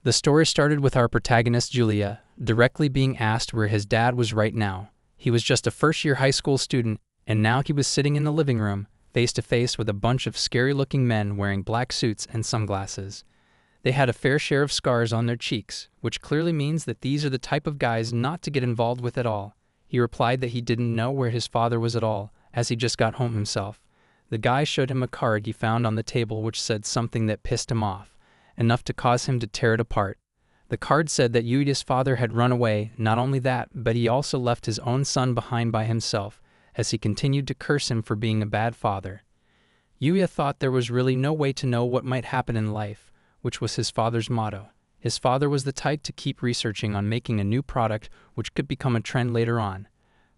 The story started with our protagonist Julia directly being asked where his dad was right now. He was just a first-year high school student, and now he was sitting in the living room, face to face with a bunch of scary-looking men wearing black suits and sunglasses. They had a fair share of scars on their cheeks, which clearly means that these are the type of guys not to get involved with at all. He replied that he didn't know where his father was at all, as he just got home himself. The guy showed him a card he found on the table which said something that pissed him off, enough to cause him to tear it apart. The card said that Yuya's father had run away. Not only that, but he also left his own son behind by himself, as he continued to curse him for being a bad father. Yuya thought there was really no way to know what might happen in life, which was his father's motto. His father was the type to keep researching on making a new product which could become a trend later on.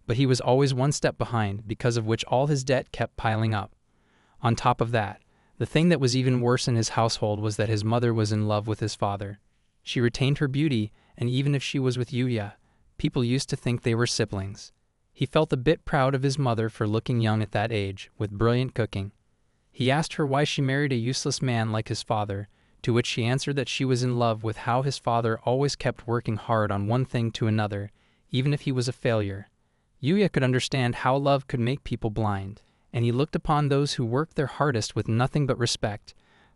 But he was always one step behind, because of which all his debt kept piling up. On top of that, the thing that was even worse in his household was that his mother was in love with his father. She retained her beauty, and even if she was with Yuya, people used to think they were siblings. He felt a bit proud of his mother for looking young at that age, with brilliant cooking. He asked her why she married a useless man like his father, to which she answered that she was in love with how his father always kept working hard on one thing to another, even if he was a failure. Yuya could understand how love could make people blind, and he looked upon those who worked their hardest with nothing but respect.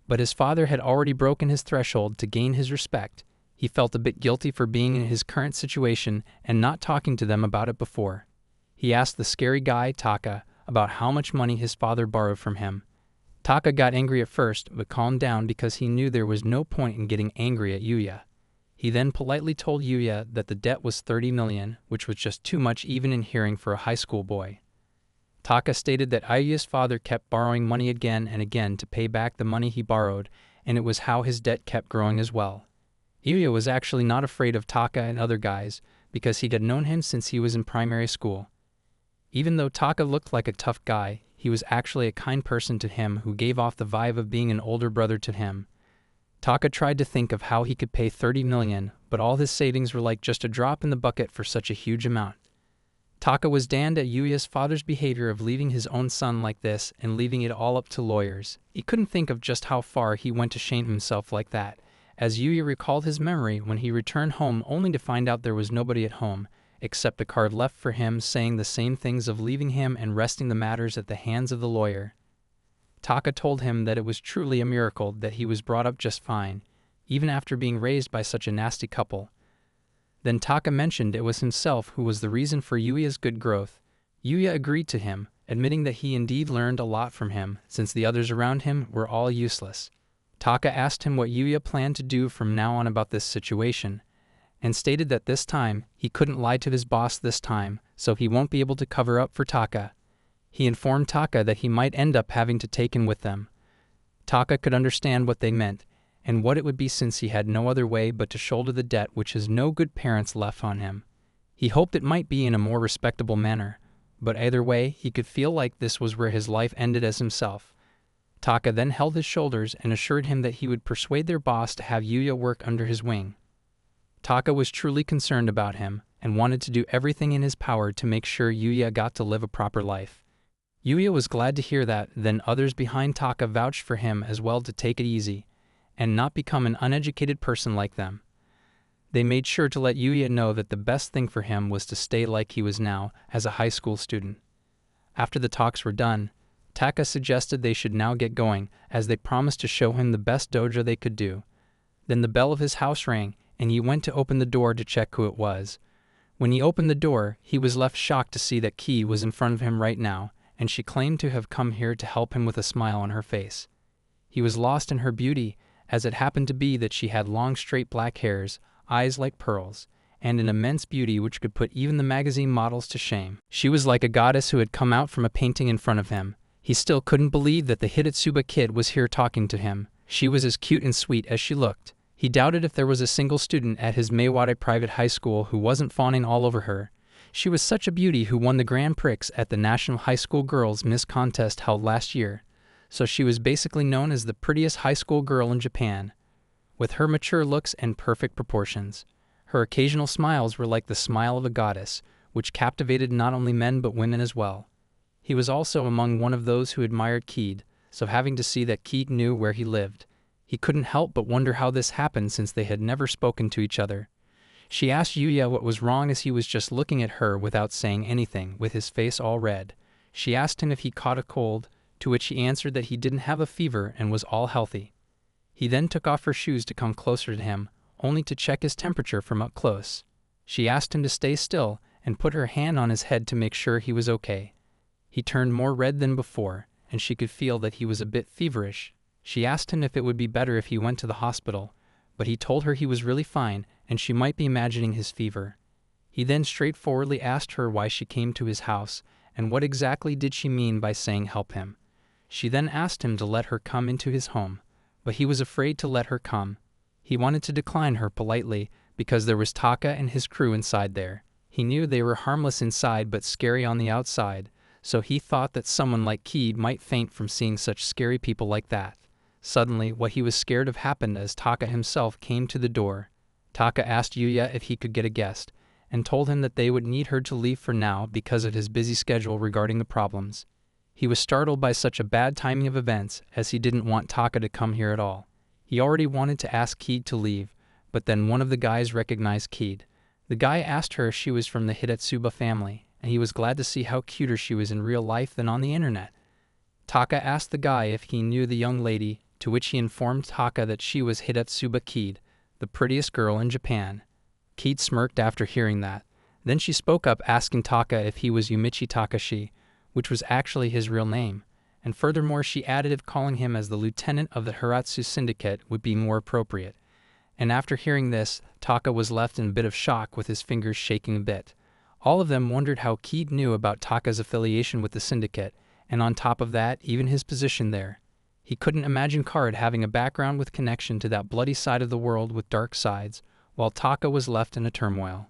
But his father had already broken his threshold to gain his respect. He felt a bit guilty for being in his current situation and not talking to them about it before. He asked the scary guy, Taka, about how much money his father borrowed from him. Taka got angry at first, but calmed down because he knew there was no point in getting angry at Yuya. He then politely told Yuya that the debt was 30 million, which was just too much even in hearing for a high school boy. Taka stated that Yuya's father kept borrowing money again and again to pay back the money he borrowed, and it was how his debt kept growing as well. Yuya was actually not afraid of Taka and other guys, because he had known him since he was in primary school. Even though Taka looked like a tough guy, he was actually a kind person to him who gave off the vibe of being an older brother to him. Taka tried to think of how he could pay 30 million, but all his savings were like just a drop in the bucket for such a huge amount. Taka was damned at Yuya's father's behavior of leaving his own son like this and leaving it all up to lawyers. He couldn't think of just how far he went to shame himself like that, as Yuya recalled his memory when he returned home only to find out there was nobody at home, except a card left for him saying the same things of leaving him and resting the matters at the hands of the lawyer. Taka told him that it was truly a miracle that he was brought up just fine, even after being raised by such a nasty couple. Then Taka mentioned it was himself who was the reason for Yuya's good growth. Yuya agreed to him, admitting that he indeed learned a lot from him, since the others around him were all useless. Taka asked him what Yuya planned to do from now on about this situation, and stated that this time he couldn't lie to his boss this time, so he won't be able to cover up for Taka. He informed Taka that he might end up having to take him with them. Taka could understand what they meant, and what it would be since he had no other way but to shoulder the debt which his no good parents left on him. He hoped it might be in a more respectable manner, but either way he could feel like this was where his life ended as himself. Taka then held his shoulders and assured him that he would persuade their boss to have Yuya work under his wing. Taka was truly concerned about him, and wanted to do everything in his power to make sure Yuya got to live a proper life. Yuya was glad to hear that. Then others behind Taka vouched for him as well to take it easy, and not become an uneducated person like them. They made sure to let Yuya know that the best thing for him was to stay like he was now, as a high school student. After the talks were done, Taka suggested they should now get going, as they promised to show him the best dojo they could do. Then the bell of his house rang, and he went to open the door to check who it was. When he opened the door, he was left shocked to see that Ki was in front of him right now, and she claimed to have come here to help him with a smile on her face. He was lost in her beauty, as it happened to be that she had long straight black hairs, eyes like pearls, and an immense beauty which could put even the magazine models to shame. She was like a goddess who had come out from a painting in front of him. He still couldn't believe that the Hitotsuba kid was here talking to him. She was as cute and sweet as she looked. He doubted if there was a single student at his Meiwade private high school who wasn't fawning all over her. She was such a beauty who won the Grand Prix at the National High School Girls Miss Contest held last year, so she was basically known as the prettiest high school girl in Japan. With her mature looks and perfect proportions, her occasional smiles were like the smile of a goddess, which captivated not only men but women as well. He was also among one of those who admired Keed, so having to see that Keed knew where he lived, He couldn't help but wonder how this happened since they had never spoken to each other. She asked Yuya what was wrong as he was just looking at her without saying anything, with his face all red. She asked him if he caught a cold, to which he answered that he didn't have a fever and was all healthy. He then took off her shoes to come closer to him, only to check his temperature from up close. She asked him to stay still and put her hand on his head to make sure he was okay. He turned more red than before, and she could feel that he was a bit feverish. She asked him if it would be better if he went to the hospital, but he told her he was really fine and she might be imagining his fever. He then straightforwardly asked her why she came to his house and what exactly did she mean by saying help him. She then asked him to let her come into his home, but he was afraid to let her come. He wanted to decline her politely because there was Taka and his crew inside there. He knew they were harmless inside but scary on the outside, so he thought that someone like Keed might faint from seeing such scary people like that. Suddenly, what he was scared of happened as Taka himself came to the door. Taka asked Yuya if he could get a guest, and told him that they would need her to leave for now because of his busy schedule regarding the problems. He was startled by such a bad timing of events, as he didn't want Taka to come here at all. He already wanted to ask Keed to leave, but then one of the guys recognized Keed. The guy asked her if she was from the Hidetsuba family, and he was glad to see how cuter she was in real life than on the internet. Taka asked the guy if he knew the young lady, to which he informed Taka that she was Hidetsuba Keed, the prettiest girl in Japan. Keed smirked after hearing that. Then she spoke up asking Taka if he was Yumichi Takashi, which was actually his real name, and furthermore she added if calling him as the lieutenant of the Haratsu Syndicate would be more appropriate. And after hearing this, Taka was left in a bit of shock with his fingers shaking a bit. All of them wondered how Keed knew about Taka's affiliation with the syndicate, and on top of that, even his position there. He couldn't imagine Card having a background with connection to that bloody side of the world with dark sides, while Taka was left in a turmoil.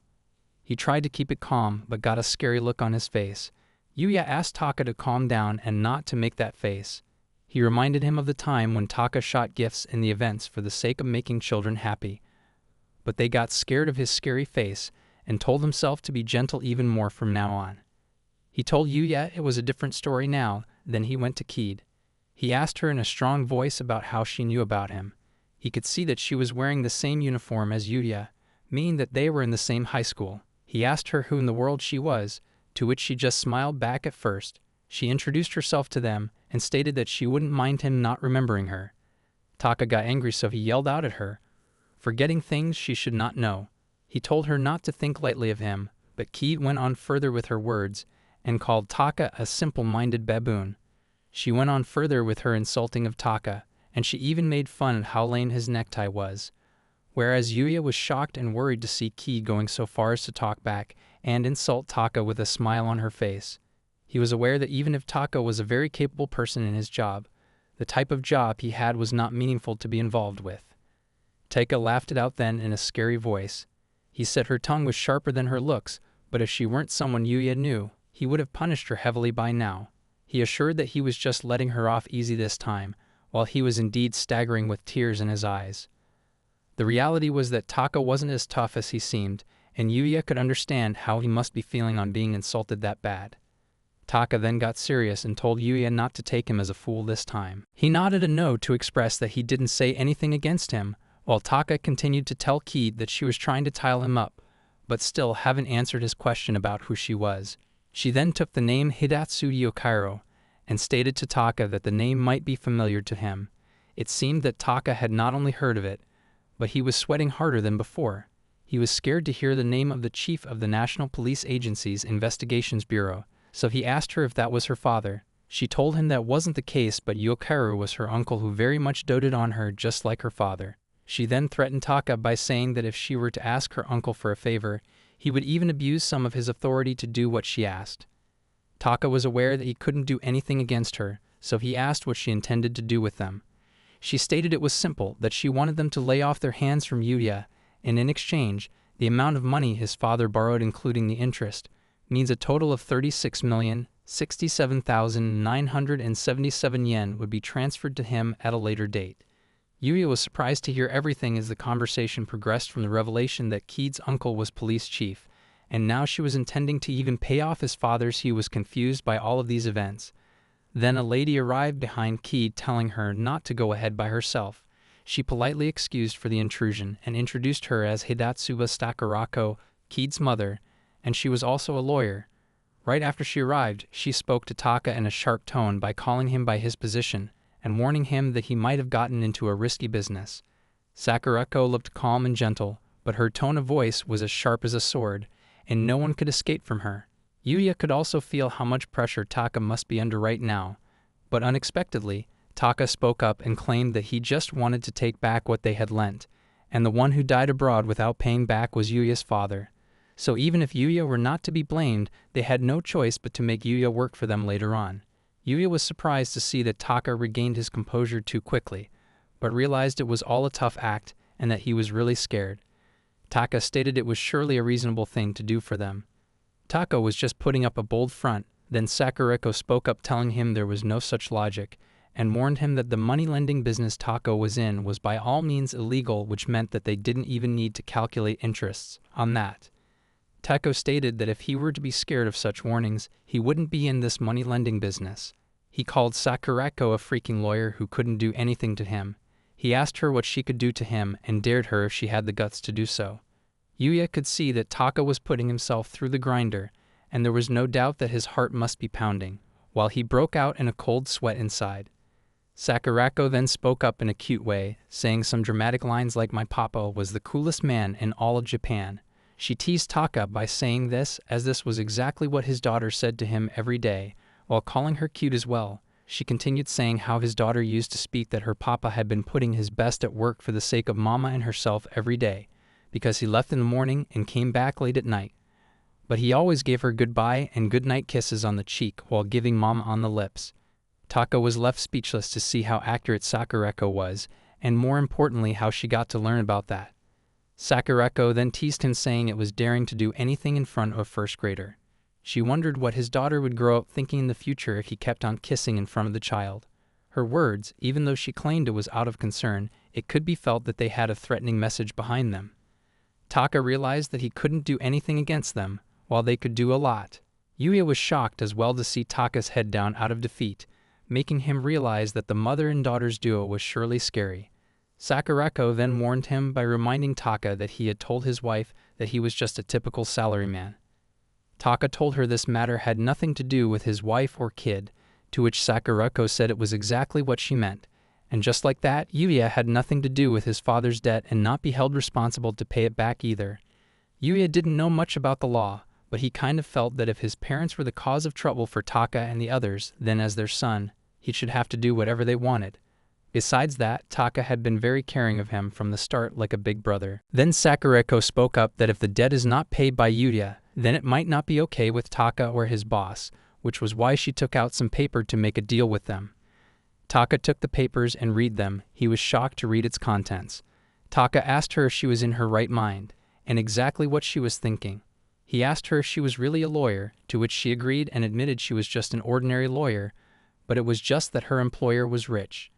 He tried to keep it calm, but got a scary look on his face. Yuya asked Taka to calm down and not to make that face. He reminded him of the time when Taka shot gifts in the events for the sake of making children happy. But they got scared of his scary face and told himself to be gentle even more from now on. He told Yuya it was a different story now. Then he went to Keed. He asked her in a strong voice about how she knew about him. He could see that she was wearing the same uniform as Yuya, meaning that they were in the same high school. He asked her who in the world she was, to which she just smiled back at first. She introduced herself to them and stated that she wouldn't mind him not remembering her. Taka got angry, so he yelled out at her, forgetting things she should not know. He told her not to think lightly of him, but Keed went on further with her words and called Taka a simple-minded baboon. She went on further with her insulting of Taka, and she even made fun of how lame his necktie was. Whereas Yuya was shocked and worried to see Keed going so far as to talk back and insult Taka with a smile on her face. He was aware that even if Taka was a very capable person in his job, the type of job he had was not meaningful to be involved with. Taka laughed it out then in a scary voice. He said her tongue was sharper than her looks, but if she weren't someone Yuya knew, he would have punished her heavily by now. He assured that he was just letting her off easy this time, while he was indeed staggering with tears in his eyes. The reality was that Taka wasn't as tough as he seemed, and Yuya could understand how he must be feeling on being insulted that bad. Taka then got serious and told Yuya not to take him as a fool this time. He nodded a no to express that he didn't say anything against him, while Taka continued to tell Keed that she was trying to tile him up, but still haven't answered his question about who she was. She then took the name Hidatsu Yokairo and stated to Taka that the name might be familiar to him. It seemed that Taka had not only heard of it, but he was sweating harder than before. He was scared to hear the name of the chief of the National Police Agency's Investigations Bureau, so he asked her if that was her father. She told him that wasn't the case, but Yokairo was her uncle who very much doted on her just like her father. She then threatened Taka by saying that if she were to ask her uncle for a favor, he would even abuse some of his authority to do what she asked. Taka was aware that he couldn't do anything against her, so he asked what she intended to do with them. She stated it was simple, that she wanted them to lay off their hands from Yuya, and in exchange, the amount of money his father borrowed including the interest, means a total of 36,067,977 yen would be transferred to him at a later date. Yuya was surprised to hear everything as the conversation progressed from the revelation that Keed's uncle was police chief, and now she was intending to even pay off his father's. He was confused by all of these events. Then a lady arrived behind Keed telling her not to go ahead by herself. She politely excused for the intrusion and introduced her as Hidatsuba Sakurako, Kied's mother, and she was also a lawyer. Right after she arrived, she spoke to Taka in a sharp tone by calling him by his position and warning him that he might have gotten into a risky business. Sakurako looked calm and gentle, but her tone of voice was as sharp as a sword, and no one could escape from her. Yuya could also feel how much pressure Taka must be under right now, but unexpectedly, Taka spoke up and claimed that he just wanted to take back what they had lent, and the one who died abroad without paying back was Yuya's father. So even if Yuya were not to be blamed, they had no choice but to make Yuya work for them later on. Yuya was surprised to see that Taka regained his composure too quickly, but realized it was all a tough act and that he was really scared. Taka stated it was surely a reasonable thing to do for them. Taka was just putting up a bold front, then Sakurako spoke up telling him there was no such logic, and warned him that the money-lending business Taka was in was by all means illegal, which meant that they didn't even need to calculate interests on that. Taka stated that if he were to be scared of such warnings, he wouldn't be in this money-lending business. He called Sakurako a freaking lawyer who couldn't do anything to him. He asked her what she could do to him and dared her if she had the guts to do so. Yuya could see that Taka was putting himself through the grinder, and there was no doubt that his heart must be pounding, while he broke out in a cold sweat inside. Sakurako then spoke up in a cute way, saying some dramatic lines like "My papa was the coolest man in all of Japan." She teased Taka by saying this, as this was exactly what his daughter said to him every day, while calling her cute as well. She continued saying how his daughter used to speak that her papa had been putting his best at work for the sake of mama and herself every day, because he left in the morning and came back late at night. But he always gave her goodbye and goodnight kisses on the cheek while giving mama on the lips. Taka was left speechless to see how accurate Sakurako was, and more importantly how she got to learn about that. Sakurako then teased him saying it was daring to do anything in front of a first grader. She wondered what his daughter would grow up thinking in the future if he kept on kissing in front of the child. Her words, even though she claimed it was out of concern, it could be felt that they had a threatening message behind them. Taka realized that he couldn't do anything against them, while they could do a lot. Yuya was shocked as well to see Taka's head down out of defeat, making him realize that the mother and daughter's duo was surely scary. Sakurako then warned him by reminding Taka that he had told his wife that he was just a typical salaryman. Taka told her this matter had nothing to do with his wife or kid, to which Sakurako said it was exactly what she meant, and just like that, Yuya had nothing to do with his father's debt and not be held responsible to pay it back either. Yuya didn't know much about the law, but he kind of felt that if his parents were the cause of trouble for Taka and the others, then as their son, he should have to do whatever they wanted. Besides that, Taka had been very caring of him from the start like a big brother. Then Sakurako spoke up that if the debt is not paid by Yuya, then it might not be okay with Taka or his boss, which was why she took out some paper to make a deal with them. Taka took the papers and read them. He was shocked to read its contents. Taka asked her if she was in her right mind, and exactly what she was thinking. He asked her if she was really a lawyer, to which she agreed and admitted she was just an ordinary lawyer, but it was just that her employer was rich.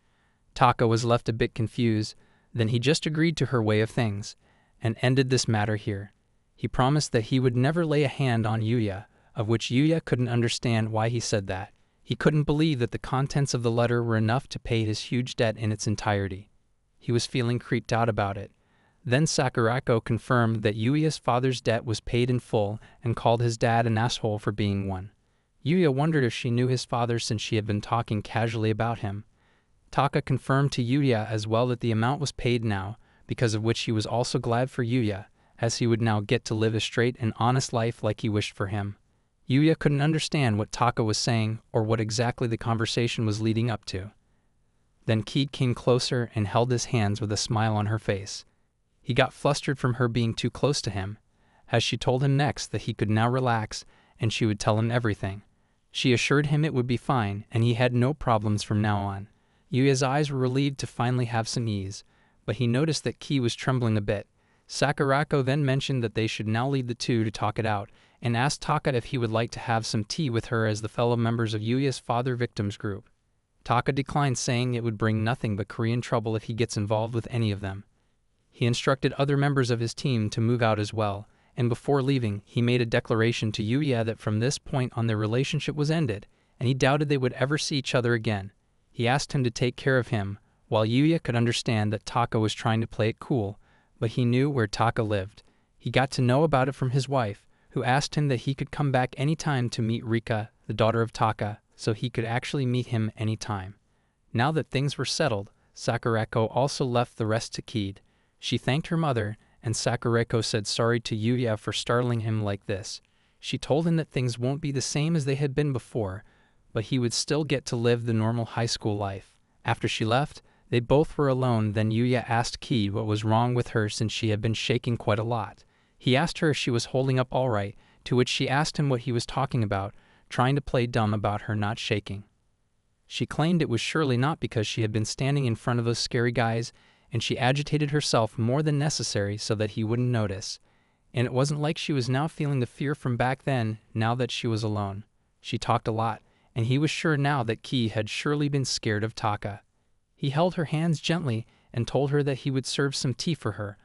Taka was left a bit confused, then he just agreed to her way of things, and ended this matter here. He promised that he would never lay a hand on Yuya, of which Yuya couldn't understand why he said that. He couldn't believe that the contents of the letter were enough to pay his huge debt in its entirety. He was feeling creeped out about it. Then Sakurako confirmed that Yuya's father's debt was paid in full and called his dad an asshole for being one. Yuya wondered if she knew his father since she had been talking casually about him. Taka confirmed to Yuya as well that the amount was paid now, because of which he was also glad for Yuya, as he would now get to live a straight and honest life like he wished for him. Yuya couldn't understand what Taka was saying or what exactly the conversation was leading up to. Then Kied came closer and held his hands with a smile on her face. He got flustered from her being too close to him, as she told him next that he could now relax and she would tell him everything. She assured him it would be fine and he had no problems from now on. Yuya's eyes were relieved to finally have some ease, but he noticed that Kied was trembling a bit. Sakurako then mentioned that they should now leave the two to talk it out, and asked Taka if he would like to have some tea with her as the fellow members of Yuya's father victims group. Taka declined, saying it would bring nothing but Korean trouble if he gets involved with any of them. He instructed other members of his team to move out as well, and before leaving, he made a declaration to Yuya that from this point on their relationship was ended, and he doubted they would ever see each other again. He asked him to take care of him, while Yuya could understand that Taka was trying to play it cool, but he knew where Taka lived. He got to know about it from his wife, who asked him that he could come back anytime to meet Rika, the daughter of Taka, so he could actually meet him anytime. Now that things were settled, Sakurako also left the rest to Kid. She thanked her mother, and Sakurako said sorry to Yuya for startling him like this. She told him that things won't be the same as they had been before, but he would still get to live the normal high school life. After she left, they both were alone. Then Yuya asked Kid what was wrong with her since she had been shaking quite a lot. He asked her if she was holding up all right, to which she asked him what he was talking about, trying to play dumb about her not shaking. She claimed it was surely not because she had been standing in front of those scary guys, and she agitated herself more than necessary so that he wouldn't notice. And it wasn't like she was now feeling the fear from back then, now that she was alone. She talked a lot, and he was sure now that Ki had surely been scared of Taka. He held her hands gently and told her that he would serve some tea for her,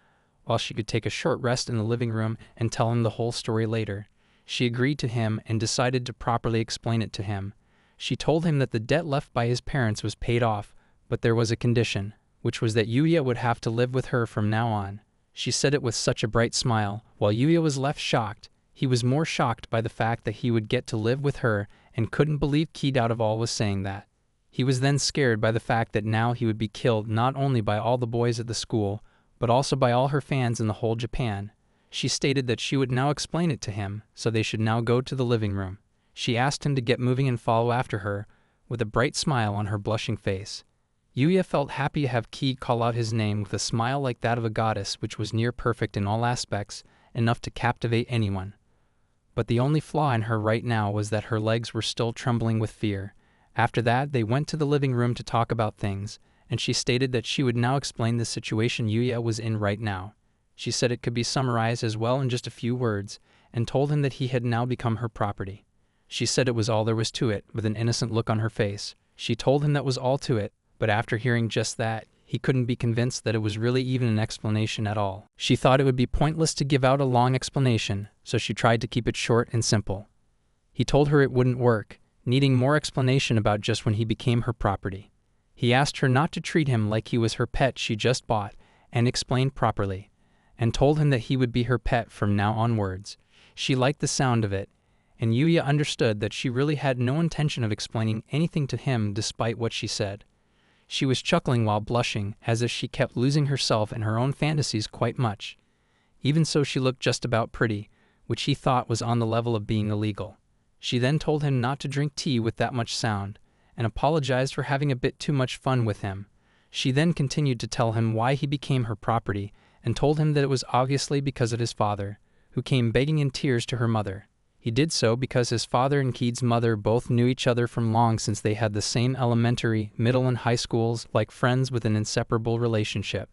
while she could take a short rest in the living room and tell him the whole story later. She agreed to him and decided to properly explain it to him. She told him that the debt left by his parents was paid off, but there was a condition, which was that Yuya would have to live with her from now on. She said it with such a bright smile. While Yuya was left shocked, he was more shocked by the fact that he would get to live with her and couldn't believe Kid out of all was saying that. He was then scared by the fact that now he would be killed not only by all the boys at the school, but also by all her fans in the whole Japan. She stated that she would now explain it to him, so they should now go to the living room. She asked him to get moving and follow after her, with a bright smile on her blushing face. Yuya felt happy to have Ki call out his name with a smile like that of a goddess, which was near perfect in all aspects, enough to captivate anyone. But the only flaw in her right now was that her legs were still trembling with fear. After that, they went to the living room to talk about things, and she stated that she would now explain the situation Yuya was in right now. She said it could be summarized as well in just a few words, and told him that he had now become her property. She said it was all there was to it, with an innocent look on her face. She told him that was all to it, but after hearing just that, he couldn't be convinced that it was really even an explanation at all. She thought it would be pointless to give out a long explanation, so she tried to keep it short and simple. He told her it wouldn't work, needing more explanation about just when he became her property. He asked her not to treat him like he was her pet she just bought, and explained properly, and told him that he would be her pet from now onwards. She liked the sound of it, and Yuya understood that she really had no intention of explaining anything to him despite what she said. She was chuckling while blushing, as if she kept losing herself in her own fantasies quite much. Even so, she looked just about pretty, which he thought was on the level of being illegal. She then told him not to drink tea with that much sound, and apologized for having a bit too much fun with him. She then continued to tell him why he became her property, and told him that it was obviously because of his father, who came begging in tears to her mother. He did so because his father and Kid's mother both knew each other from long, since they had the same elementary, middle, and high schools, like friends with an inseparable relationship.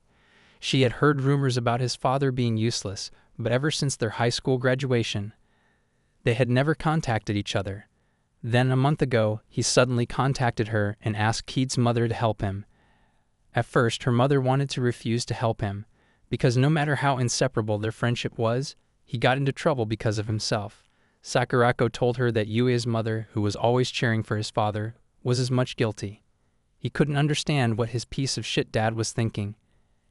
She had heard rumors about his father being useless, but ever since their high school graduation, they had never contacted each other. Then a month ago, he suddenly contacted her and asked Kid's mother to help him. At first, her mother wanted to refuse to help him, because no matter how inseparable their friendship was, he got into trouble because of himself. Sakurako told her that Yuya's mother, who was always cheering for his father, was as much guilty. He couldn't understand what his piece of shit dad was thinking,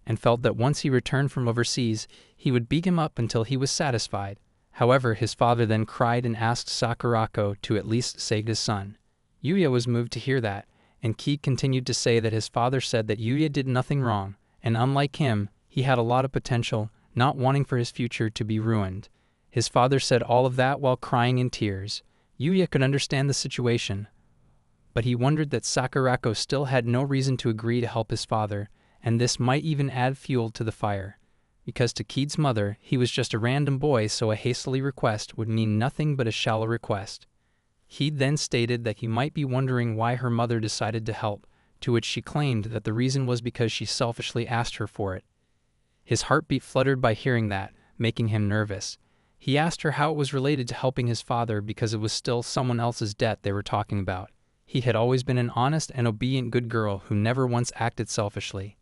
and felt that once he returned from overseas, he would beat him up until he was satisfied. However, his father then cried and asked Sakurako to at least save his son. Yuya was moved to hear that, and Ki continued to say that his father said that Yuya did nothing wrong, and unlike him, he had a lot of potential, not wanting for his future to be ruined. His father said all of that while crying in tears. Yuya could understand the situation, but he wondered that Sakurako still had no reason to agree to help his father, and this might even add fuel to the fire. Because to Kid's mother, he was just a random boy, so a hastily request would mean nothing but a shallow request. Kid then stated that he might be wondering why her mother decided to help, to which she claimed that the reason was because she selfishly asked her for it. His heartbeat fluttered by hearing that, making him nervous. He asked her how it was related to helping his father, because it was still someone else's debt they were talking about. He had always been an honest and obedient good girl who never once acted selfishly.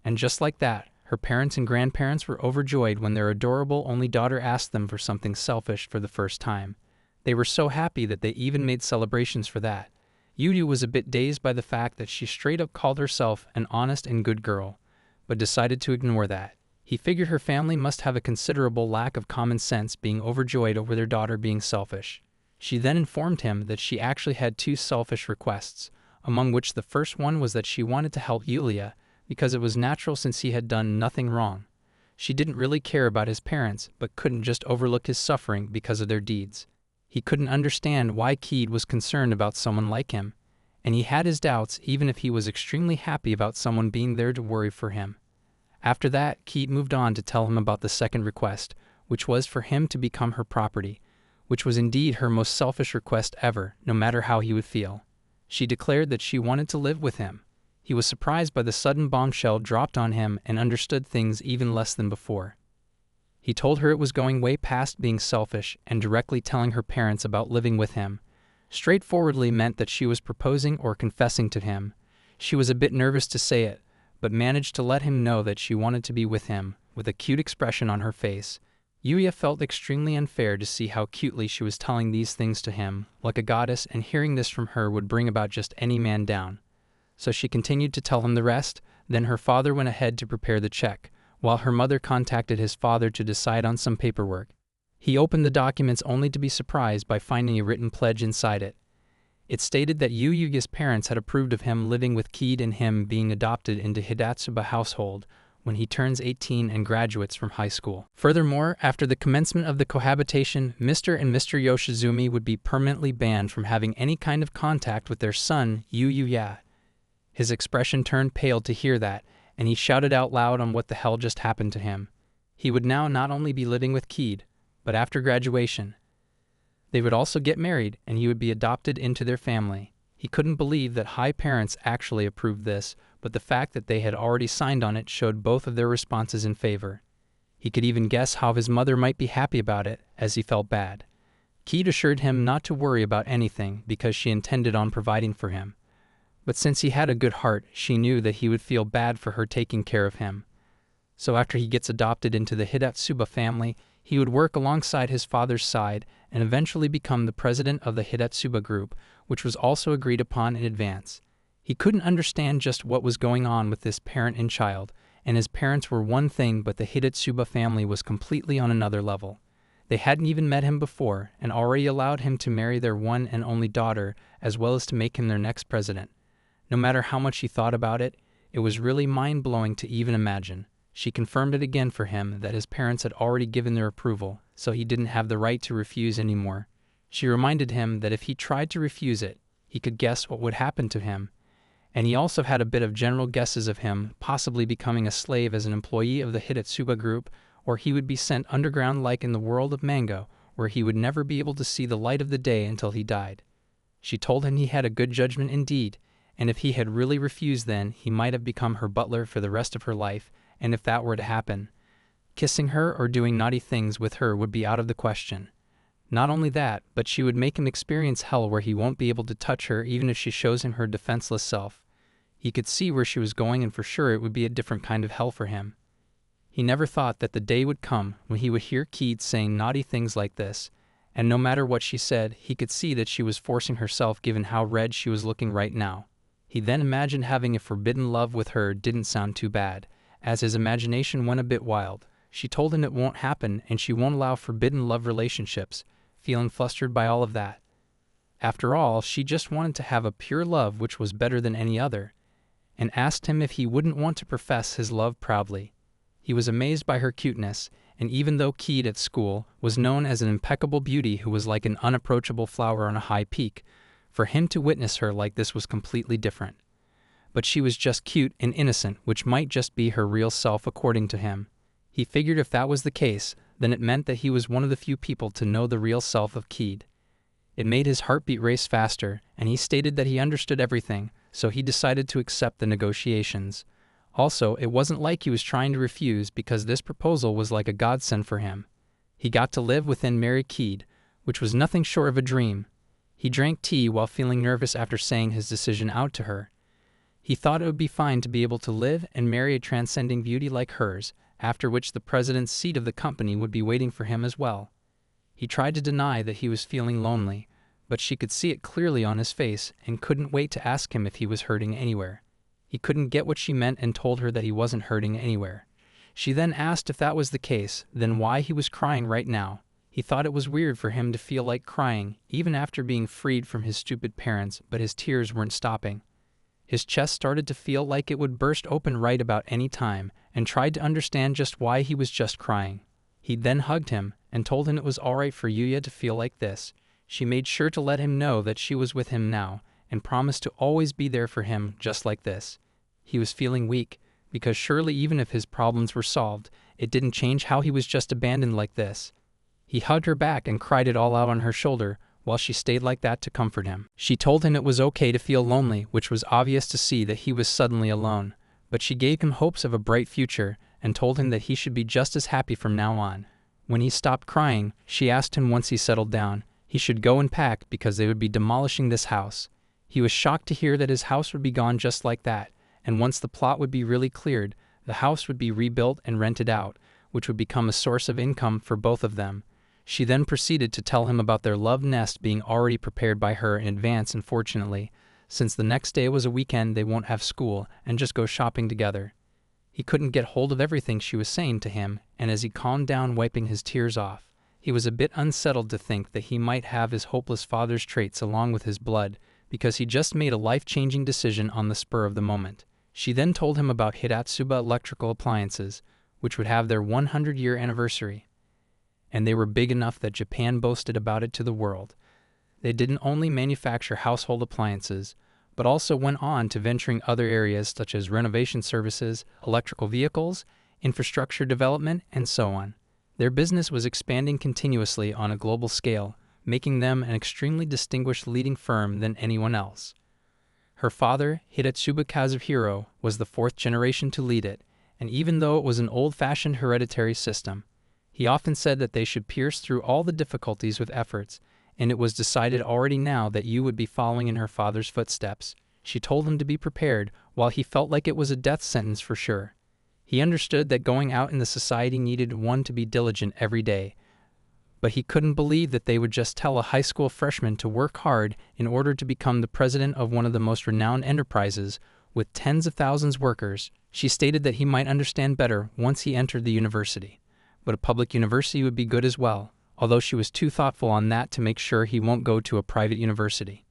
And just like that, her parents and grandparents were overjoyed when their adorable only daughter asked them for something selfish for the first time. They were so happy that they even made celebrations for that. Yu was a bit dazed by the fact that she straight up called herself an honest and good girl, but decided to ignore that. He figured her family must have a considerable lack of common sense, being overjoyed over their daughter being selfish. She then informed him that she actually had two selfish requests, among which the first one was that she wanted to help Yulia because it was natural since he had done nothing wrong. She didn't really care about his parents, but couldn't just overlook his suffering because of their deeds. He couldn't understand why Keed was concerned about someone like him, and he had his doubts even if he was extremely happy about someone being there to worry for him. After that, Keed moved on to tell him about the second request, which was for him to become her property, which was indeed her most selfish request ever, no matter how he would feel. She declared that she wanted to live with him. He was surprised by the sudden bombshell dropped on him and understood things even less than before. He told her it was going way past being selfish and directly telling her parents about living with him. Straightforwardly meant that she was proposing or confessing to him. She was a bit nervous to say it, but managed to let him know that she wanted to be with him, with a cute expression on her face. Yuya felt extremely unfair to see how cutely she was telling these things to him, like a goddess, and hearing this from her would bring about just any man down. So she continued to tell him the rest. Then her father went ahead to prepare the check, while her mother contacted his father to decide on some paperwork. He opened the documents only to be surprised by finding a written pledge inside it. It stated that Yuya's parents had approved of him living with Keed and him being adopted into Hidatsuba household when he turns 18 and graduates from high school. Furthermore, after the commencement of the cohabitation, Mr. and Mr. Yoshizumi would be permanently banned from having any kind of contact with their son, Yuya. His expression turned pale to hear that, and he shouted out loud on what the hell just happened to him. He would now not only be living with Keed, but after graduation, they would also get married and he would be adopted into their family. He couldn't believe that high parents actually approved this, but the fact that they had already signed on it showed both of their responses in favor. He could even guess how his mother might be happy about it, as he felt bad. Keed assured him not to worry about anything because she intended on providing for him. But since he had a good heart, she knew that he would feel bad for her taking care of him. So after he gets adopted into the Hidatsuba family, he would work alongside his father's side and eventually become the president of the Hidatsuba group, which was also agreed upon in advance. He couldn't understand just what was going on with this parent and child, and his parents were one thing, but the Hidatsuba family was completely on another level. They hadn't even met him before, and already allowed him to marry their one and only daughter, as well as to make him their next president. No matter how much he thought about it, it was really mind-blowing to even imagine. She confirmed it again for him that his parents had already given their approval, so he didn't have the right to refuse anymore. She reminded him that if he tried to refuse it, he could guess what would happen to him. And he also had a bit of general guesses of him possibly becoming a slave as an employee of the Hidatsuba group, or he would be sent underground like in the world of Manga, where he would never be able to see the light of the day until he died. She told him he had a good judgment indeed, and if he had really refused then, he might have become her butler for the rest of her life, and if that were to happen, kissing her or doing naughty things with her would be out of the question. Not only that, but she would make him experience hell where he won't be able to touch her even if she shows him her defenseless self. He could see where she was going, and for sure it would be a different kind of hell for him. He never thought that the day would come when he would hear Keed saying naughty things like this, and no matter what she said, he could see that she was forcing herself given how red she was looking right now. He then imagined having a forbidden love with her didn't sound too bad, as his imagination went a bit wild. She told him it won't happen and she won't allow forbidden love relationships, feeling flustered by all of that. After all, she just wanted to have a pure love which was better than any other, and asked him if he wouldn't want to profess his love proudly. He was amazed by her cuteness, and even though Keed at school was known as an impeccable beauty who was like an unapproachable flower on a high peak, for him to witness her like this was completely different. But she was just cute and innocent, which might just be her real self according to him. He figured if that was the case, then it meant that he was one of the few people to know the real self of Keed. It made his heartbeat race faster, and he stated that he understood everything, so he decided to accept the negotiations. Also, it wasn't like he was trying to refuse because this proposal was like a godsend for him. He got to live within Mary Keed, which was nothing short of a dream. He drank tea while feeling nervous after saying his decision out to her. He thought it would be fine to be able to live and marry a transcending beauty like hers, after which the president's seat of the company would be waiting for him as well. He tried to deny that he was feeling lonely, but she could see it clearly on his face and couldn't wait to ask him if he was hurting anywhere. He couldn't get what she meant and told her that he wasn't hurting anywhere. She then asked if that was the case, then why he was crying right now. He thought it was weird for him to feel like crying, even after being freed from his stupid parents, but his tears weren't stopping. His chest started to feel like it would burst open right about any time, and tried to understand just why he was just crying. He then hugged him, and told him it was alright for Yuya to feel like this. She made sure to let him know that she was with him now, and promised to always be there for him just like this. He was feeling weak, because surely even if his problems were solved, it didn't change how he was just abandoned like this. He hugged her back and cried it all out on her shoulder, while she stayed like that to comfort him. She told him it was okay to feel lonely, which was obvious to see that he was suddenly alone, but she gave him hopes of a bright future, and told him that he should be just as happy from now on. When he stopped crying, she asked him once he settled down, he should go and pack because they would be demolishing this house. He was shocked to hear that his house would be gone just like that, and once the plot would be really cleared, the house would be rebuilt and rented out, which would become a source of income for both of them. She then proceeded to tell him about their love nest being already prepared by her in advance, and fortunately, since the next day was a weekend, they won't have school and just go shopping together. He couldn't get hold of everything she was saying to him, and as he calmed down, wiping his tears off, he was a bit unsettled to think that he might have his hopeless father's traits along with his blood, because he just made a life-changing decision on the spur of the moment. She then told him about Hiratsuba Electrical Appliances, which would have their 100-year anniversary, and they were big enough that Japan boasted about it to the world. They didn't only manufacture household appliances, but also went on to venturing other areas such as renovation services, electrical vehicles, infrastructure development, and so on. Their business was expanding continuously on a global scale, making them an extremely distinguished leading firm than anyone else. Her father, Hiratsuba Kazuhiro, was the fourth generation to lead it, and even though it was an old-fashioned hereditary system, he often said that they should pierce through all the difficulties with efforts, and it was decided already now that you would be following in her father's footsteps. She told him to be prepared, while he felt like it was a death sentence for sure. He understood that going out in the society needed one to be diligent every day, but he couldn't believe that they would just tell a high school freshman to work hard in order to become the president of one of the most renowned enterprises with tens of thousands of workers. She stated that he might understand better once he entered the university, but a public university would be good as well, although she was too thoughtful on that to make sure he won't go to a private university.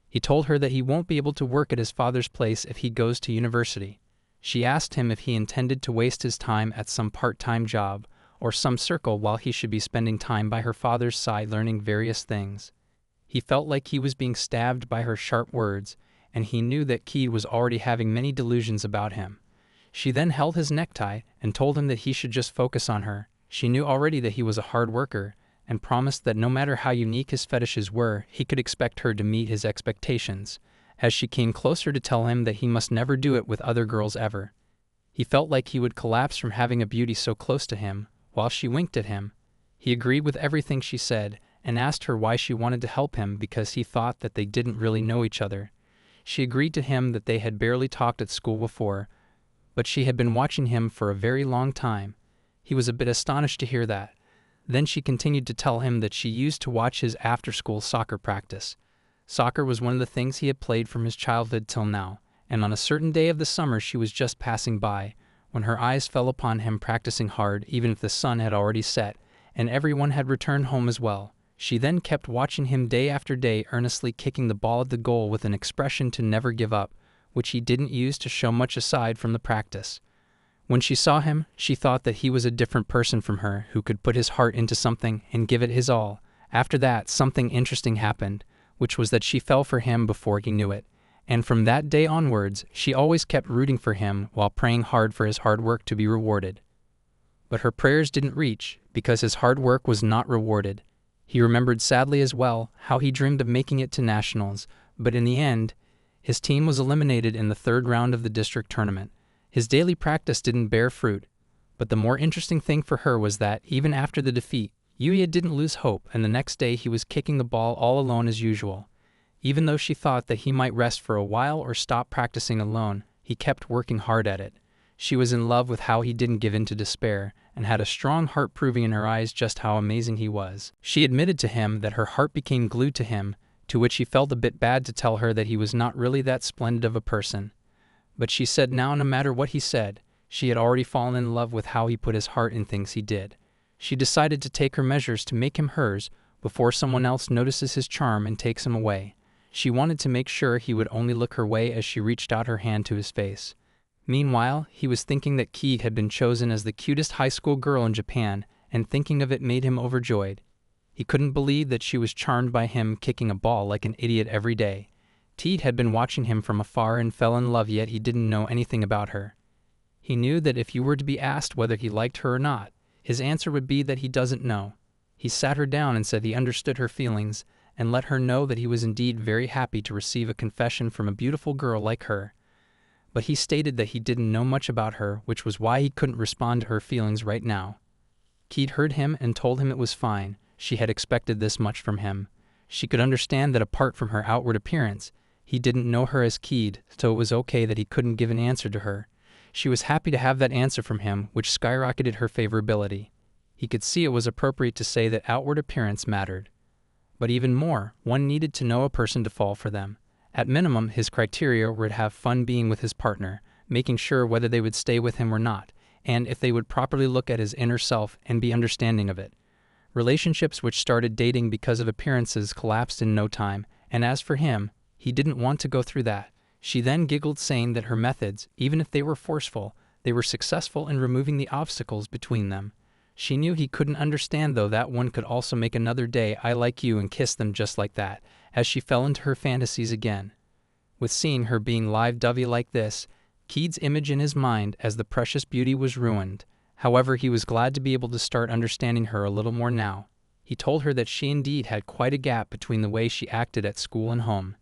He told her that he won't be able to work at his father's place if he goes to university. She asked him if he intended to waste his time at some part-time job or some circle while he should be spending time by her father's side learning various things. He felt like he was being stabbed by her sharp words, and he knew that Ki was already having many delusions about him. She then held his necktie and told him that he should just focus on her. She knew already that he was a hard worker, and promised that no matter how unique his fetishes were, he could expect her to meet his expectations, as she came closer to tell him that he must never do it with other girls ever. He felt like he would collapse from having a beauty so close to him, while she winked at him. He agreed with everything she said, and asked her why she wanted to help him because he thought that they didn't really know each other. She agreed to him that they had barely talked at school before, but she had been watching him for a very long time. He was a bit astonished to hear that. Then she continued to tell him that she used to watch his after-school soccer practice. Soccer was one of the things he had played from his childhood till now, and on a certain day of the summer she was just passing by, when her eyes fell upon him practicing hard even if the sun had already set, and everyone had returned home as well. She then kept watching him day after day, earnestly kicking the ball at the goal with an expression to never give up, which he didn't use to show much aside from the practice. When she saw him, she thought that he was a different person from her, who could put his heart into something and give it his all. After that, something interesting happened, which was that she fell for him before he knew it. And from that day onwards, she always kept rooting for him while praying hard for his hard work to be rewarded. But her prayers didn't reach, because his hard work was not rewarded. He remembered sadly as well how he dreamed of making it to nationals, but in the end, his team was eliminated in the third round of the district tournament. His daily practice didn't bear fruit, but the more interesting thing for her was that, even after the defeat, Yuya didn't lose hope, and the next day he was kicking the ball all alone as usual. Even though she thought that he might rest for a while or stop practicing alone, he kept working hard at it. She was in love with how he didn't give in to despair, and had a strong heart proving in her eyes just how amazing he was. She admitted to him that her heart became glued to him, to which he felt a bit bad to tell her that he was not really that splendid of a person. But she said now no matter what he said, she had already fallen in love with how he put his heart in things he did. She decided to take her measures to make him hers before someone else notices his charm and takes him away. She wanted to make sure he would only look her way as she reached out her hand to his face. Meanwhile, he was thinking that Keed had been chosen as the cutest high school girl in Japan, and thinking of it made him overjoyed. He couldn't believe that she was charmed by him kicking a ball like an idiot every day. Teed had been watching him from afar and fell in love, yet he didn't know anything about her. He knew that if he were to be asked whether he liked her or not, his answer would be that he doesn't know. He sat her down and said he understood her feelings, and let her know that he was indeed very happy to receive a confession from a beautiful girl like her. But he stated that he didn't know much about her, which was why he couldn't respond to her feelings right now. Keed heard him and told him it was fine. She had expected this much from him. She could understand that apart from her outward appearance, he didn't know her as Keed, so it was okay that he couldn't give an answer to her. She was happy to have that answer from him, which skyrocketed her favorability. He could see it was appropriate to say that outward appearance mattered. But even more, one needed to know a person to fall for them. At minimum, his criteria were to have fun being with his partner, making sure whether they would stay with him or not, and if they would properly look at his inner self and be understanding of it. Relationships which started dating because of appearances collapsed in no time, and as for him, he didn't want to go through that. She then giggled, saying that her methods, even if they were forceful, they were successful in removing the obstacles between them. She knew he couldn't understand, though, that one could also make another day "I like you" and kiss them just like that, as she fell into her fantasies again. With seeing her being live-dovey like this, Keed's image in his mind as the precious beauty was ruined. However, he was glad to be able to start understanding her a little more now. He told her that she indeed had quite a gap between the way she acted at school and home.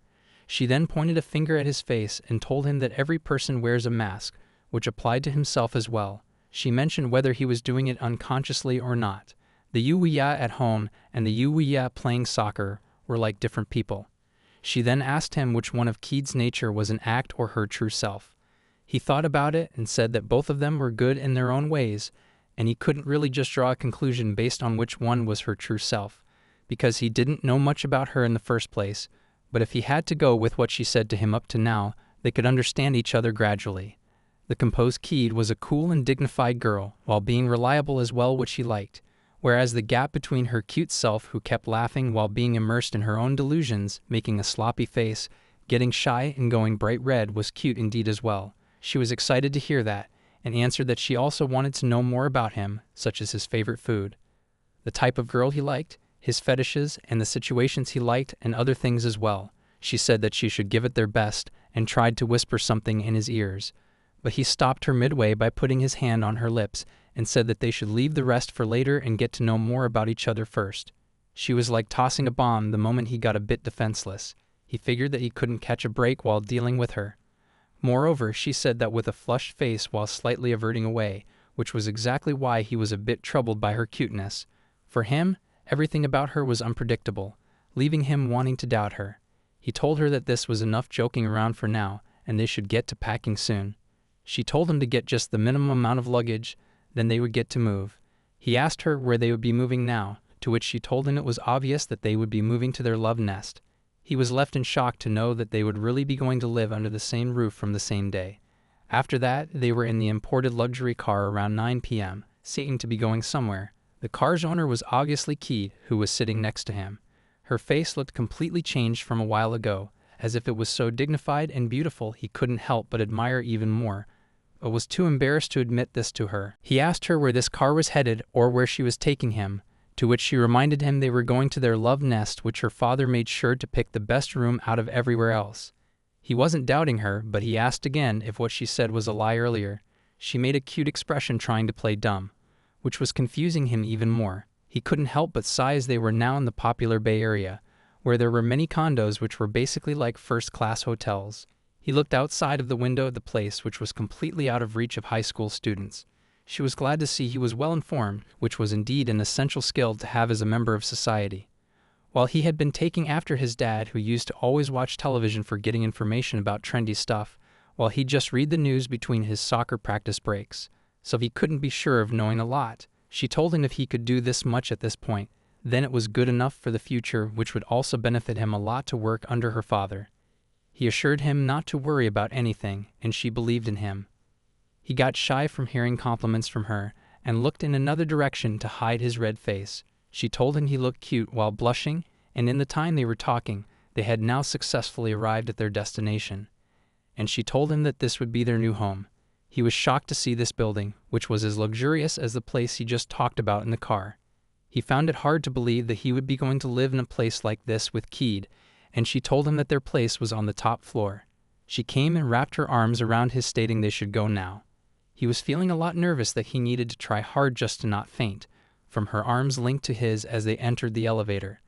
She then pointed a finger at his face and told him that every person wears a mask, which applied to himself as well. She mentioned whether he was doing it unconsciously or not. The Yuya at home and the Yuya playing soccer were like different people. She then asked him which one of Keed's nature was an act or her true self. He thought about it and said that both of them were good in their own ways, and he couldn't really just draw a conclusion based on which one was her true self, because he didn't know much about her in the first place. But if he had to go with what she said to him up to now, they could understand each other gradually. The composed Keed was a cool and dignified girl, while being reliable as well, which he liked, whereas the gap between her cute self, who kept laughing while being immersed in her own delusions, making a sloppy face, getting shy and going bright red, was cute indeed as well. She was excited to hear that, and answered that she also wanted to know more about him, such as his favorite food, the type of girl he liked, his fetishes, and the situations he liked, and other things as well. She said that she should give it their best, and tried to whisper something in his ears. But he stopped her midway by putting his hand on her lips, and said that they should leave the rest for later and get to know more about each other first. She was like tossing a bomb the moment he got a bit defenseless. He figured that he couldn't catch a break while dealing with her. Moreover, she said that with a flushed face while slightly averting away, which was exactly why he was a bit troubled by her cuteness. For him, everything about her was unpredictable, leaving him wanting to doubt her. He told her that this was enough joking around for now, and they should get to packing soon. She told him to get just the minimum amount of luggage, then they would get to move. He asked her where they would be moving now, to which she told him it was obvious that they would be moving to their love nest. He was left in shock to know that they would really be going to live under the same roof from the same day. After that, they were in the imported luxury car around 9 p.m., seeming to be going somewhere. The car's owner was obviously Keed, who was sitting next to him. Her face looked completely changed from a while ago, as if it was so dignified and beautiful he couldn't help but admire even more, but was too embarrassed to admit this to her. He asked her where this car was headed or where she was taking him, to which she reminded him they were going to their love nest, which her father made sure to pick the best room out of everywhere else. He wasn't doubting her, but he asked again if what she said was a lie earlier. She made a cute expression trying to play dumb, which was confusing him even more. He couldn't help but sigh as they were now in the popular Bay Area, where there were many condos which were basically like first-class hotels. He looked outside of the window of the place, which was completely out of reach of high school students. She was glad to see he was well informed, which was indeed an essential skill to have as a member of society. While he had been taking after his dad, who used to always watch television for getting information about trendy stuff, while he'd just read the news between his soccer practice breaks, so he couldn't be sure of knowing a lot. She told him if he could do this much at this point, Then it was good enough for the future, which would also benefit him a lot to work under her father. He assured him not to worry about anything, and she believed in him. He got shy from hearing compliments from her, and looked in another direction to hide his red face. She told him he looked cute while blushing, and in the time they were talking, they had now successfully arrived at their destination. And she told him that this would be their new home. He was shocked to see this building, which was as luxurious as the place he just talked about in the car. He found it hard to believe that he would be going to live in a place like this with Keed, and she told him that their place was on the top floor. She came and wrapped her arms around his, stating they should go now. He was feeling a lot nervous that he needed to try hard just to not faint, from her arms linked to his as they entered the elevator.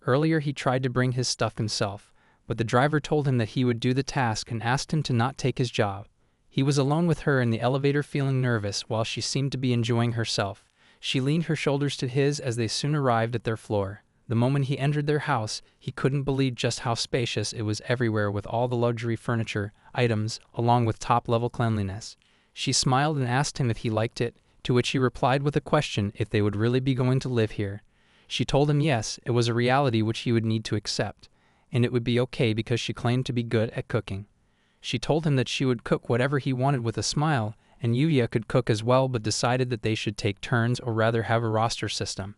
Earlier he tried to bring his stuff himself, but the driver told him that he would do the task and asked him to not take his job. He was alone with her in the elevator, feeling nervous while she seemed to be enjoying herself. She leaned her shoulders to his as they soon arrived at their floor. The moment he entered their house, he couldn't believe just how spacious it was everywhere, with all the luxury furniture, items, along with top-level cleanliness. She smiled and asked him if he liked it, to which he replied with a question if they would really be going to live here. She told him yes, it was a reality which he would need to accept, and it would be okay because she claimed to be good at cooking. She told him that she would cook whatever he wanted with a smile, and Yuya could cook as well, but decided that they should take turns, or rather have a roster system.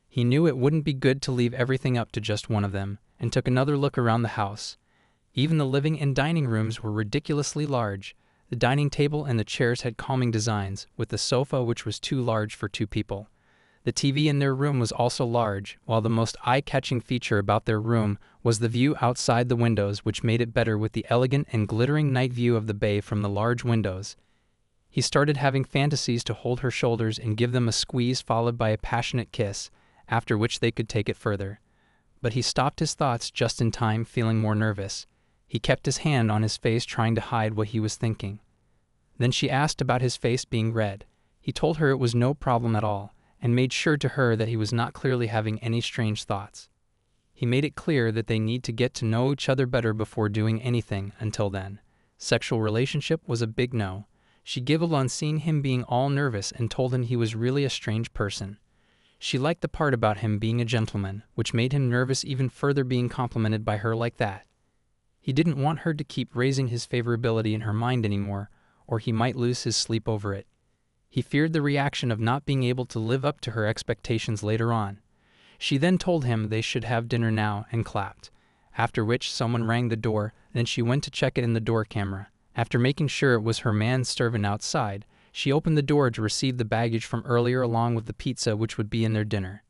He knew it wouldn't be good to leave everything up to just one of them, and took another look around the house. Even the living and dining rooms were ridiculously large. The dining table and the chairs had calming designs, with the sofa which was too large for two people. The TV in their room was also large, while the most eye-catching feature about their room was the view outside the windows, which made it better with the elegant and glittering night view of the bay from the large windows. He started having fantasies to hold her shoulders and give them a squeeze, followed by a passionate kiss, after which they could take it further. But he stopped his thoughts just in time, feeling more nervous. He kept his hand on his face, trying to hide what he was thinking. Then she asked about his face being red. He told her it was no problem at all, and made sure to her that he was not clearly having any strange thoughts. He made it clear that they need to get to know each other better before doing anything. Until then, sexual relationship was a big no. She giggled on seeing him being all nervous and told him he was really a strange person. She liked the part about him being a gentleman, which made him nervous even further, being complimented by her like that. He didn't want her to keep raising his favorability in her mind anymore, or he might lose his sleep over it. He feared the reaction of not being able to live up to her expectations later on. She then told him they should have dinner now and clapped, after which someone rang the door. Then she went to check it in the door camera. After making sure it was her manservant outside, she opened the door to receive the baggage from earlier along with the pizza which would be in their dinner.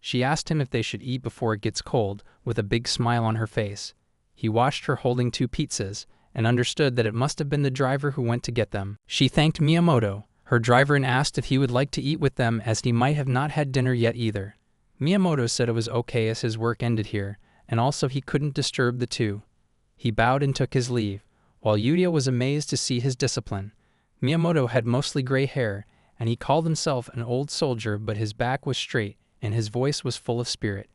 She asked him if they should eat before it gets cold, with a big smile on her face. He watched her holding 2 pizzas, and understood that it must have been the driver who went to get them. She thanked Miyamoto, her driver, and asked if he would like to eat with them, as he might have not had dinner yet either. Miyamoto said it was okay as his work ended here, and also he couldn't disturb the two. He bowed and took his leave, while Yuya was amazed to see his discipline. Miyamoto had mostly gray hair, and he called himself an old soldier, but his back was straight, and his voice was full of spirit.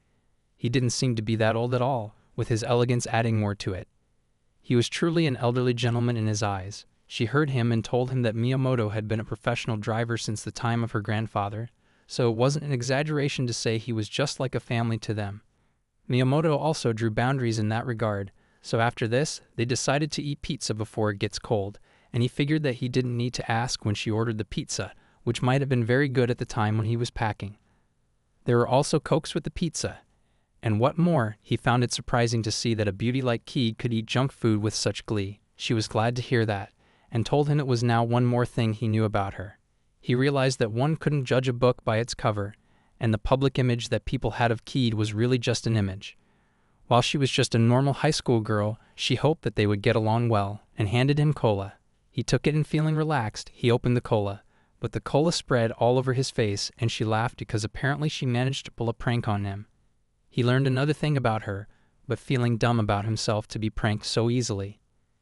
He didn't seem to be that old at all, with his elegance adding more to it. He was truly an elderly gentleman in his eyes. She heard him and told him that Miyamoto had been a professional driver since the time of her grandfather, so it wasn't an exaggeration to say he was just like a family to them. Miyamoto also drew boundaries in that regard, so after this, they decided to eat pizza before it gets cold, and he figured that he didn't need to ask when she ordered the pizza, which might have been very good at the time when he was packing. There were also Cokes with the pizza. And what more, he found it surprising to see that a beauty like Keed could eat junk food with such glee. She was glad to hear that, and told him it was now one more thing he knew about her. He realized that one couldn't judge a book by its cover, and the public image that people had of Keed was really just an image. While she was just a normal high school girl, she hoped that they would get along well, and handed him cola. He took it, and feeling relaxed, he opened the cola, but the cola spread all over his face, and she laughed because apparently she managed to pull a prank on him. He learned another thing about her, but feeling dumb about himself to be pranked so easily.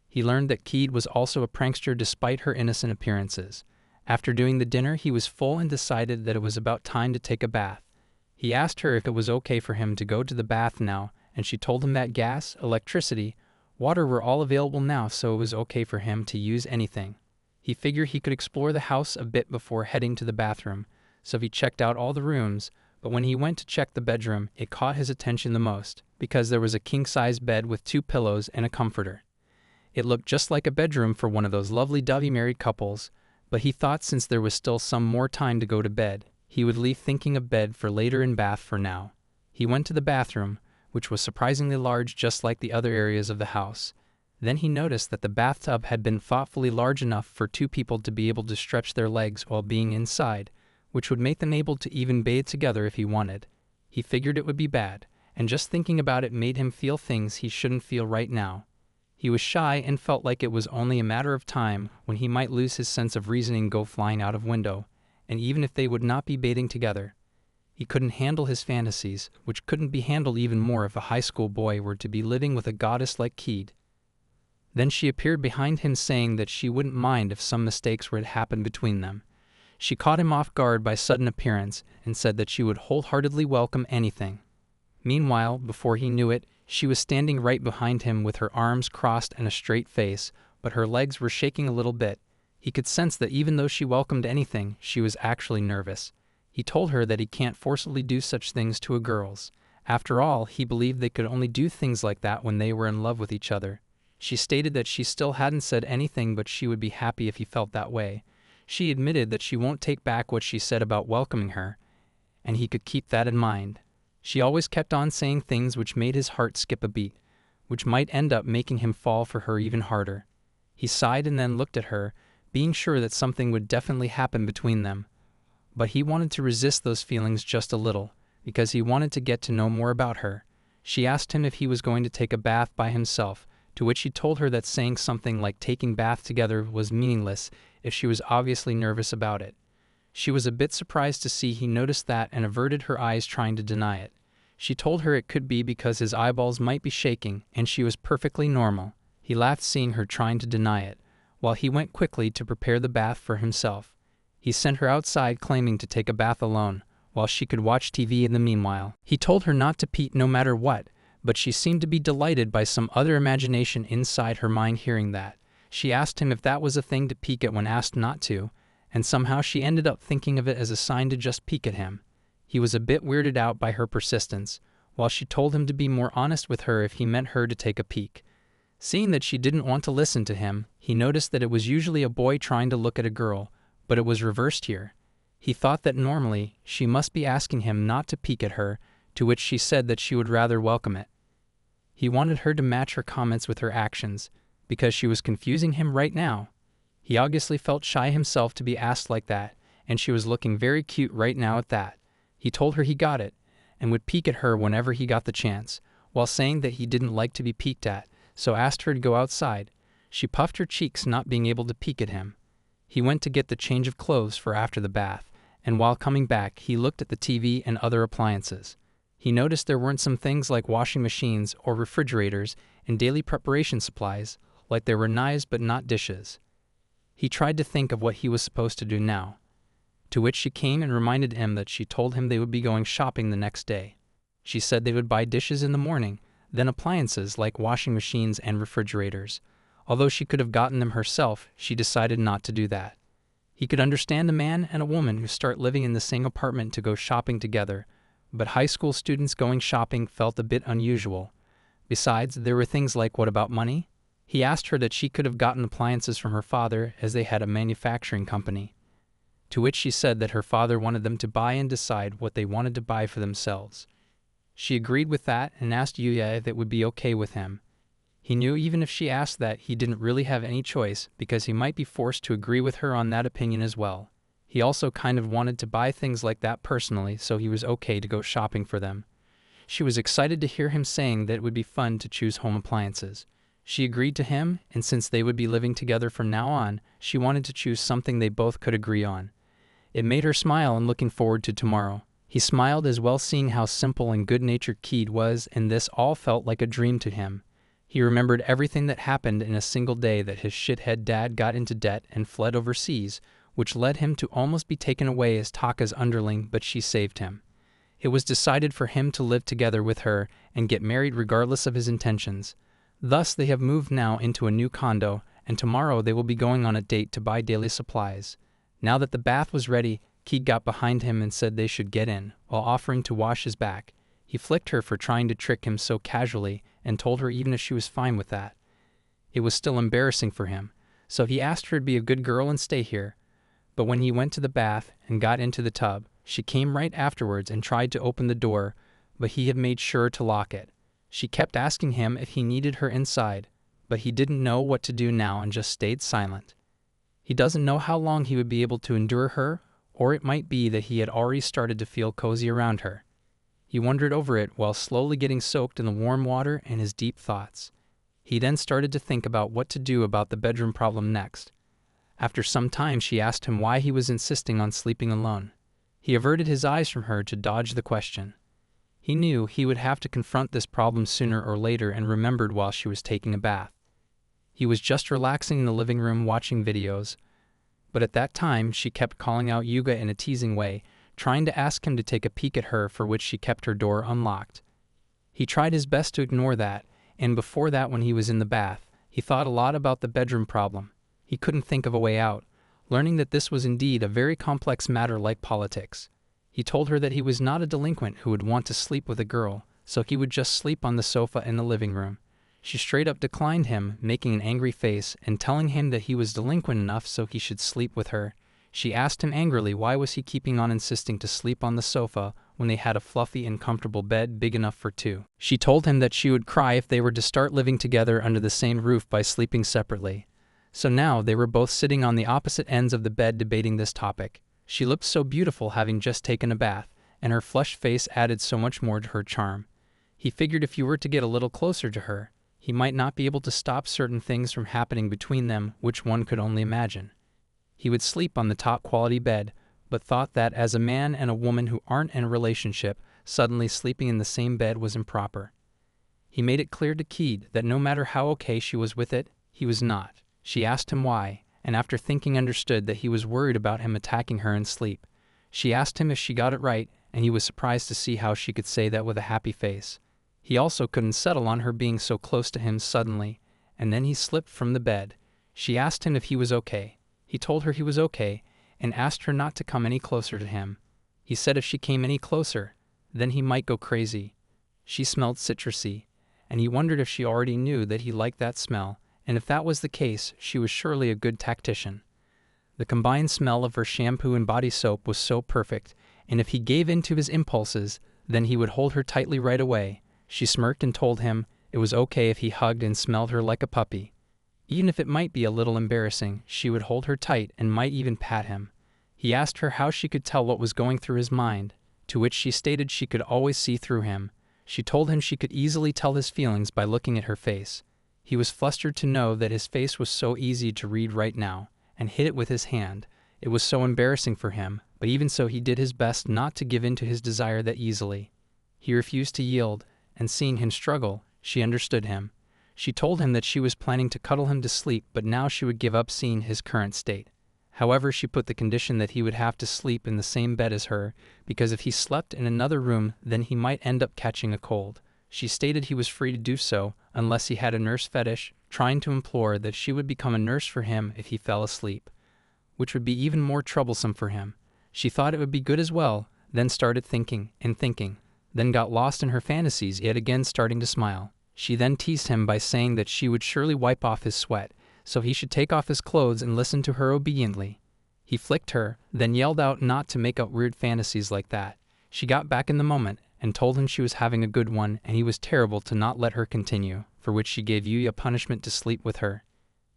He learned that Keed was also a prankster despite her innocent appearances. After doing the dinner, he was full and decided that it was about time to take a bath. He asked her if it was okay for him to go to the bath now, and she told him that gas, electricity, water were all available now, so it was okay for him to use anything. He figured he could explore the house a bit before heading to the bathroom, so he checked out all the rooms, But when he went to check the bedroom, it caught his attention the most, because there was a king-size bed with 2 pillows and a comforter. It looked just like a bedroom for one of those lovey-dovey married couples, but he thought since there was still some more time to go to bed, he would leave thinking of bed for later and bath for now. He went to the bathroom, which was surprisingly large just like the other areas of the house. Then he noticed that the bathtub had been thoughtfully large enough for 2 people to be able to stretch their legs while being inside, which would make them able to even bathe together if he wanted. He figured it would be bad, and just thinking about it made him feel things he shouldn't feel right now. He was shy and felt like it was only a matter of time when he might lose his sense of reasoning, go flying out of window, and even if they would not be bathing together. He couldn't handle his fantasies, which couldn't be handled even more if a high school boy were to be living with a goddess like Keed. Then she appeared behind him saying that she wouldn't mind if some mistakes were to happen between them. She caught him off guard by sudden appearance and said that she would wholeheartedly welcome anything. Meanwhile, before he knew it, she was standing right behind him with her arms crossed and a straight face, but her legs were shaking a little bit. He could sense that even though she welcomed anything, she was actually nervous. He told her that he can't forcibly do such things to a girls. After all, he believed they could only do things like that when they were in love with each other. She stated that she still hadn't said anything, but she would be happy if he felt that way. She admitted that she won't take back what she said about welcoming her, and he could keep that in mind. She always kept on saying things which made his heart skip a beat, which might end up making him fall for her even harder. He sighed and then looked at her, being sure that something would definitely happen between them. But he wanted to resist those feelings just a little, because he wanted to get to know more about her. She asked him if he was going to take a bath by himself, to which he told her that saying something like taking bath together was meaningless if she was obviously nervous about it. She was a bit surprised to see he noticed that and averted her eyes, trying to deny it. She told her it could be because his eyeballs might be shaking and she was perfectly normal. He laughed seeing her trying to deny it, while he went quickly to prepare the bath for himself. He sent her outside claiming to take a bath alone, while she could watch TV in the meanwhile. He told her not to peek no matter what, but she seemed to be delighted by some other imagination inside her mind hearing that. She asked him if that was a thing to peek at when asked not to, and somehow she ended up thinking of it as a sign to just peek at him. He was a bit weirded out by her persistence, while she told him to be more honest with her if he meant her to take a peek. Seeing that she didn't want to listen to him, he noticed that it was usually a boy trying to look at a girl, but it was reversed here. He thought that normally she must be asking him not to peek at her, to which she said that she would rather welcome it. He wanted her to match her comments with her actions, because she was confusing him right now. He obviously felt shy himself to be asked like that, and she was looking very cute right now at that. He told her he got it, and would peek at her whenever he got the chance, while saying that he didn't like to be peeked at, so asked her to go outside. She puffed her cheeks, not being able to peek at him. He went to get the change of clothes for after the bath, and while coming back, he looked at the TV and other appliances. He noticed there weren't some things like washing machines or refrigerators and daily preparation supplies, like there were knives but not dishes. He tried to think of what he was supposed to do now, to which she came and reminded him that she told him they would be going shopping the next day. She said they would buy dishes in the morning, then appliances like washing machines and refrigerators. Although she could have gotten them herself, she decided not to do that. He could understand a man and a woman who start living in the same apartment to go shopping together, but high school students going shopping felt a bit unusual. Besides, there were things like, what about money? He asked her that she could have gotten appliances from her father as they had a manufacturing company, to which she said that her father wanted them to buy and decide what they wanted to buy for themselves. She agreed with that and asked Yuya if it would be okay with him. He knew even if she asked that, he didn't really have any choice because he might be forced to agree with her on that opinion as well. He also kind of wanted to buy things like that personally, so he was okay to go shopping for them. She was excited to hear him saying that it would be fun to choose home appliances. She agreed to him, and since they would be living together from now on, she wanted to choose something they both could agree on. It made her smile and looking forward to tomorrow. He smiled as well, seeing how simple and good-natured Keed was, and this all felt like a dream to him. He remembered everything that happened in a single day, that his shithead dad got into debt and fled overseas, which led him to almost be taken away as Taka's underling, but she saved him. It was decided for him to live together with her and get married regardless of his intentions. Thus they have moved now into a new condo, and tomorrow they will be going on a date to buy daily supplies. Now that the bath was ready, Keith got behind him and said they should get in, while offering to wash his back. He flicked her for trying to trick him so casually and told her even if she was fine with that. It was still embarrassing for him, so he asked her to be a good girl and stay here. But when he went to the bath and got into the tub, she came right afterwards and tried to open the door, but he had made sure to lock it. She kept asking him if he needed her inside, but he didn't know what to do now and just stayed silent. He doesn't know how long he would be able to endure her, or it might be that he had already started to feel cozy around her. He wondered over it while slowly getting soaked in the warm water and his deep thoughts. He then started to think about what to do about the bedroom problem next. After some time, she asked him why he was insisting on sleeping alone. He averted his eyes from her to dodge the question. He knew he would have to confront this problem sooner or later and remembered while she was taking a bath. He was just relaxing in the living room watching videos, but at that time she kept calling out Yuga in a teasing way, trying to ask him to take a peek at her, for which she kept her door unlocked. He tried his best to ignore that, and before that, when he was in the bath, he thought a lot about the bedroom problem. He couldn't think of a way out, learning that this was indeed a very complex matter like politics. He told her that he was not a delinquent who would want to sleep with a girl, so he would just sleep on the sofa in the living room. She straight up declined him, making an angry face and telling him that he was delinquent enough so he should sleep with her. She asked him angrily why was he keeping on insisting to sleep on the sofa when they had a fluffy and comfortable bed big enough for two. She told him that she would cry if they were to start living together under the same roof by sleeping separately. So now they were both sitting on the opposite ends of the bed debating this topic. She looked so beautiful having just taken a bath, and her flushed face added so much more to her charm. He figured if you were to get a little closer to her, he might not be able to stop certain things from happening between them, which one could only imagine. He would sleep on the top-quality bed, but thought that as a man and a woman who aren't in a relationship, suddenly sleeping in the same bed was improper. He made it clear to Keed that no matter how okay she was with it, he was not. She asked him why, and after thinking understood that he was worried about him attacking her in sleep. She asked him if she got it right, and he was surprised to see how she could say that with a happy face. He also couldn't settle on her being so close to him suddenly, and then he slipped from the bed. She asked him if he was okay. He told her he was okay, and asked her not to come any closer to him. He said if she came any closer, then he might go crazy. She smelled citrusy, and he wondered if she already knew that he liked that smell, and if that was the case, she was surely a good tactician. The combined smell of her shampoo and body soap was so perfect, and if he gave in to his impulses, then he would hold her tightly right away. She smirked and told him it was okay if he hugged and smelled her like a puppy. Even if it might be a little embarrassing, she would hold her tight and might even pat him. He asked her how she could tell what was going through his mind, to which she stated she could always see through him. She told him she could easily tell his feelings by looking at her face. He was flustered to know that his face was so easy to read right now, and hid it with his hand. It was so embarrassing for him, but even so he did his best not to give in to his desire that easily. He refused to yield, and seeing him struggle, she understood him. She told him that she was planning to cuddle him to sleep, but now she would give up seeing his current state. However, she put the condition that he would have to sleep in the same bed as her, because if he slept in another room, then he might end up catching a cold. She stated he was free to do so, unless he had a nurse fetish, trying to implore that she would become a nurse for him if he fell asleep, which would be even more troublesome for him. She thought it would be good as well, then started thinking, then got lost in her fantasies, yet again starting to smile. She then teased him by saying that she would surely wipe off his sweat, so he should take off his clothes and listen to her obediently. He flicked her, then yelled out not to make up weird fantasies like that. She got back in the moment, and told him she was having a good one and he was terrible to not let her continue, for which she gave Yuya punishment to sleep with her.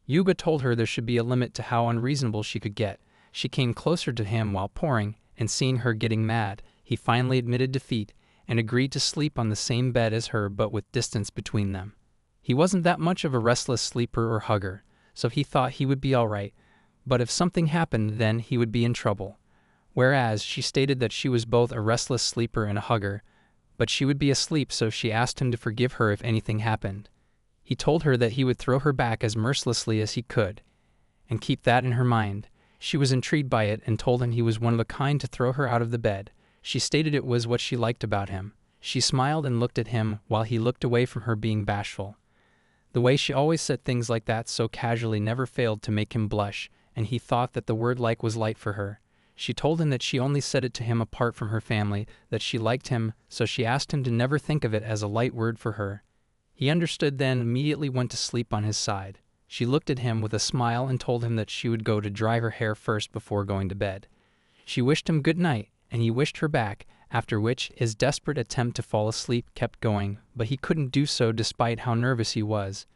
Yuga told her there should be a limit to how unreasonable she could get. She came closer to him while pouring, and seeing her getting mad, he finally admitted defeat and agreed to sleep on the same bed as her but with distance between them. He wasn't that much of a restless sleeper or hugger, so he thought he would be all right, but if something happened then he would be in trouble. Whereas she stated that she was both a restless sleeper and a hugger, but she would be asleep, so she asked him to forgive her if anything happened. He told her that he would throw her back as mercilessly as he could, and keep that in her mind. She was intrigued by it and told him he was one of a kind to throw her out of the bed. She stated it was what she liked about him. She smiled and looked at him while he looked away from her, being bashful. The way she always said things like that so casually never failed to make him blush, and he thought that the word like was light for her. She told him that she only said it to him apart from her family, that she liked him, so she asked him to never think of it as a light word for her. He understood then, immediately went to sleep on his side. She looked at him with a smile and told him that she would go to dry her hair first before going to bed. She wished him good night, and he wished her back, after which his desperate attempt to fall asleep kept going, but he couldn't do so despite how nervous he was.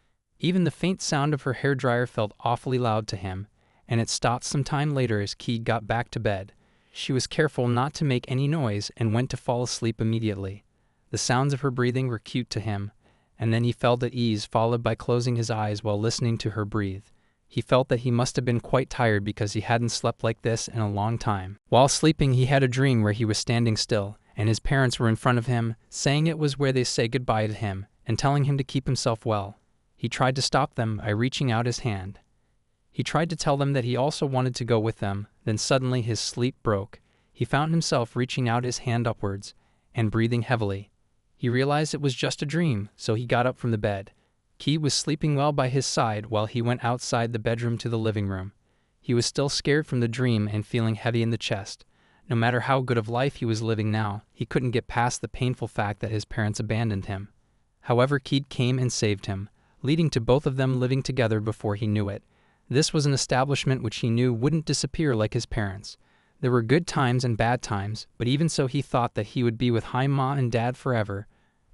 Even the faint sound of her hairdryer felt awfully loud to him, and it stopped some time later as Keed got back to bed. She was careful not to make any noise and went to fall asleep immediately. The sounds of her breathing were cute to him, and then he felt at ease, followed by closing his eyes while listening to her breathe. He felt that he must have been quite tired because he hadn't slept like this in a long time. While sleeping, he had a dream where he was standing still, and his parents were in front of him, saying it was where they say goodbye to him, and telling him to keep himself well. He tried to stop them by reaching out his hand. He tried to tell them that he also wanted to go with them, then suddenly his sleep broke. He found himself reaching out his hand upwards, and breathing heavily. He realized it was just a dream, so he got up from the bed. Keed was sleeping well by his side while he went outside the bedroom to the living room. He was still scared from the dream and feeling heavy in the chest. No matter how good of life he was living now, he couldn't get past the painful fact that his parents abandoned him. However, Keed came and saved him, leading to both of them living together before he knew it. This was an establishment which he knew wouldn't disappear like his parents. There were good times and bad times, but even so he thought that he would be with Hi Ma and Dad forever,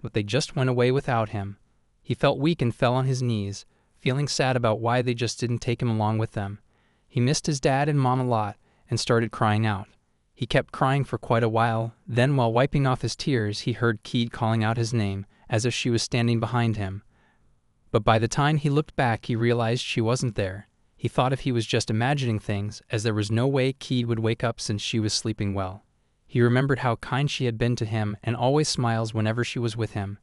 but they just went away without him. He felt weak and fell on his knees, feeling sad about why they just didn't take him along with them. He missed his dad and mom a lot and started crying out. He kept crying for quite a while, then while wiping off his tears he heard Keed calling out his name, as if she was standing behind him. But by the time he looked back he realized she wasn't there. He thought if he was just imagining things, as there was no way Keed would wake up since she was sleeping well. He remembered how kind she had been to him and always smiles whenever she was with him.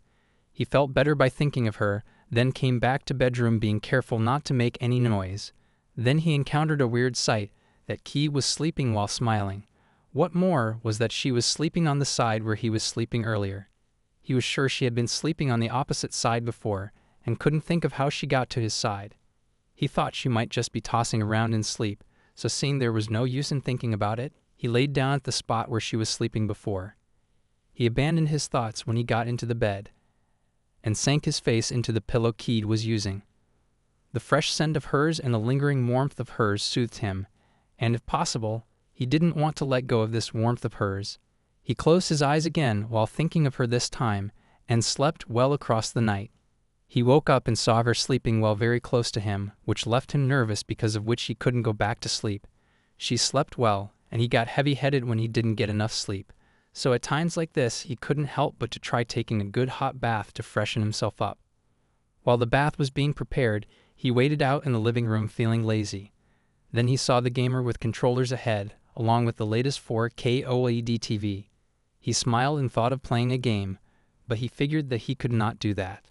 He felt better by thinking of her, then came back to bedroom being careful not to make any noise. Then he encountered a weird sight, that Keed was sleeping while smiling. What more was that she was sleeping on the side where he was sleeping earlier. He was sure she had been sleeping on the opposite side before, and couldn't think of how she got to his side. He thought she might just be tossing around in sleep, so seeing there was no use in thinking about it, he laid down at the spot where she was sleeping before. He abandoned his thoughts when he got into the bed, and sank his face into the pillow Keed was using. The fresh scent of hers and the lingering warmth of hers soothed him, and if possible, he didn't want to let go of this warmth of hers. He closed his eyes again while thinking of her this time, and slept well across the night. He woke up and saw her sleeping well very close to him, which left him nervous because of which he couldn't go back to sleep. She slept well, and he got heavy-headed when he didn't get enough sleep. So at times like this, he couldn't help but to try taking a good hot bath to freshen himself up. While the bath was being prepared, he waited out in the living room feeling lazy. Then he saw the gamer with controllers ahead, along with the latest 4K OLED TV. He smiled and thought of playing a game, but he figured that he could not do that.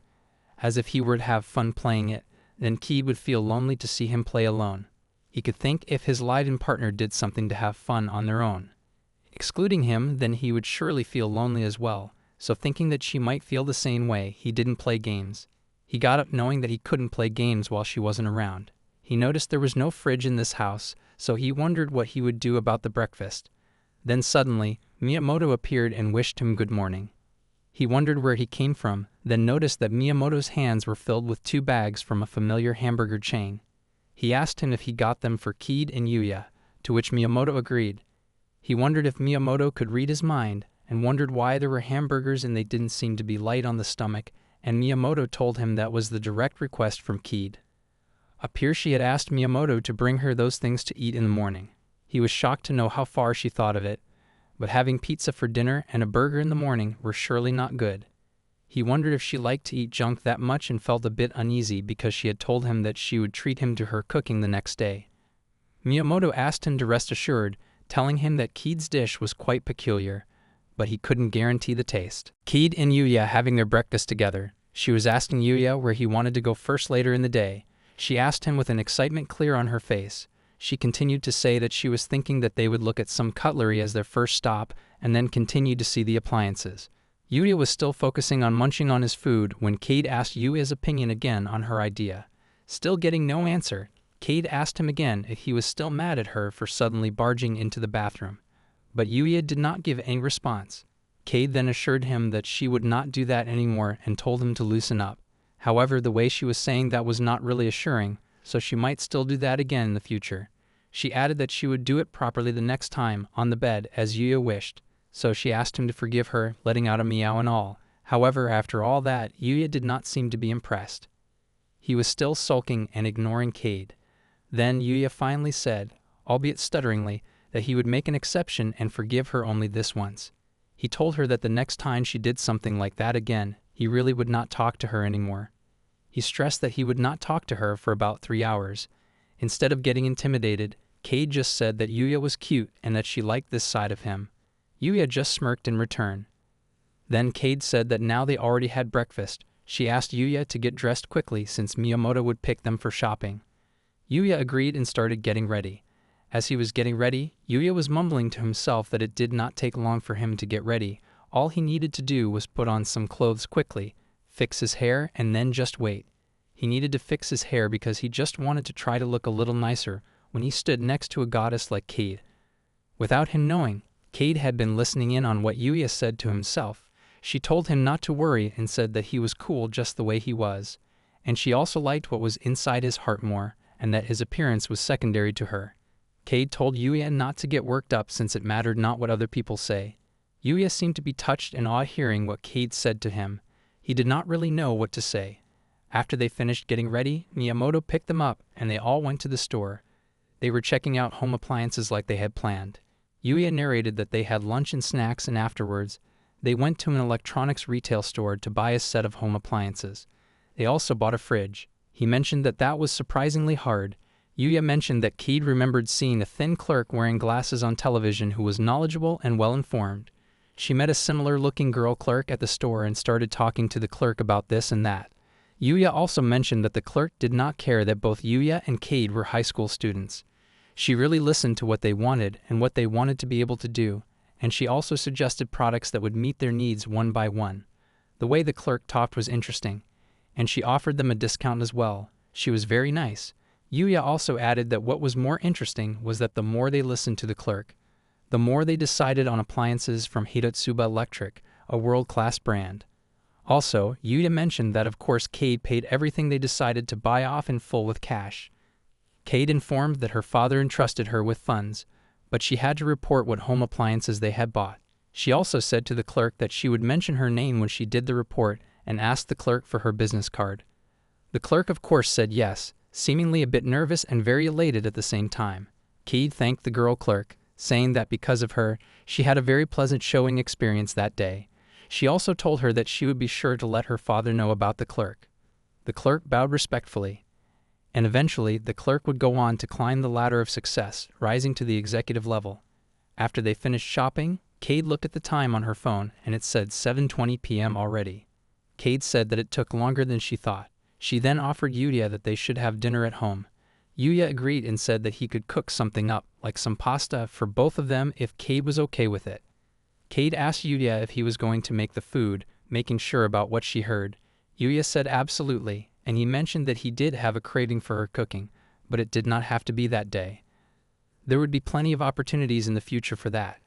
As if he were to have fun playing it, then Keed would feel lonely to see him play alone. He could think if his live-in partner did something to have fun on their own. Excluding him, then he would surely feel lonely as well, so thinking that she might feel the same way, he didn't play games. He got up knowing that he couldn't play games while she wasn't around. He noticed there was no fridge in this house, so he wondered what he would do about the breakfast. Then suddenly, Miyamoto appeared and wished him good morning. He wondered where he came from, then noticed that Miyamoto's hands were filled with 2 bags from a familiar hamburger chain. He asked him if he got them for Keed and Yuya, to which Miyamoto agreed. He wondered if Miyamoto could read his mind, and wondered why there were hamburgers and they didn't seem to be light on the stomach, and Miyamoto told him that was the direct request from Keed. Up here she had asked Miyamoto to bring her those things to eat in the morning. He was shocked to know how far she thought of it, but having pizza for dinner and a burger in the morning were surely not good. He wondered if she liked to eat junk that much and felt a bit uneasy because she had told him that she would treat him to her cooking the next day. Miyamoto asked him to rest assured, telling him that Keed's dish was quite peculiar, but he couldn't guarantee the taste. Keed and Yuya having their breakfast together. She was asking Yuya where he wanted to go first later in the day. She asked him with an excitement clear on her face. She continued to say that she was thinking that they would look at some cutlery as their first stop and then continue to see the appliances. Yuya was still focusing on munching on his food when Keed asked Yuya's opinion again on her idea. Still getting no answer, Cade asked him again if he was still mad at her for suddenly barging into the bathroom, but Yuya did not give any response. Cade then assured him that she would not do that anymore and told him to loosen up. However, the way she was saying that was not really assuring, so she might still do that again in the future. She added that she would do it properly the next time, on the bed, as Yuya wished, so she asked him to forgive her, letting out a meow and all. However, after all that, Yuya did not seem to be impressed. He was still sulking and ignoring Cade. Then Yuya finally said, albeit stutteringly, that he would make an exception and forgive her only this once. He told her that the next time she did something like that again, he really would not talk to her anymore. He stressed that he would not talk to her for about 3 hours. Instead of getting intimidated, Cade just said that Yuya was cute and that she liked this side of him. Yuya just smirked in return. Then Cade said that now they already had breakfast. She asked Yuya to get dressed quickly since Miyamoto would pick them for shopping. Yuya agreed and started getting ready. As he was getting ready, Yuya was mumbling to himself that it did not take long for him to get ready. All he needed to do was put on some clothes quickly, fix his hair, and then just wait. He needed to fix his hair because he just wanted to try to look a little nicer when he stood next to a goddess like Cade. Without him knowing, Cade had been listening in on what Yuya said to himself. She told him not to worry and said that he was cool just the way he was, and she also liked what was inside his heart more, and that his appearance was secondary to her. Cade told Yuya not to get worked up since it mattered not what other people say. Yuya seemed to be touched and awed hearing what Cade said to him. He did not really know what to say. After they finished getting ready, Miyamoto picked them up and they all went to the store. They were checking out home appliances like they had planned. Yuya narrated that they had lunch and snacks, and afterwards, they went to an electronics retail store to buy a set of home appliances. They also bought a fridge. He mentioned that that was surprisingly hard. Yuya mentioned that Cade remembered seeing a thin clerk wearing glasses on television who was knowledgeable and well-informed. She met a similar-looking girl clerk at the store and started talking to the clerk about this and that. Yuya also mentioned that the clerk did not care that both Yuya and Cade were high school students. She really listened to what they wanted and what they wanted to be able to do, and she also suggested products that would meet their needs one by one. The way the clerk talked was interesting, and she offered them a discount as well. She was very nice. Yuya also added that what was more interesting was that the more they listened to the clerk, the more they decided on appliances from Hitotsuba Electric, a world-class brand. Also, Yuya mentioned that of course Cade paid everything they decided to buy off in full with cash. Cade informed that her father entrusted her with funds, but she had to report what home appliances they had bought. She also said to the clerk that she would mention her name when she did the report and asked the clerk for her business card. The clerk of course said yes, seemingly a bit nervous and very elated at the same time. Cade thanked the girl clerk, saying that because of her, she had a very pleasant showing experience that day. She also told her that she would be sure to let her father know about the clerk. The clerk bowed respectfully, and eventually the clerk would go on to climb the ladder of success, rising to the executive level. After they finished shopping, Cade looked at the time on her phone and it said 7:20 p.m. already. Cade said that it took longer than she thought. She then offered Yuya that they should have dinner at home. Yuya agreed and said that he could cook something up, like some pasta, for both of them if Cade was okay with it. Cade asked Yuya if he was going to make the food, making sure about what she heard. Yuya said absolutely, and he mentioned that he did have a craving for her cooking, but it did not have to be that day. There would be plenty of opportunities in the future for that.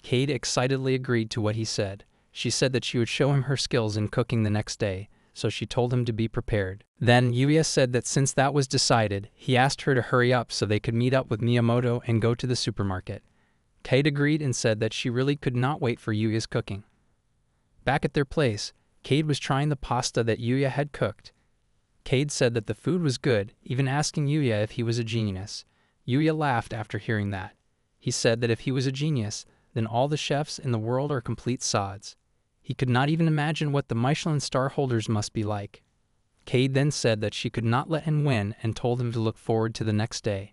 Cade excitedly agreed to what he said. She said that she would show him her skills in cooking the next day, so she told him to be prepared. Then Yuya said that since that was decided, he asked her to hurry up so they could meet up with Miyamoto and go to the supermarket. Cade agreed and said that she really could not wait for Yuya's cooking. Back at their place, Cade was trying the pasta that Yuya had cooked. Cade said that the food was good, even asking Yuya if he was a genius. Yuya laughed after hearing that. He said that if he was a genius, then all the chefs in the world are complete sods. He could not even imagine what the Michelin star holders must be like. Cade then said that she could not let him win and told him to look forward to the next day.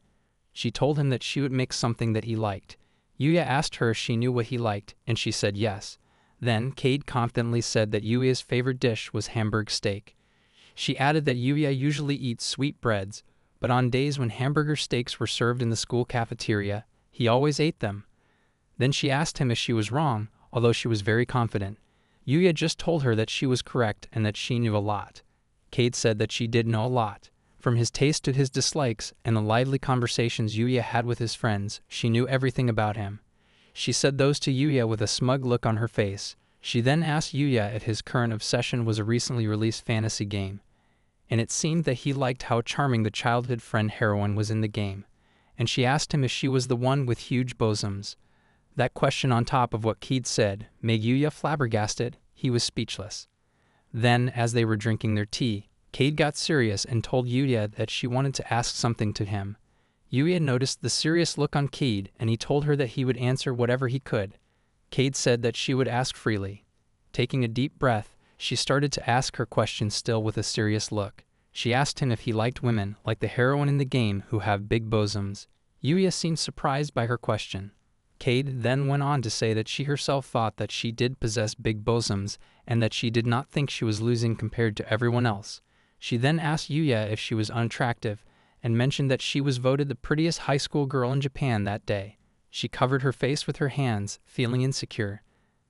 She told him that she would make something that he liked. Yuya asked her if she knew what he liked, and she said yes. Then Cade confidently said that Yuya's favorite dish was hamburg steak. She added that Yuya usually eats sweet breads, but on days when hamburger steaks were served in the school cafeteria, he always ate them. Then she asked him if she was wrong, although she was very confident. Yuya just told her that she was correct and that she knew a lot. Cade said that she did know a lot, From his taste to his dislikes and the lively conversations Yuya had with his friends, she knew everything about him. She said those to Yuya with a smug look on her face. She then asked Yuya if his current obsession was a recently released fantasy game, and it seemed that he liked how charming the childhood friend heroine was in the game, and she asked him if she was the one with huge bosoms. That question on top of what Keid said made Yuya flabbergasted. He was speechless. Then, as they were drinking their tea, Keid got serious and told Yuya that she wanted to ask something to him. Yuya noticed the serious look on Keid, and he told her that he would answer whatever he could. Keid said that she would ask freely. Taking a deep breath, she started to ask her question still with a serious look. She asked him if he liked women, like the heroine in the game, who have big bosoms. Yuya seemed surprised by her question. Keid then went on to say that she herself thought that she did possess big bosoms, and that she did not think she was losing compared to everyone else. She then asked Yuya if she was unattractive, and mentioned that she was voted the prettiest high school girl in Japan that day. She covered her face with her hands, feeling insecure.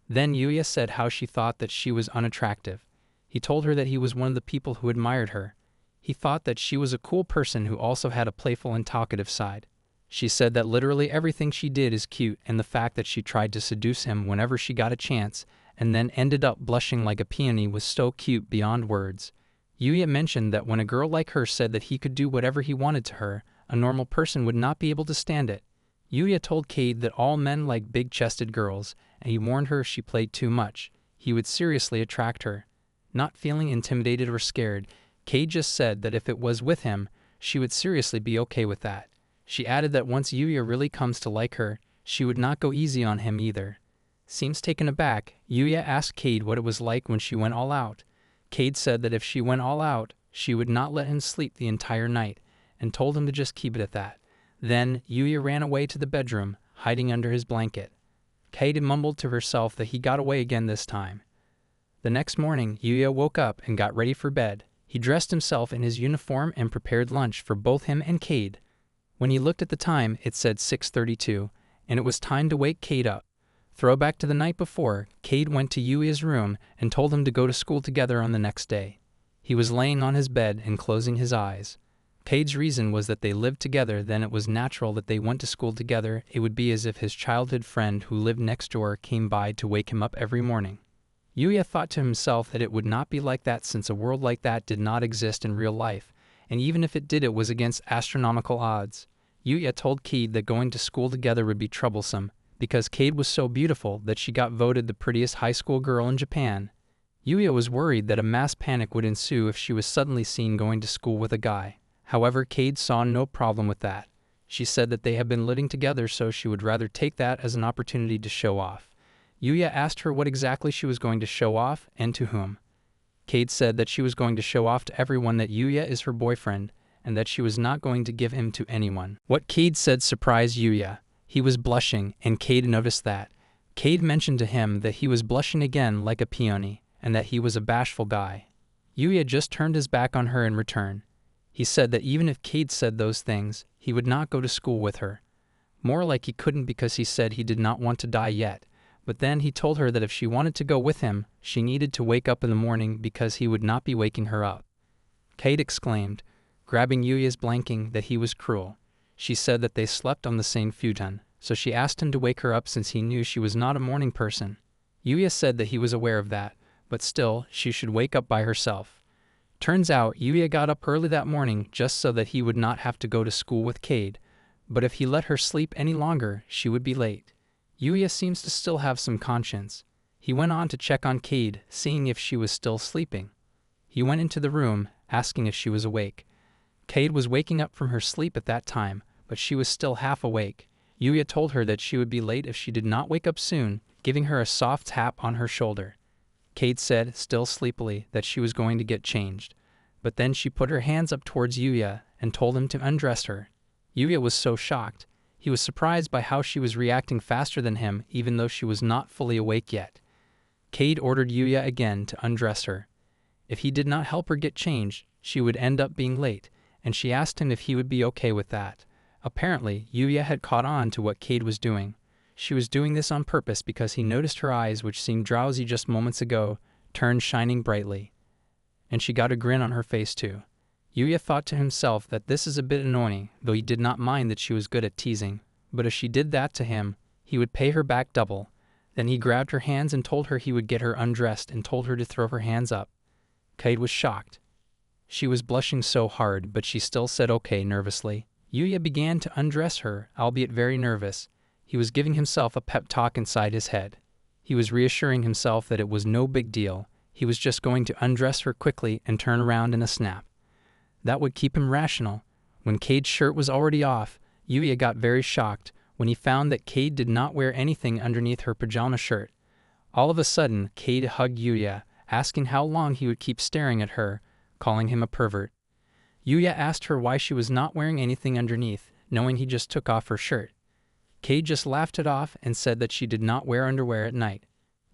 Then Yuya said how she thought that she was unattractive. He told her that he was one of the people who admired her. He thought that she was a cool person who also had a playful and talkative side. She said that literally everything she did is cute, and the fact that she tried to seduce him whenever she got a chance, and then ended up blushing like a peony was so cute beyond words. Yuya mentioned that when a girl like her said that he could do whatever he wanted to her, a normal person would not be able to stand it. Yuya told Keid that all men like big-chested girls, and he warned her if she played too much, he would seriously attract her. Not feeling intimidated or scared, Keid just said that if it was with him, she would seriously be okay with that. She added that once Yuya really comes to like her, she would not go easy on him either. Seems taken aback, Yuya asked Keid what it was like when she went all out. Keid said that if she went all out, she would not let him sleep the entire night, and told him to just keep it at that. Then, Yuya ran away to the bedroom, hiding under his blanket. Keid mumbled to herself that he got away again this time. The next morning, Yuya woke up and got ready for bed. He dressed himself in his uniform and prepared lunch for both him and Keid. When he looked at the time, it said 6:32, and it was time to wake Keid up. Throwback to the night before, Keid went to Yuya's room and told him to go to school together on the next day. He was laying on his bed and closing his eyes. Keid's reason was that they lived together, then it was natural that they went to school together. It would be as if his childhood friend who lived next door came by to wake him up every morning. Yuya thought to himself that it would not be like that since a world like that did not exist in real life, and even if it did, it was against astronomical odds. Yuya told Keid that going to school together would be troublesome, because Keid was so beautiful that she got voted the prettiest high school girl in Japan. Yuya was worried that a mass panic would ensue if she was suddenly seen going to school with a guy. However, Keid saw no problem with that. She said that they had been living together, so she would rather take that as an opportunity to show off. Yuya asked her what exactly she was going to show off and to whom. Keid said that she was going to show off to everyone that Yuya is her boyfriend and that she was not going to give him to anyone. What Keid said surprised Yuya. He was blushing, and Keid noticed that. Keid mentioned to him that he was blushing again like a peony, and that he was a bashful guy. Yuya just turned his back on her in return. He said that even if Keid said those things, he would not go to school with her. More like he couldn't because he said he did not want to die yet, but then he told her that if she wanted to go with him, she needed to wake up in the morning because he would not be waking her up. Keid exclaimed, grabbing Yuya's blanket, that he was cruel. She said that they slept on the same futon, so she asked him to wake her up since he knew she was not a morning person. Yuya said that he was aware of that, but still, she should wake up by herself. Turns out, Yuya got up early that morning just so that he would not have to go to school with Keid, but if he let her sleep any longer, she would be late. Yuya seems to still have some conscience. He went on to check on Keid, seeing if she was still sleeping. He went into the room, asking if she was awake. Keid was waking up from her sleep at that time, but she was still half awake. Yuya told her that she would be late if she did not wake up soon, giving her a soft tap on her shoulder. Keid said, still sleepily, that she was going to get changed, but then she put her hands up towards Yuya and told him to undress her. Yuya was so shocked. He was surprised by how she was reacting faster than him, even though she was not fully awake yet. Keid ordered Yuya again to undress her. If he did not help her get changed, she would end up being late, and she asked him if he would be okay with that. Apparently, Yuya had caught on to what Keid was doing. She was doing this on purpose because he noticed her eyes, which seemed drowsy just moments ago, turned shining brightly. And she got a grin on her face too. Yuya thought to himself that this is a bit annoying, though he did not mind that she was good at teasing. But if she did that to him, he would pay her back double. Then he grabbed her hands and told her he would get her undressed and told her to throw her hands up. Kate was shocked. She was blushing so hard, but she still said okay nervously. Yuya began to undress her, albeit very nervous. He was giving himself a pep talk inside his head. He was reassuring himself that it was no big deal. He was just going to undress her quickly and turn around in a snap. That would keep him rational. When Cade's shirt was already off, Yuya got very shocked when he found that Cade did not wear anything underneath her pajama shirt. All of a sudden, Cade hugged Yuya, asking how long he would keep staring at her, calling him a pervert. Yuya asked her why she was not wearing anything underneath, knowing he just took off her shirt. Cade just laughed it off and said that she did not wear underwear at night.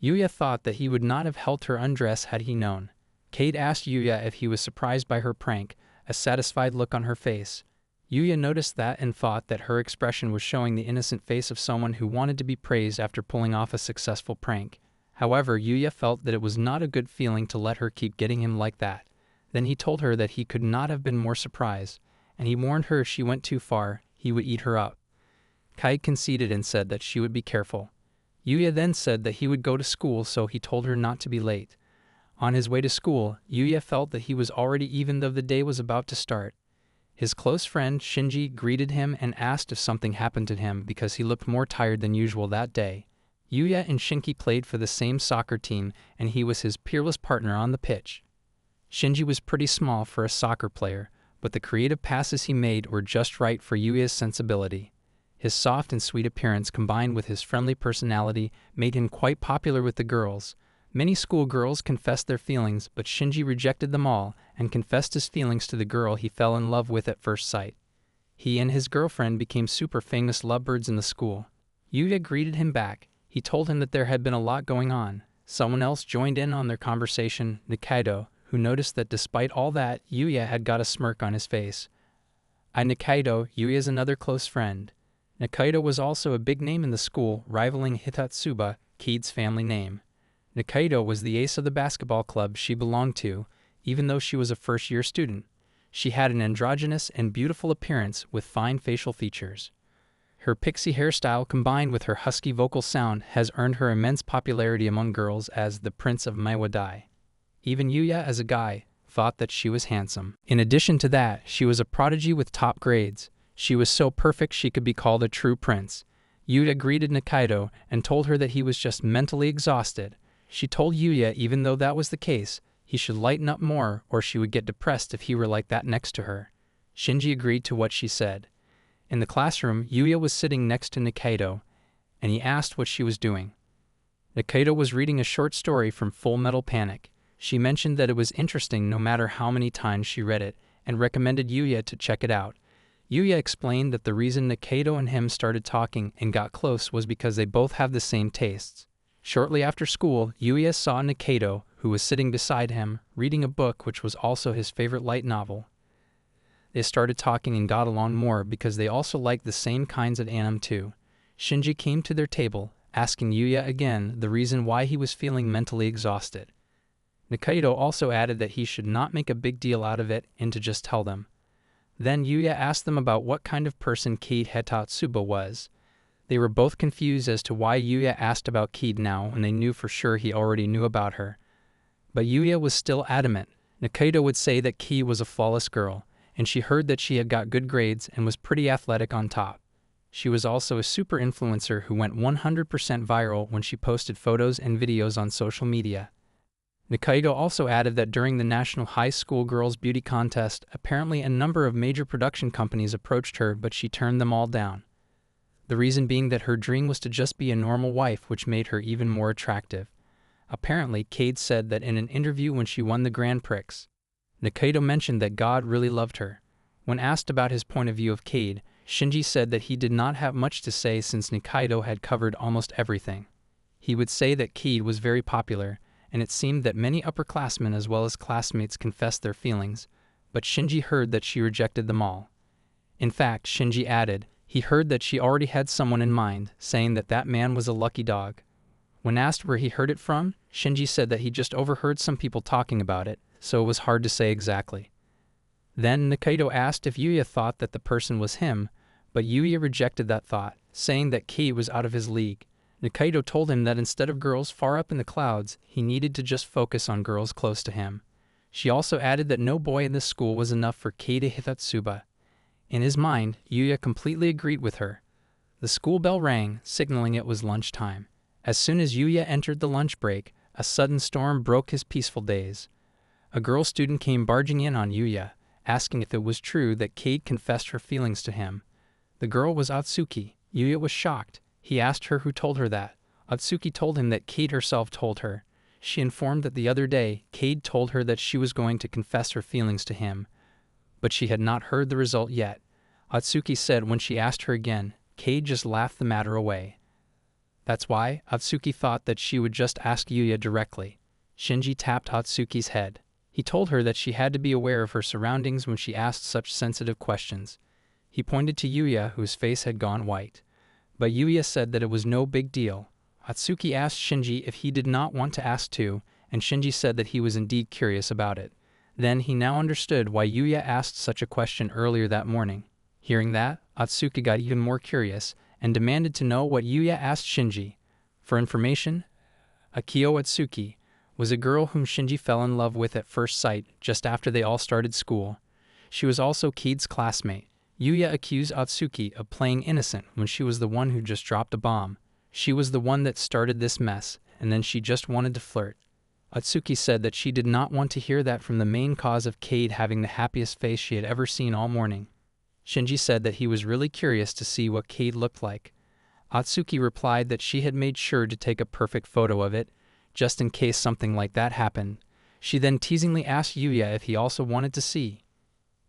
Yuya thought that he would not have helped her undress had he known. Cade asked Yuya if he was surprised by her prank, a satisfied look on her face. Yuya noticed that and thought that her expression was showing the innocent face of someone who wanted to be praised after pulling off a successful prank. However, Yuya felt that it was not a good feeling to let her keep getting him like that. Then he told her that he could not have been more surprised, and he warned her if she went too far, he would eat her up. Kai conceded and said that she would be careful. Yuya then said that he would go to school, so he told her not to be late. On his way to school, Yuya felt that he was already even though the day was about to start. His close friend Shinji greeted him and asked if something happened to him because he looked more tired than usual that day. Yuya and Shinji played for the same soccer team, and he was his peerless partner on the pitch. Shinji was pretty small for a soccer player, but the creative passes he made were just right for Yuya's sensibility. His soft and sweet appearance combined with his friendly personality made him quite popular with the girls. Many schoolgirls confessed their feelings, but Shinji rejected them all and confessed his feelings to the girl he fell in love with at first sight. He and his girlfriend became super famous lovebirds in the school. Yuya greeted him back. He told him that there had been a lot going on. Someone else joined in on their conversation, Nikaido, who noticed that despite all that, Yuya had got a smirk on his face. Nikaido, Yuya's another close friend. Nikaido was also a big name in the school, rivaling Hitatsuba, Cade's family name. Nikaido was the ace of the basketball club she belonged to, even though she was a first-year student. She had an androgynous and beautiful appearance with fine facial features. Her pixie hairstyle combined with her husky vocal sound has earned her immense popularity among girls as the Prince of Manhwa. Even Yuya, as a guy, thought that she was handsome. In addition to that, she was a prodigy with top grades. She was so perfect she could be called a true prince. Yuya greeted Nikaido and told her that he was just mentally exhausted. She told Yuya even though that was the case, he should lighten up more or she would get depressed if he were like that next to her. Shinji agreed to what she said. In the classroom, Yuya was sitting next to Nikaido, and he asked what she was doing. Nikaido was reading a short story from Full Metal Panic. She mentioned that it was interesting no matter how many times she read it, and recommended Yuya to check it out. Yuya explained that the reason Nikaido and him started talking and got close was because they both have the same tastes. Shortly after school, Yuya saw Nikaido, who was sitting beside him, reading a book which was also his favorite light novel. They started talking and got along more because they also liked the same kinds of anime too. Shinji came to their table, asking Yuya again the reason why he was feeling mentally exhausted. Nikaido also added that he should not make a big deal out of it and to just tell them. Then Yuya asked them about what kind of person Kid Hitatsuba was. They were both confused as to why Yuya asked about Kid now when they knew for sure he already knew about her. But Yuya was still adamant. Nikaido would say that Kid was a flawless girl, and she heard that she had got good grades and was pretty athletic on top. She was also a super influencer who went 100% viral when she posted photos and videos on social media. Nikaido also added that during the National High School Girls Beauty Contest, apparently a number of major production companies approached her, but she turned them all down. The reason being that her dream was to just be a normal wife, which made her even more attractive. Apparently, Cade said that in an interview when she won the Grand Prix, Nikaido mentioned that God really loved her. When asked about his point of view of Cade, Shinji said that he did not have much to say since Nikaido had covered almost everything. He would say that Cade was very popular, and it seemed that many upperclassmen as well as classmates confessed their feelings, but Shinji heard that she rejected them all. In fact, Shinji added, he heard that she already had someone in mind, saying that that man was a lucky dog. When asked where he heard it from, Shinji said that he just overheard some people talking about it, so it was hard to say exactly. Then Nikaido asked if Yuya thought that the person was him, but Yuya rejected that thought, saying that Cade was out of his league. Nikaido told him that instead of girls far up in the clouds, he needed to just focus on girls close to him. She also added that no boy in this school was enough for Cade Hitatsuba. In his mind, Yuya completely agreed with her. The school bell rang, signaling it was lunchtime. As soon as Yuya entered the lunch break, a sudden storm broke his peaceful days. A girl student came barging in on Yuya, asking if it was true that Cade confessed her feelings to him. The girl was Atsuki. Yuya was shocked. He asked her who told her that. Atsuki told him that Cade herself told her. She informed that the other day, Cade told her that she was going to confess her feelings to him, but she had not heard the result yet. Atsuki said when she asked her again, Cade just laughed the matter away. That's why Atsuki thought that she would just ask Yuya directly. Shinji tapped Atsuki's head. He told her that she had to be aware of her surroundings when she asked such sensitive questions. He pointed to Yuya, whose face had gone white. But Yuya said that it was no big deal. Atsuki asked Shinji if he did not want to ask too, and Shinji said that he was indeed curious about it. Then he now understood why Yuya asked such a question earlier that morning. Hearing that, Atsuki got even more curious and demanded to know what Yuya asked Shinji. For information, Akio Atsuki was a girl whom Shinji fell in love with at first sight just after they all started school. She was also Cade's classmate. Yuya accused Atsuki of playing innocent when she was the one who just dropped a bomb. She was the one that started this mess, and then she just wanted to flirt. Atsuki said that she did not want to hear that from the main cause of Cade having the happiest face she had ever seen all morning. Shinji said that he was really curious to see what Cade looked like. Atsuki replied that she had made sure to take a perfect photo of it, just in case something like that happened. She then teasingly asked Yuya if he also wanted to see.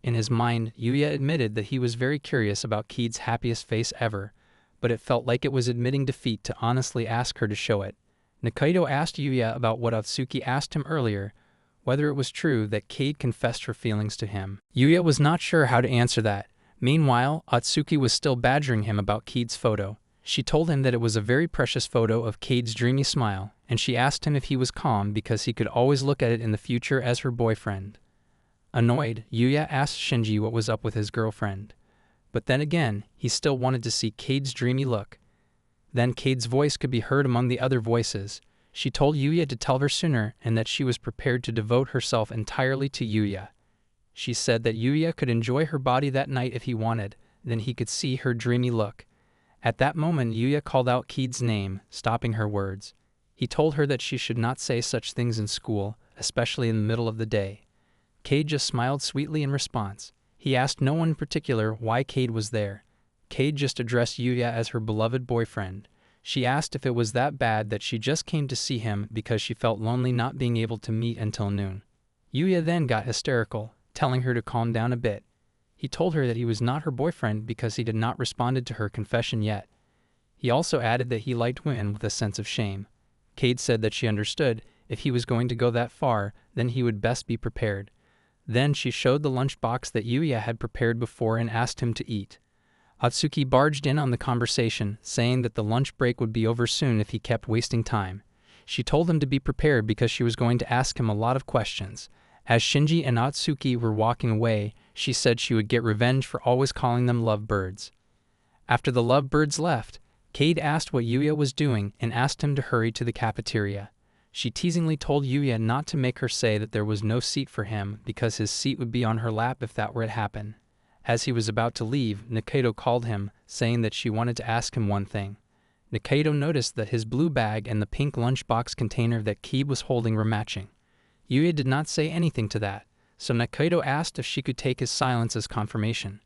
In his mind, Yuya admitted that he was very curious about Cade's happiest face ever, but it felt like it was admitting defeat to honestly ask her to show it. Nikaido asked Yuya about what Atsuki asked him earlier, whether it was true that Cade confessed her feelings to him. Yuya was not sure how to answer that. Meanwhile, Atsuki was still badgering him about Cade's photo. She told him that it was a very precious photo of Cade's dreamy smile, and she asked him if he was calm because he could always look at it in the future as her boyfriend. Annoyed, Yuya asked Shinji what was up with his girlfriend. But then again, he still wanted to see Cade's dreamy look. Then Cade's voice could be heard among the other voices. She told Yuya to tell her sooner and that she was prepared to devote herself entirely to Yuya. She said that Yuya could enjoy her body that night if he wanted, then he could see her dreamy look. At that moment, Yuya called out Cade's name, stopping her words. He told her that she should not say such things in school, especially in the middle of the day. Cade just smiled sweetly in response. He asked no one in particular why Cade was there. Cade just addressed Yuya as her beloved boyfriend. She asked if it was that bad that she just came to see him because she felt lonely not being able to meet until noon. Yuya then got hysterical, telling her to calm down a bit. He told her that he was not her boyfriend because he had not responded to her confession yet. He also added that he liked women with a sense of shame. Cade said that she understood if he was going to go that far, then he would best be prepared. Then she showed the lunchbox that Yuya had prepared before and asked him to eat. Atsuki barged in on the conversation, saying that the lunch break would be over soon if he kept wasting time. She told him to be prepared because she was going to ask him a lot of questions. As Shinji and Atsuki were walking away, she said she would get revenge for always calling them lovebirds. After the lovebirds left, Cade asked what Yuya was doing and asked him to hurry to the cafeteria. She teasingly told Yuya not to make her say that there was no seat for him because his seat would be on her lap if that were to happen. As he was about to leave, Nikaido called him, saying that she wanted to ask him one thing. Nikaido noticed that his blue bag and the pink lunchbox container that Cade was holding were matching. Yuya did not say anything to that, so Nikaido asked if she could take his silence as confirmation.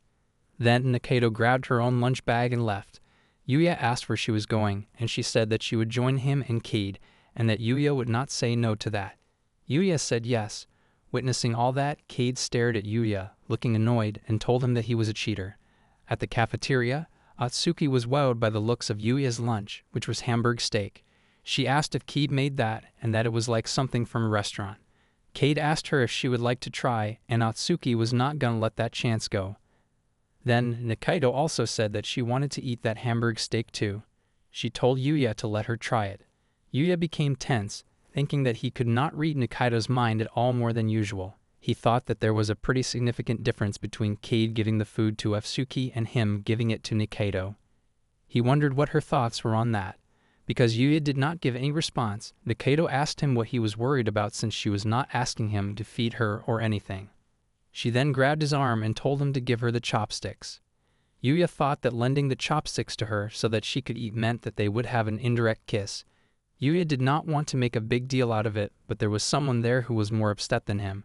Then Nikaido grabbed her own lunch bag and left. Yuya asked where she was going, and she said that she would join him and Cade, and that Yuya would not say no to that. Yuya said yes. Witnessing all that, Cade stared at Yuya, looking annoyed, and told him that he was a cheater. At the cafeteria, Atsuki was wowed by the looks of Yuya's lunch, which was Hamburg steak. She asked if Cade made that, and that it was like something from a restaurant. Cade asked her if she would like to try, and Atsuki was not gonna let that chance go. Then Nikaido also said that she wanted to eat that Hamburg steak too. She told Yuya to let her try it. Yuya became tense, thinking that he could not read Nikaido's mind at all more than usual. He thought that there was a pretty significant difference between Cade giving the food to Efsuki and him giving it to Nikaido. He wondered what her thoughts were on that. Because Yuya did not give any response, Nikaido asked him what he was worried about since she was not asking him to feed her or anything. She then grabbed his arm and told him to give her the chopsticks. Yuya thought that lending the chopsticks to her so that she could eat meant that they would have an indirect kiss. Yuya did not want to make a big deal out of it, but there was someone there who was more upset than him.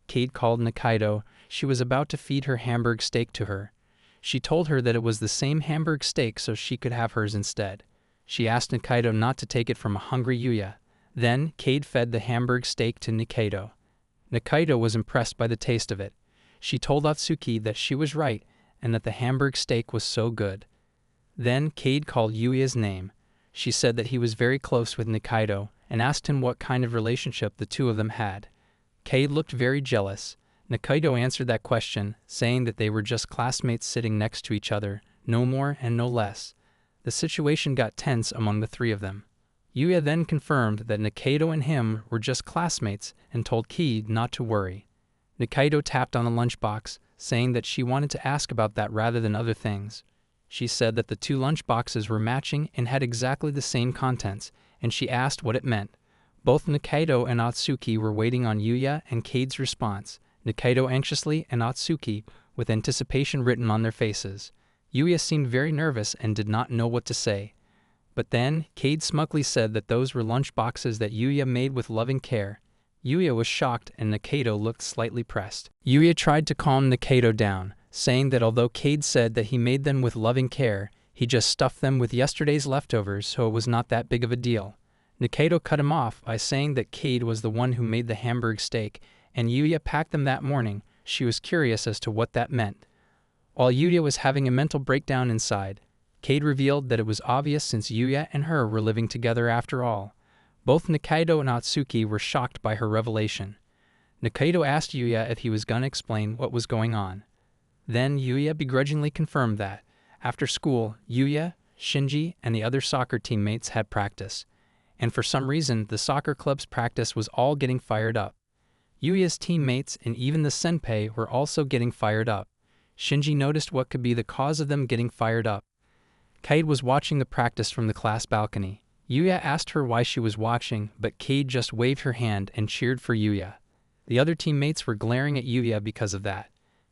Cade called Nikaido. She was about to feed her hamburg steak to her. She told her that it was the same hamburg steak so she could have hers instead. She asked Nikaido not to take it from a hungry Yuya. Then, Cade fed the hamburg steak to Nikaido. Nikaido was impressed by the taste of it. She told Atsuki that she was right and that the hamburg steak was so good. Then, Cade called Yuya's name. She said that he was very close with Nikaido and asked him what kind of relationship the two of them had. Cade looked very jealous. Nikaido answered that question, saying that they were just classmates sitting next to each other, no more and no less. The situation got tense among the three of them. Yuya then confirmed that Nikaido and him were just classmates and told Cade not to worry. Nikaido tapped on the lunchbox, saying that she wanted to ask about that rather than other things. She said that the two lunchboxes were matching and had exactly the same contents, and she asked what it meant. Both Nikaido and Atsuki were waiting on Yuya and Cade's response, Nikaido anxiously and Atsuki with anticipation written on their faces. Yuya seemed very nervous and did not know what to say. But then, Cade smugly said that those were lunchboxes that Yuya made with loving care. Yuya was shocked and Nikaido looked slightly pressed. Yuya tried to calm Nikaido down, saying that although Cade said that he made them with loving care, he just stuffed them with yesterday's leftovers so it was not that big of a deal. Nikaido cut him off by saying that Cade was the one who made the hamburg steak, and Yuya packed them that morning. She was curious as to what that meant. While Yuya was having a mental breakdown inside, Cade revealed that it was obvious since Yuya and her were living together after all. Both Nikaido and Atsuki were shocked by her revelation. Nikaido asked Yuya if he was going to explain what was going on. Then Yuya begrudgingly confirmed that, after school, Yuya, Shinji, and the other soccer teammates had practice. And for some reason, the soccer club's practice was all getting fired up. Yuya's teammates and even the senpai were also getting fired up. Shinji noticed what could be the cause of them getting fired up. Cade was watching the practice from the class balcony. Yuya asked her why she was watching, but Cade just waved her hand and cheered for Yuya. The other teammates were glaring at Yuya because of that.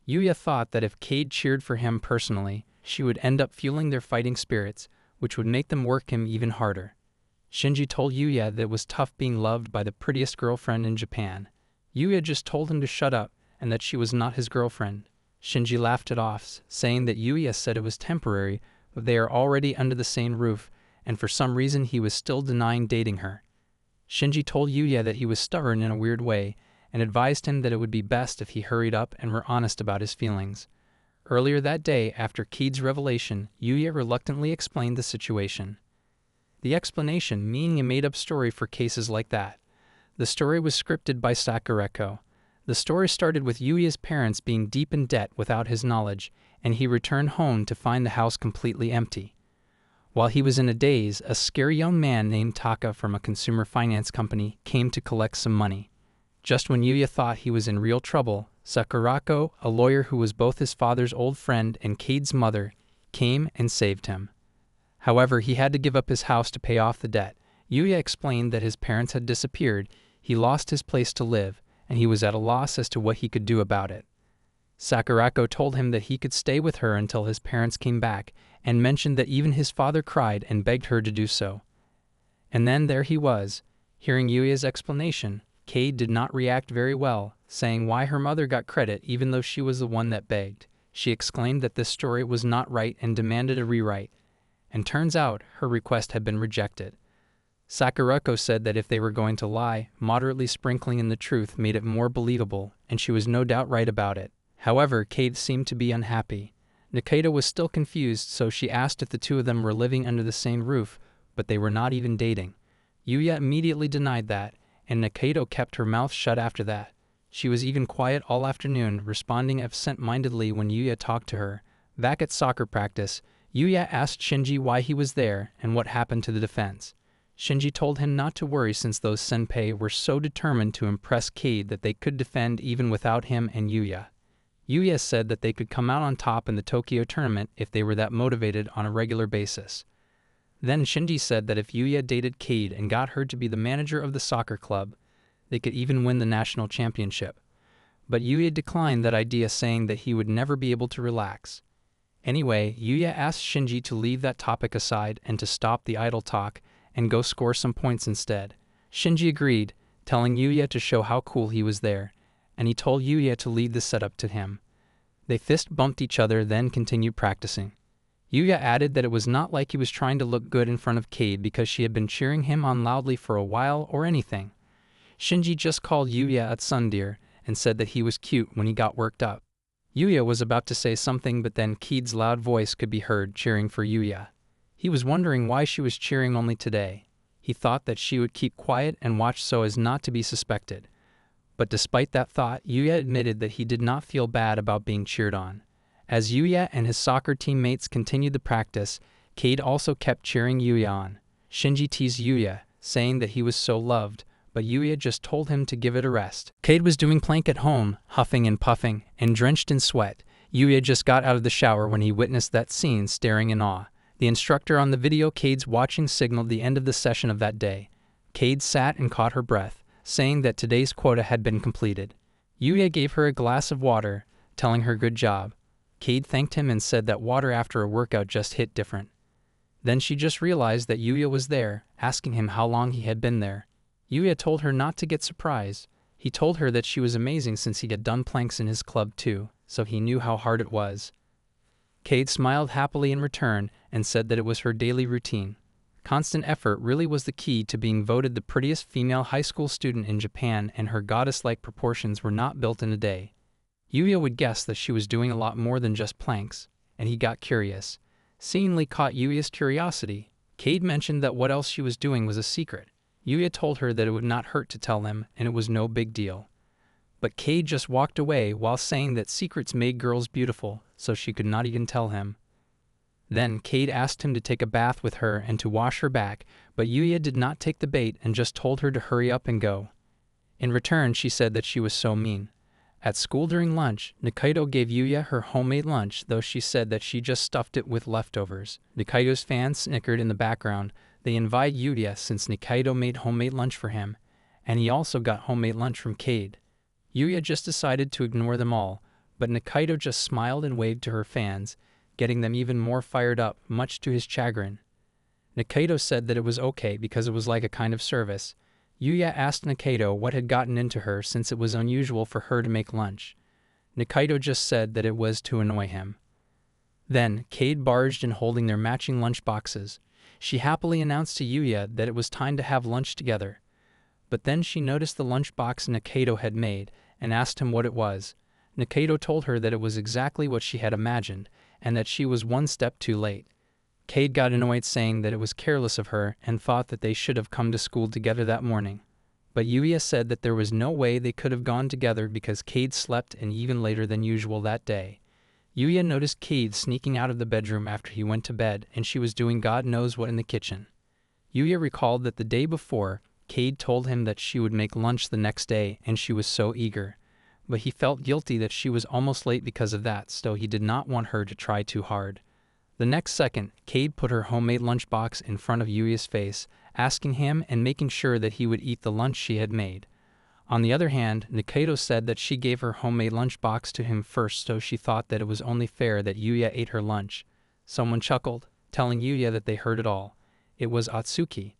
Yuya thought that if Cade cheered for him personally, she would end up fueling their fighting spirits, which would make them work him even harder. Shinji told Yuya that it was tough being loved by the prettiest girlfriend in Japan. Yuya just told him to shut up and that she was not his girlfriend. Shinji laughed it off, saying that Yuya said it was temporary, but they are already under the same roof, and for some reason he was still denying dating her. Shinji told Yuya that he was stubborn in a weird way, and advised him that it would be best if he hurried up and were honest about his feelings. Earlier that day, after Cade's revelation, Yuya reluctantly explained the situation. The explanation meaning a made-up story for cases like that. The story was scripted by Sakureko. The story started with Yuya's parents being deep in debt without his knowledge, and he returned home to find the house completely empty. While he was in a daze, a scary young man named Taka from a consumer finance company came to collect some money. Just when Yuya thought he was in real trouble, Sakurako, a lawyer who was both his father's old friend and Cade's mother, came and saved him. However, he had to give up his house to pay off the debt. Yuya explained that his parents had disappeared, he lost his place to live, and he was at a loss as to what he could do about it. Sakurako told him that he could stay with her until his parents came back, and mentioned that even his father cried and begged her to do so. And then there he was. Hearing Yuya's explanation, Cade did not react very well, saying why her mother got credit even though she was the one that begged. She exclaimed that this story was not right and demanded a rewrite. And turns out, her request had been rejected. Sakurako said that if they were going to lie, moderately sprinkling in the truth made it more believable, and she was no doubt right about it. However, Cade seemed to be unhappy. Nikaido was still confused, so she asked if the two of them were living under the same roof, but they were not even dating. Yuya immediately denied that, and Nikaido kept her mouth shut after that. She was even quiet all afternoon, responding absent-mindedly when Yuya talked to her. Back at soccer practice, Yuya asked Shinji why he was there and what happened to the defense. Shinji told him not to worry since those senpai were so determined to impress Cade that they could defend even without him and Yuya. Yuya said that they could come out on top in the Tokyo tournament if they were that motivated on a regular basis. Then Shinji said that if Yuya dated Cade and got her to be the manager of the soccer club, they could even win the national championship. But Yuya declined that idea, saying that he would never be able to relax. Anyway, Yuya asked Shinji to leave that topic aside and to stop the idle talk and go score some points instead. Shinji agreed, telling Yuya to show how cool he was there, and he told Yuya to leave the setup to him. They fist bumped each other, then continued practicing. Yuya added that it was not like he was trying to look good in front of Cade because she had been cheering him on loudly for a while or anything. Shinji just called Yuya a tsundere and said that he was cute when he got worked up. Yuya was about to say something, but then Cade's loud voice could be heard cheering for Yuya. He was wondering why she was cheering only today. He thought that she would keep quiet and watch so as not to be suspected. But despite that thought, Yuya admitted that he did not feel bad about being cheered on. As Yuya and his soccer teammates continued the practice, Cade also kept cheering Yuya on. Shinji teased Yuya, saying that he was so loved, but Yuya just told him to give it a rest. Cade was doing plank at home, huffing and puffing, and drenched in sweat. Yuya just got out of the shower when he witnessed that scene, staring in awe. The instructor on the video Cade's watching signaled the end of the session of that day. Cade sat and caught her breath, saying that today's quota had been completed. Yuya gave her a glass of water, telling her good job. Cade thanked him and said that water after a workout just hit different. Then she just realized that Yuya was there, asking him how long he had been there. Yuya told her not to get surprised. He told her that she was amazing since he had done planks in his club too, so he knew how hard it was. Cade smiled happily in return and said that it was her daily routine. Constant effort really was the key to being voted the prettiest female high school student in Japan, and her goddess-like proportions were not built in a day. Yuya would guess that she was doing a lot more than just planks, and he got curious. Seemingly caught Yuya's curiosity, Cade mentioned that what else she was doing was a secret. Yuya told her that it would not hurt to tell them, and it was no big deal. But Cade just walked away while saying that secrets made girls beautiful, so she could not even tell him. Then Cade asked him to take a bath with her and to wash her back, but Yuya did not take the bait and just told her to hurry up and go. In return, she said that she was so mean. At school during lunch, Nikaido gave Yuya her homemade lunch, though she said that she just stuffed it with leftovers. Nikaido's fans snickered in the background. They invited Yuya since Nikaido made homemade lunch for him, and he also got homemade lunch from Cade. Yuya just decided to ignore them all, but Nikaido just smiled and waved to her fans, getting them even more fired up, much to his chagrin. Nikaido said that it was okay because it was like a kind of service. Yuya asked Nikaido what had gotten into her since it was unusual for her to make lunch. Nikaido just said that it was to annoy him. Then Cade barged in holding their matching lunch boxes. She happily announced to Yuya that it was time to have lunch together. But then she noticed the lunch box Nikaido had made and asked him what it was. Nikaido told her that it was exactly what she had imagined, and that she was one step too late. Cade got annoyed, saying that it was careless of her and thought that they should have come to school together that morning. But Yuya said that there was no way they could have gone together because Cade slept in even later than usual that day. Yuya noticed Cade sneaking out of the bedroom after he went to bed, and she was doing God knows what in the kitchen. Yuya recalled that the day before, Cade told him that she would make lunch the next day, and she was so eager. But he felt guilty that she was almost late because of that, so he did not want her to try too hard. The next second, Cade put her homemade lunchbox in front of Yuya's face, asking him and making sure that he would eat the lunch she had made. On the other hand, Nikaido said that she gave her homemade lunchbox to him first, so she thought that it was only fair that Yuya ate her lunch. Someone chuckled, telling Yuya that they heard it all. It was Atsuki.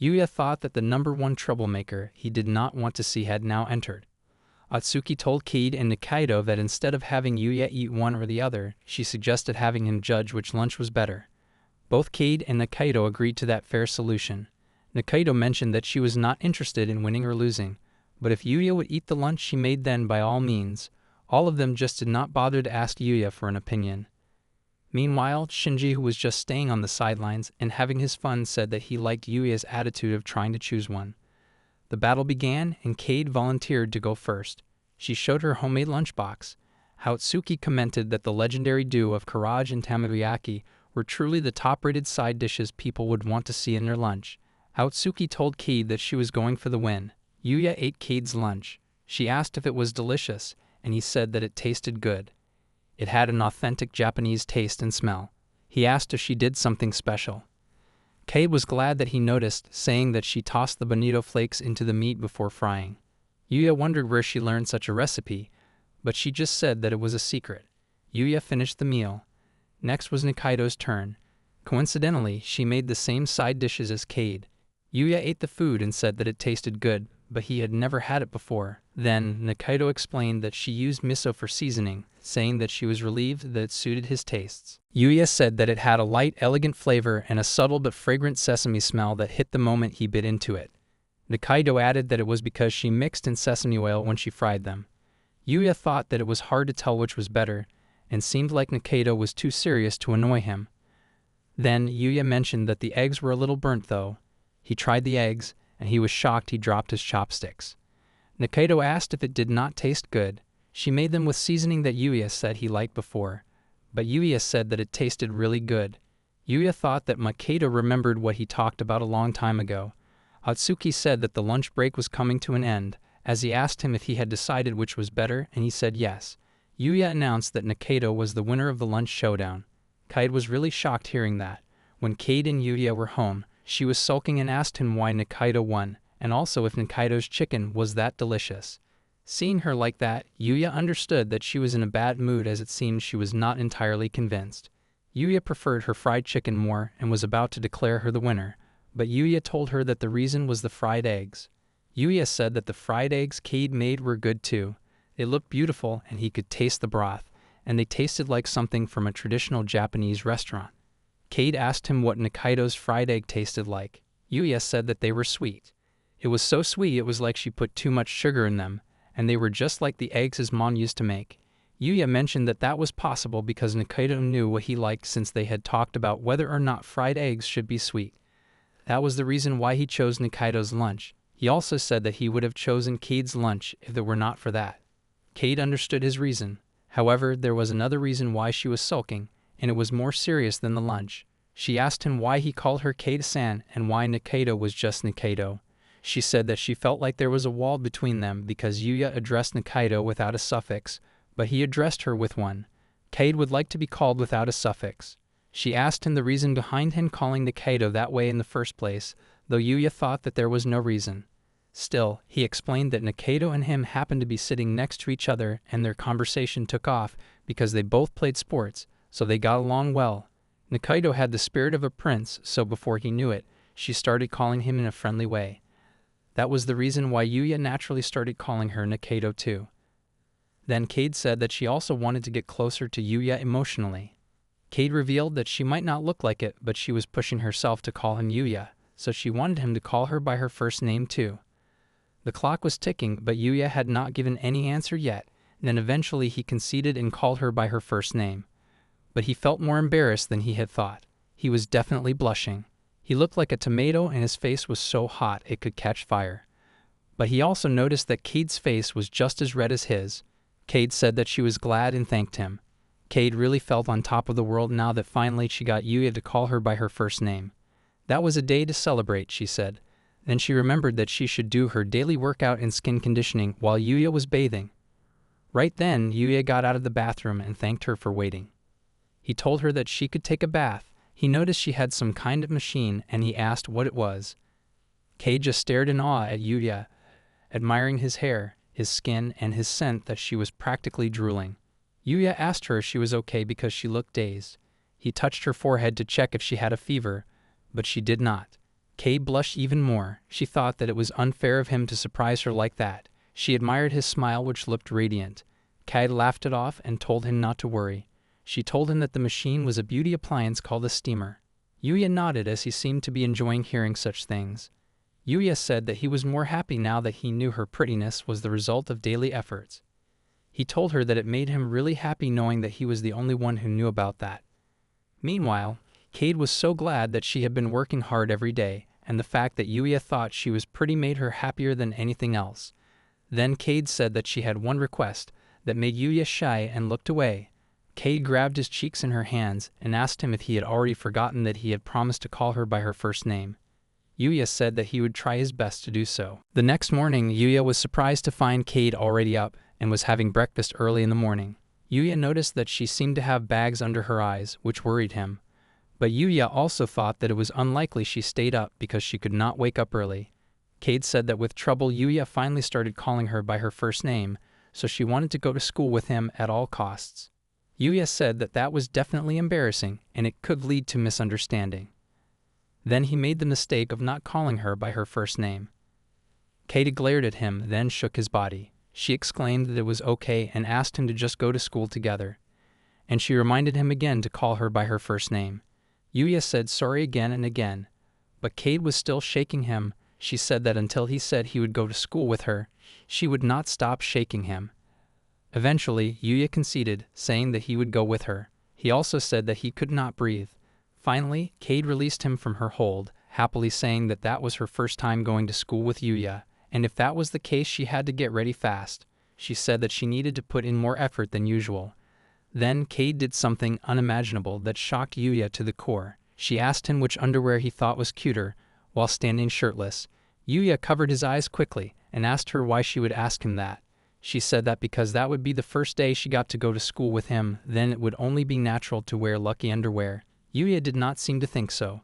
Yuya thought that the #1 troublemaker he did not want to see had now entered. Atsuki told Cade and Nikaido that instead of having Yuya eat one or the other, she suggested having him judge which lunch was better. Both Cade and Nikaido agreed to that fair solution. Nikaido mentioned that she was not interested in winning or losing, but if Yuya would eat the lunch she made, then by all means. All of them just did not bother to ask Yuya for an opinion. Meanwhile, Shinji, who was just staying on the sidelines and having his fun, said that he liked Yuya's attitude of trying to choose one. The battle began, and Cade volunteered to go first. She showed her homemade lunchbox. Atsuki commented that the legendary duo of Karaage and Tamariyaki were truly the top-rated side dishes people would want to see in their lunch. Aotsuki told Cade that she was going for the win. Yuya ate Cade's lunch. She asked if it was delicious, and he said that it tasted good. It had an authentic Japanese taste and smell. He asked if she did something special. Cade was glad that he noticed, saying that she tossed the bonito flakes into the meat before frying. Yuya wondered where she learned such a recipe, but she just said that it was a secret. Yuya finished the meal. Next was Nikaido's turn. Coincidentally, she made the same side dishes as Cade. Yuya ate the food and said that it tasted good, but he had never had it before. Then, Nikaido explained that she used miso for seasoning, saying that she was relieved that it suited his tastes. Yuya said that it had a light, elegant flavor and a subtle but fragrant sesame smell that hit the moment he bit into it. Nikaido added that it was because she mixed in sesame oil when she fried them. Yuya thought that it was hard to tell which was better, and seemed like Nikaido was too serious to annoy him. Then, Yuya mentioned that the eggs were a little burnt though. He tried the eggs, and he was shocked he dropped his chopsticks. Nikaido asked if it did not taste good. She made them with seasoning that Yuya said he liked before, but Yuya said that it tasted really good. Yuya thought that Nikaido remembered what he talked about a long time ago. Atsuki said that the lunch break was coming to an end, as he asked him if he had decided which was better, and he said yes. Yuya announced that Nikaido was the winner of the lunch showdown. Cade was really shocked hearing that. When Cade and Yuya were home, she was sulking and asked him why Nikaido won, and also if Nikaido's chicken was that delicious. Seeing her like that, Yuya understood that she was in a bad mood, as it seemed she was not entirely convinced. Yuya preferred her fried chicken more and was about to declare her the winner, but Yuya told her that the reason was the fried eggs. Yuya said that the fried eggs Cade made were good too. They looked beautiful and he could taste the broth, and they tasted like something from a traditional Japanese restaurant. Cade asked him what Nikaido's fried egg tasted like. Yuya said that they were sweet. It was so sweet it was like she put too much sugar in them, and they were just like the eggs his mom used to make. Yuya mentioned that that was possible because Nikaido knew what he liked, since they had talked about whether or not fried eggs should be sweet. That was the reason why he chose Nikaido's lunch. He also said that he would have chosen Cade's lunch if it were not for that. Cade understood his reason. However, there was another reason why she was sulking, and it was more serious than the lunch. She asked him why he called her Cade-san and why Nikaido was just Nikaido. She said that she felt like there was a wall between them because Yuya addressed Nikaido without a suffix, but he addressed her with one. Cade would like to be called without a suffix. She asked him the reason behind him calling Nikaido that way in the first place, though Yuya thought that there was no reason. Still, he explained that Nikaido and him happened to be sitting next to each other and their conversation took off because they both played sports, so they got along well. Nikaido had the spirit of a prince, so before he knew it, she started calling him in a friendly way. That was the reason why Yuya naturally started calling her Nikaido too. Then Cade said that she also wanted to get closer to Yuya emotionally. Cade revealed that she might not look like it, but she was pushing herself to call him Yuya, so she wanted him to call her by her first name too. The clock was ticking, but Yuya had not given any answer yet. Then eventually he conceded and called her by her first name. But he felt more embarrassed than he had thought. He was definitely blushing. He looked like a tomato and his face was so hot it could catch fire. But he also noticed that Cade's face was just as red as his. Cade said that she was glad and thanked him. Cade really felt on top of the world now that finally she got Yuya to call her by her first name. That was a day to celebrate, she said. Then she remembered that she should do her daily workout and skin conditioning while Yuya was bathing. Right then, Yuya got out of the bathroom and thanked her for waiting. He told her that she could take a bath. He noticed she had some kind of machine and he asked what it was. Cade just stared in awe at Yuya, admiring his hair, his skin, and his scent that she was practically drooling. Yuya asked her if she was okay because she looked dazed. He touched her forehead to check if she had a fever, but she did not. Cade blushed even more. She thought that it was unfair of him to surprise her like that. She admired his smile, which looked radiant. Cade laughed it off and told him not to worry. She told him that the machine was a beauty appliance called a steamer. Yuya nodded as he seemed to be enjoying hearing such things. Yuya said that he was more happy now that he knew her prettiness was the result of daily efforts. He told her that it made him really happy knowing that he was the only one who knew about that. Meanwhile, Cade was so glad that she had been working hard every day, and the fact that Yuya thought she was pretty made her happier than anything else. Then Cade said that she had one request that made Yuya shy and looked away. Cade grabbed his cheeks in her hands and asked him if he had already forgotten that he had promised to call her by her first name. Yuya said that he would try his best to do so. The next morning, Yuya was surprised to find Cade already up and was having breakfast early in the morning. Yuya noticed that she seemed to have bags under her eyes, which worried him. But Yuya also thought that it was unlikely she stayed up because she could not wake up early. Cade said that with trouble, Yuya finally started calling her by her first name, so she wanted to go to school with him at all costs. Yuya said that that was definitely embarrassing and it could lead to misunderstanding. Then he made the mistake of not calling her by her first name. Cade glared at him, then shook his body. She exclaimed that it was okay and asked him to just go to school together. And she reminded him again to call her by her first name. Yuya said sorry again and again, but Cade was still shaking him. She said that until he said he would go to school with her, she would not stop shaking him. Eventually, Yuya conceded, saying that he would go with her. He also said that he could not breathe. Finally, Cade released him from her hold, happily saying that that was her first time going to school with Yuya, and if that was the case she had to get ready fast. She said that she needed to put in more effort than usual. Then Cade did something unimaginable that shocked Yuya to the core. She asked him which underwear he thought was cuter, while standing shirtless. Yuya covered his eyes quickly and asked her why she would ask him that. She said that because that would be the first day she got to go to school with him, then it would only be natural to wear lucky underwear. Yuya did not seem to think so,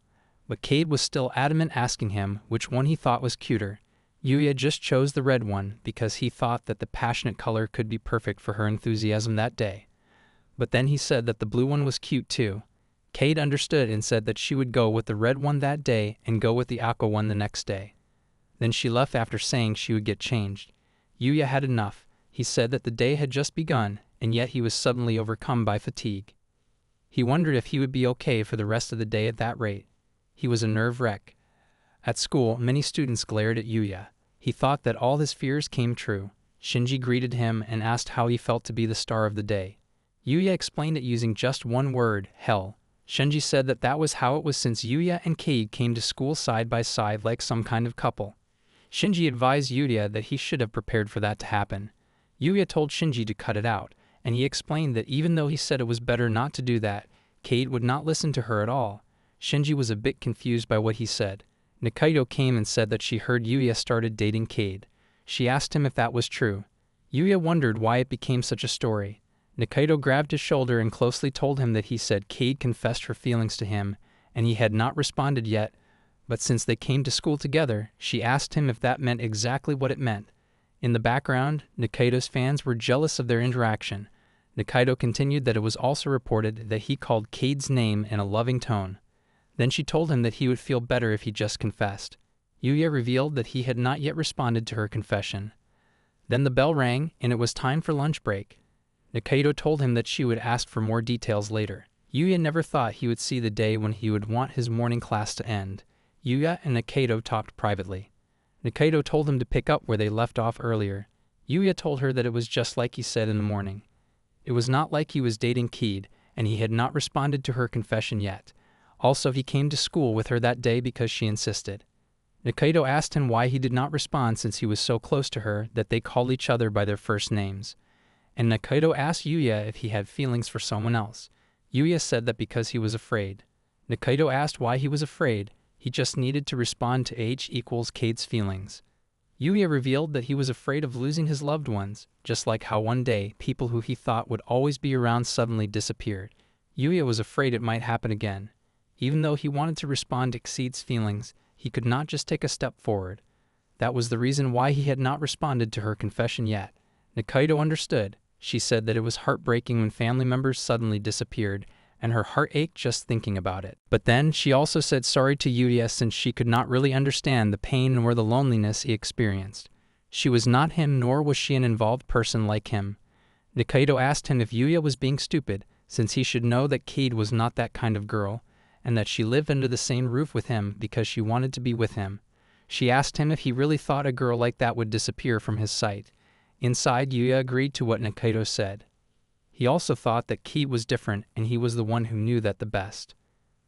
but Cade was still adamant, asking him which one he thought was cuter. Yuya just chose the red one because he thought that the passionate color could be perfect for her enthusiasm that day. But then he said that the blue one was cute too. Cade understood and said that she would go with the red one that day and go with the aqua one the next day. Then she left after saying she would get changed. Yuya had enough. He said that the day had just begun, and yet he was suddenly overcome by fatigue. He wondered if he would be okay for the rest of the day at that rate. He was a nerve wreck. At school, many students glared at Yuya. He thought that all his fears came true. Shinji greeted him and asked how he felt to be the star of the day. Yuya explained it using just one word, hell. Shinji said that that was how it was since Yuya and Cade came to school side by side like some kind of couple. Shinji advised Yuya that he should have prepared for that to happen. Yuya told Shinji to cut it out, and he explained that even though he said it was better not to do that, Cade would not listen to her at all. Shinji was a bit confused by what he said. Nikaido came and said that she heard Yuya started dating Cade. She asked him if that was true. Yuya wondered why it became such a story. Nikaido grabbed his shoulder and closely told him that he said Cade confessed her feelings to him, and he had not responded yet, but since they came to school together, she asked him if that meant exactly what it meant. In the background, Nikaido's fans were jealous of their interaction. Nikaido continued that it was also reported that he called Cade's name in a loving tone. Then she told him that he would feel better if he just confessed. Yuya revealed that he had not yet responded to her confession. Then the bell rang, and it was time for lunch break. Nikaido told him that she would ask for more details later. Yuya never thought he would see the day when he would want his morning class to end. Yuya and Nikaido talked privately. Nikaido told him to pick up where they left off earlier. Yuya told her that it was just like he said in the morning. It was not like he was dating Cade, and he had not responded to her confession yet. Also, he came to school with her that day because she insisted. Nikaido asked him why he did not respond since he was so close to her that they called each other by their first names. And Nikaido asked Yuya if he had feelings for someone else. Yuya said that because he was afraid. Nikaido asked why he was afraid. He just needed to respond to H equals Cade's feelings. Yuya revealed that he was afraid of losing his loved ones, just like how one day people who he thought would always be around suddenly disappeared. Yuya was afraid it might happen again. Even though he wanted to respond to Cade's feelings, he could not just take a step forward. That was the reason why he had not responded to her confession yet. Nikaido understood. She said that it was heartbreaking when family members suddenly disappeared, and her heart ached just thinking about it. But then she also said sorry to Yuya since she could not really understand the pain nor the loneliness he experienced. She was not him, nor was she an involved person like him. Nikaido asked him if Yuya was being stupid, since he should know that Cade was not that kind of girl, and that she lived under the same roof with him because she wanted to be with him. She asked him if he really thought a girl like that would disappear from his sight. Inside, Yuya agreed to what Nikaido said. He also thought that Cade was different, and he was the one who knew that the best.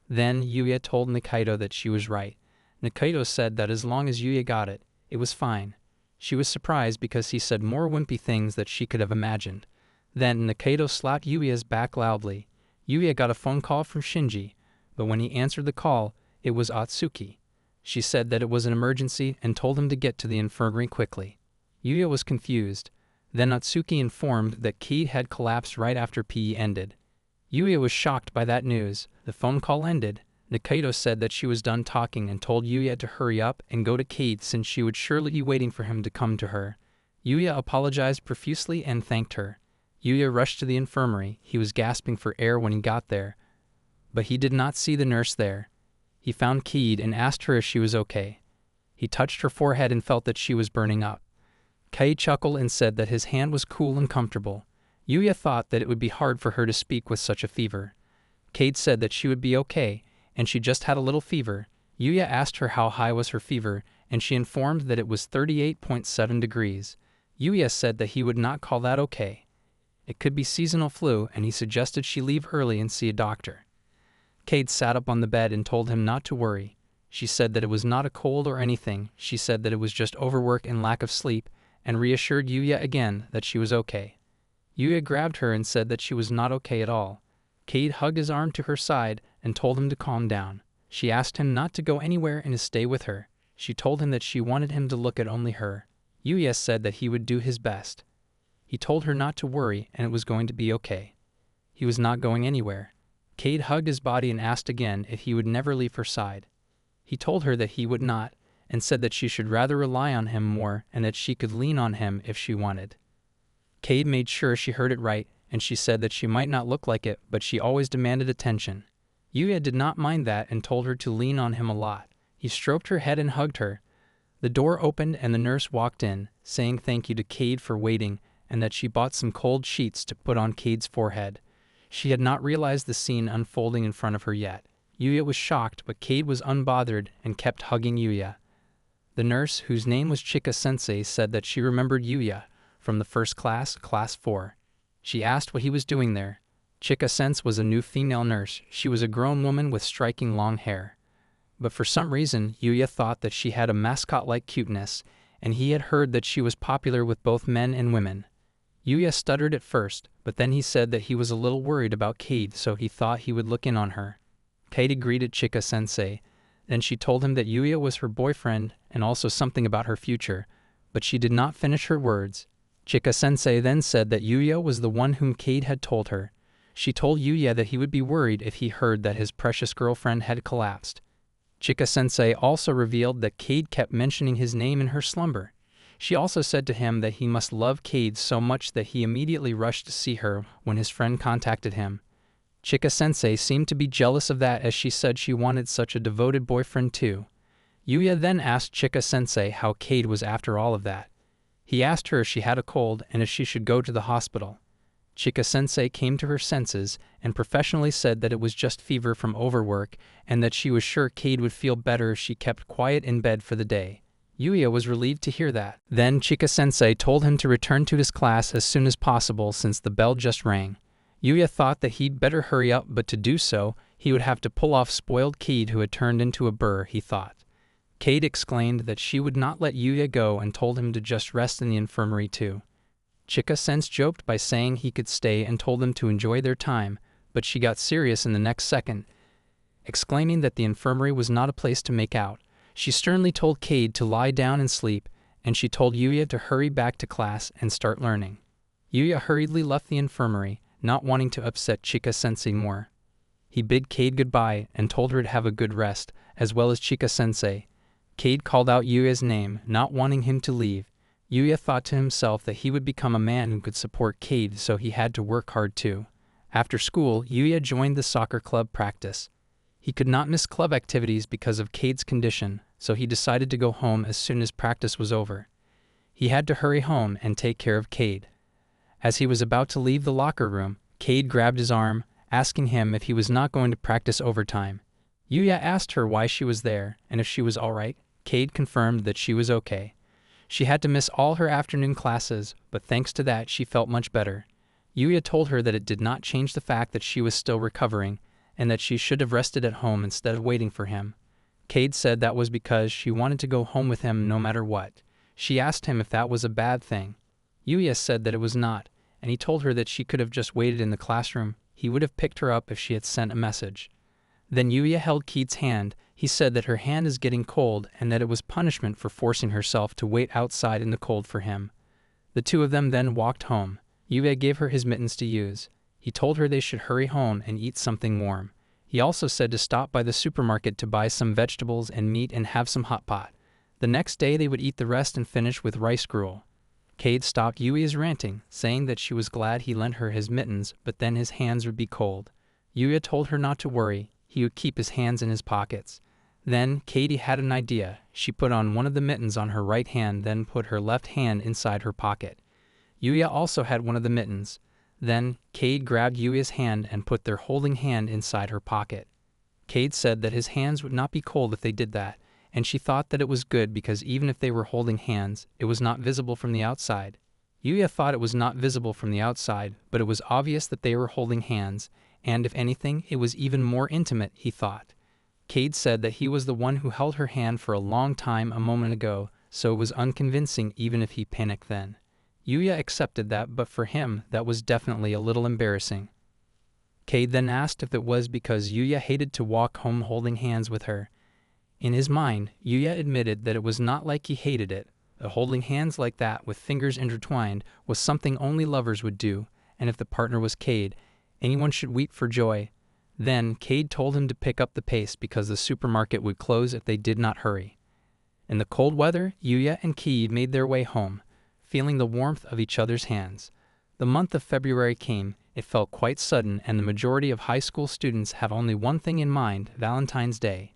Then Yuya told Nikaido that she was right. Nikaido said that as long as Yuya got it, it was fine. She was surprised because he said more wimpy things that she could have imagined. Then Nikaido slapped Yuya's back loudly. Yuya got a phone call from Shinji, but when he answered the call, it was Atsuki. She said that it was an emergency and told him to get to the infirmary quickly. Yuya was confused. Then Natsuki informed that Kid had collapsed right after PE ended. Yuya was shocked by that news. The phone call ended. Nikaido said that she was done talking and told Yuya to hurry up and go to Kid since she would surely be waiting for him to come to her. Yuya apologized profusely and thanked her. Yuya rushed to the infirmary. He was gasping for air when he got there, but he did not see the nurse there. He found Kid and asked her if she was okay. He touched her forehead and felt that she was burning up. Kai chuckled and said that his hand was cool and comfortable. Yuya thought that it would be hard for her to speak with such a fever. Kate said that she would be okay, and she just had a little fever. Yuya asked her how high was her fever, and she informed that it was 38.7 degrees. Yuya said that he would not call that okay. It could be seasonal flu, and he suggested she leave early and see a doctor. Kate sat up on the bed and told him not to worry. She said that it was not a cold or anything. She said that it was just overwork and lack of sleep, and reassured Yuya again that she was okay. Yuya grabbed her and said that she was not okay at all. Kate hugged his arm to her side and told him to calm down. She asked him not to go anywhere and to stay with her. She told him that she wanted him to look at only her. Yuya said that he would do his best. He told her not to worry and it was going to be okay. He was not going anywhere. Kate hugged his body and asked again if he would never leave her side. He told her that he would not, and said that she should rather rely on him more and that she could lean on him if she wanted. Kate made sure she heard it right, and she said that she might not look like it, but she always demanded attention. Yuya did not mind that and told her to lean on him a lot. He stroked her head and hugged her. The door opened and the nurse walked in, saying thank you to Kate for waiting and that she bought some cold sheets to put on Kate's forehead. She had not realized the scene unfolding in front of her yet. Yuya was shocked, but Kate was unbothered and kept hugging Yuya. The nurse, whose name was Chika-sensei, said that she remembered Yuya from the first class, class 4. She asked what he was doing there. Chika-sensei was a new female nurse. She was a grown woman with striking long hair. But for some reason, Yuya thought that she had a mascot-like cuteness, and he had heard that she was popular with both men and women. Yuya stuttered at first, but then he said that he was a little worried about Kate, so he thought he would look in on her. Kate greeted Chika-sensei. Then she told him that Yuya was her boyfriend and also something about her future, but she did not finish her words. Chika-sensei then said that Yuya was the one whom Kate had told her. She told Yuya that he would be worried if he heard that his precious girlfriend had collapsed. Chika-sensei also revealed that Kate kept mentioning his name in her slumber. She also said to him that he must love Kate so much that he immediately rushed to see her when his friend contacted him. Chika-sensei seemed to be jealous of that as she said she wanted such a devoted boyfriend too. Yuya then asked Chika-sensei how Kate was after all of that. He asked her if she had a cold and if she should go to the hospital. Chika-sensei came to her senses and professionally said that it was just fever from overwork and that she was sure Kate would feel better if she kept quiet in bed for the day. Yuya was relieved to hear that. Then Chika-sensei told him to return to his class as soon as possible since the bell just rang. Yuya thought that he'd better hurry up, but to do so, he would have to pull off spoiled Kate who had turned into a burr, he thought. Kate exclaimed that she would not let Yuya go and told him to just rest in the infirmary too. Chika-sensei joked by saying he could stay and told them to enjoy their time, but she got serious in the next second, exclaiming that the infirmary was not a place to make out. She sternly told Kate to lie down and sleep, and she told Yuya to hurry back to class and start learning. Yuya hurriedly left the infirmary, not wanting to upset Chika-sensei more. He bid Kate goodbye and told her to have a good rest, as well as Chika-sensei. Kate called out Yuya's name, not wanting him to leave. Yuya thought to himself that he would become a man who could support Kate, so he had to work hard too. After school, Yuya joined the soccer club practice. He could not miss club activities because of Kate's condition, so he decided to go home as soon as practice was over. He had to hurry home and take care of Kate. As he was about to leave the locker room, Kate grabbed his arm, asking him if he was not going to practice overtime. Yuya asked her why she was there and if she was all right. Kate confirmed that she was okay. She had to miss all her afternoon classes, but thanks to that she felt much better. Yuya told her that it did not change the fact that she was still recovering and that she should have rested at home instead of waiting for him. Kate said that was because she wanted to go home with him no matter what. She asked him if that was a bad thing. Yuya said that it was not, and he told her that she could have just waited in the classroom. He would have picked her up if she had sent a message. Then Yuya held Kate's hand. He said that her hand is getting cold and that it was punishment for forcing herself to wait outside in the cold for him. The two of them then walked home. Yuya gave her his mittens to use. He told her they should hurry home and eat something warm. He also said to stop by the supermarket to buy some vegetables and meat and have some hot pot. The next day they would eat the rest and finish with rice gruel. Cade stopped Yuya's ranting, saying that she was glad he lent her his mittens, but then his hands would be cold. Yuya told her not to worry, he would keep his hands in his pockets. Then Katie had an idea. She put on one of the mittens on her right hand, then put her left hand inside her pocket. Yuya also had one of the mittens. Then Cade grabbed Yuya's hand and put their holding hand inside her pocket. Cade said that his hands would not be cold if they did that, and she thought that it was good because even if they were holding hands, it was not visible from the outside. Yuya thought it was not visible from the outside, but it was obvious that they were holding hands, and if anything, it was even more intimate, he thought. Cade said that he was the one who held her hand for a long time a moment ago, so it was unconvincing even if he panicked then. Yuya accepted that, but for him, that was definitely a little embarrassing. Cade then asked if it was because Yuya hated to walk home holding hands with her. In his mind, Yuya admitted that it was not like he hated it. Holding hands like that with fingers intertwined was something only lovers would do, and if the partner was Cade, anyone should weep for joy. Then Cade told him to pick up the pace because the supermarket would close if they did not hurry. In the cold weather, Yuya and Cade made their way home, feeling the warmth of each other's hands. The month of February came. It felt quite sudden, and the majority of high school students have only one thing in mind: Valentine's Day.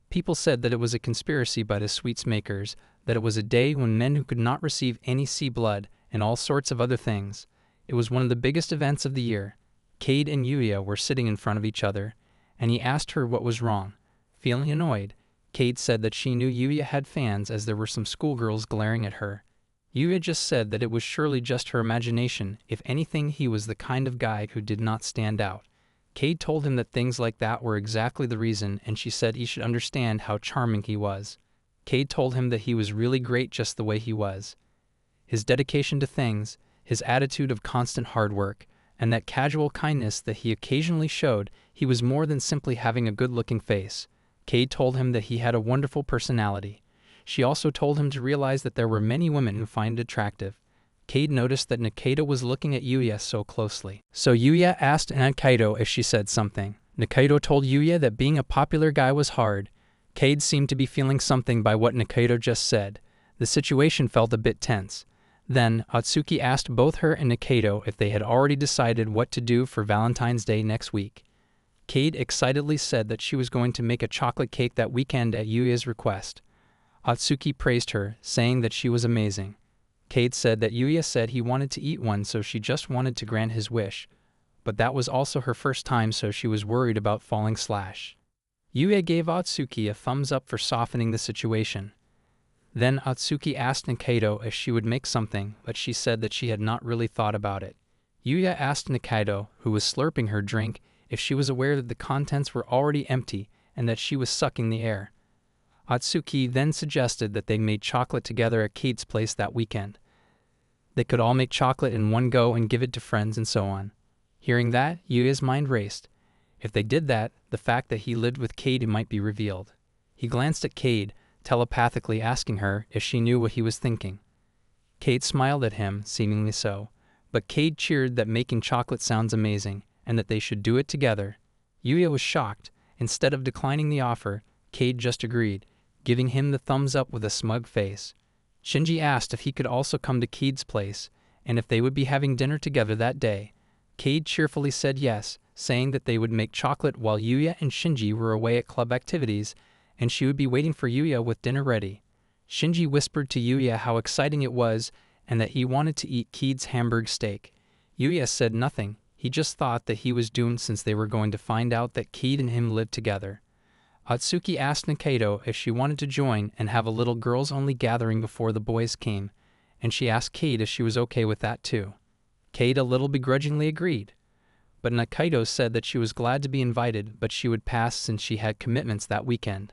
People said that it was a conspiracy by the sweets makers, that it was a day when men who could not receive any see blood, and all sorts of other things. It was one of the biggest events of the year. Cade and Yuya were sitting in front of each other, and he asked her what was wrong. Feeling annoyed, Cade said that she knew Yuya had fans as there were some schoolgirls glaring at her. Yuya just said that it was surely just her imagination. If anything, he was the kind of guy who did not stand out. Cade told him that things like that were exactly the reason, and she said he should understand how charming he was. Cade told him that he was really great just the way he was. His dedication to things, his attitude of constant hard work, and that casual kindness that he occasionally showed, he was more than simply having a good-looking face. Cade told him that he had a wonderful personality. She also told him to realize that there were many women who find it attractive. Cade noticed that Nikaido was looking at Yuya so closely. So Yuya asked Nikaido if she said something. Nikaido told Yuya that being a popular guy was hard. Cade seemed to be feeling something by what Nikaido just said. The situation felt a bit tense. Then, Atsuki asked both her and Nikaido if they had already decided what to do for Valentine's Day next week. Cade excitedly said that she was going to make a chocolate cake that weekend at Yuya's request. Atsuki praised her, saying that she was amazing. Cade said that Yuya said he wanted to eat one, so she just wanted to grant his wish. But that was also her first time, so she was worried about falling slash. Yuya gave Atsuki a thumbs up for softening the situation. Then Atsuki asked Nikaido if she would make something, but she said that she had not really thought about it. Yuya asked Nikaido, who was slurping her drink, if she was aware that the contents were already empty and that she was sucking the air. Atsuki then suggested that they made chocolate together at Cade's place that weekend. They could all make chocolate in one go and give it to friends and so on. Hearing that, Yuya's mind raced. If they did that, the fact that he lived with Cade might be revealed. He glanced at Cade, telepathically asking her if she knew what he was thinking. Cade smiled at him, seemingly so, but Cade cheered that making chocolate sounds amazing, and that they should do it together. Yuya was shocked. Instead of declining the offer, Cade just agreed, giving him the thumbs up with a smug face. Shinji asked if he could also come to Cade's place, and if they would be having dinner together that day. Cade cheerfully said yes, saying that they would make chocolate while Yuya and Shinji were away at club activities, and she would be waiting for Yuya with dinner ready. Shinji whispered to Yuya how exciting it was, and that he wanted to eat Cade's hamburg steak. Yuya said nothing. He just thought that he was doomed since they were going to find out that Cade and him lived together. Atsuki asked Nikaido if she wanted to join and have a little girls-only gathering before the boys came, and she asked Cade if she was okay with that too. Cade a little begrudgingly agreed, but Nikaido said that she was glad to be invited, but she would pass since she had commitments that weekend.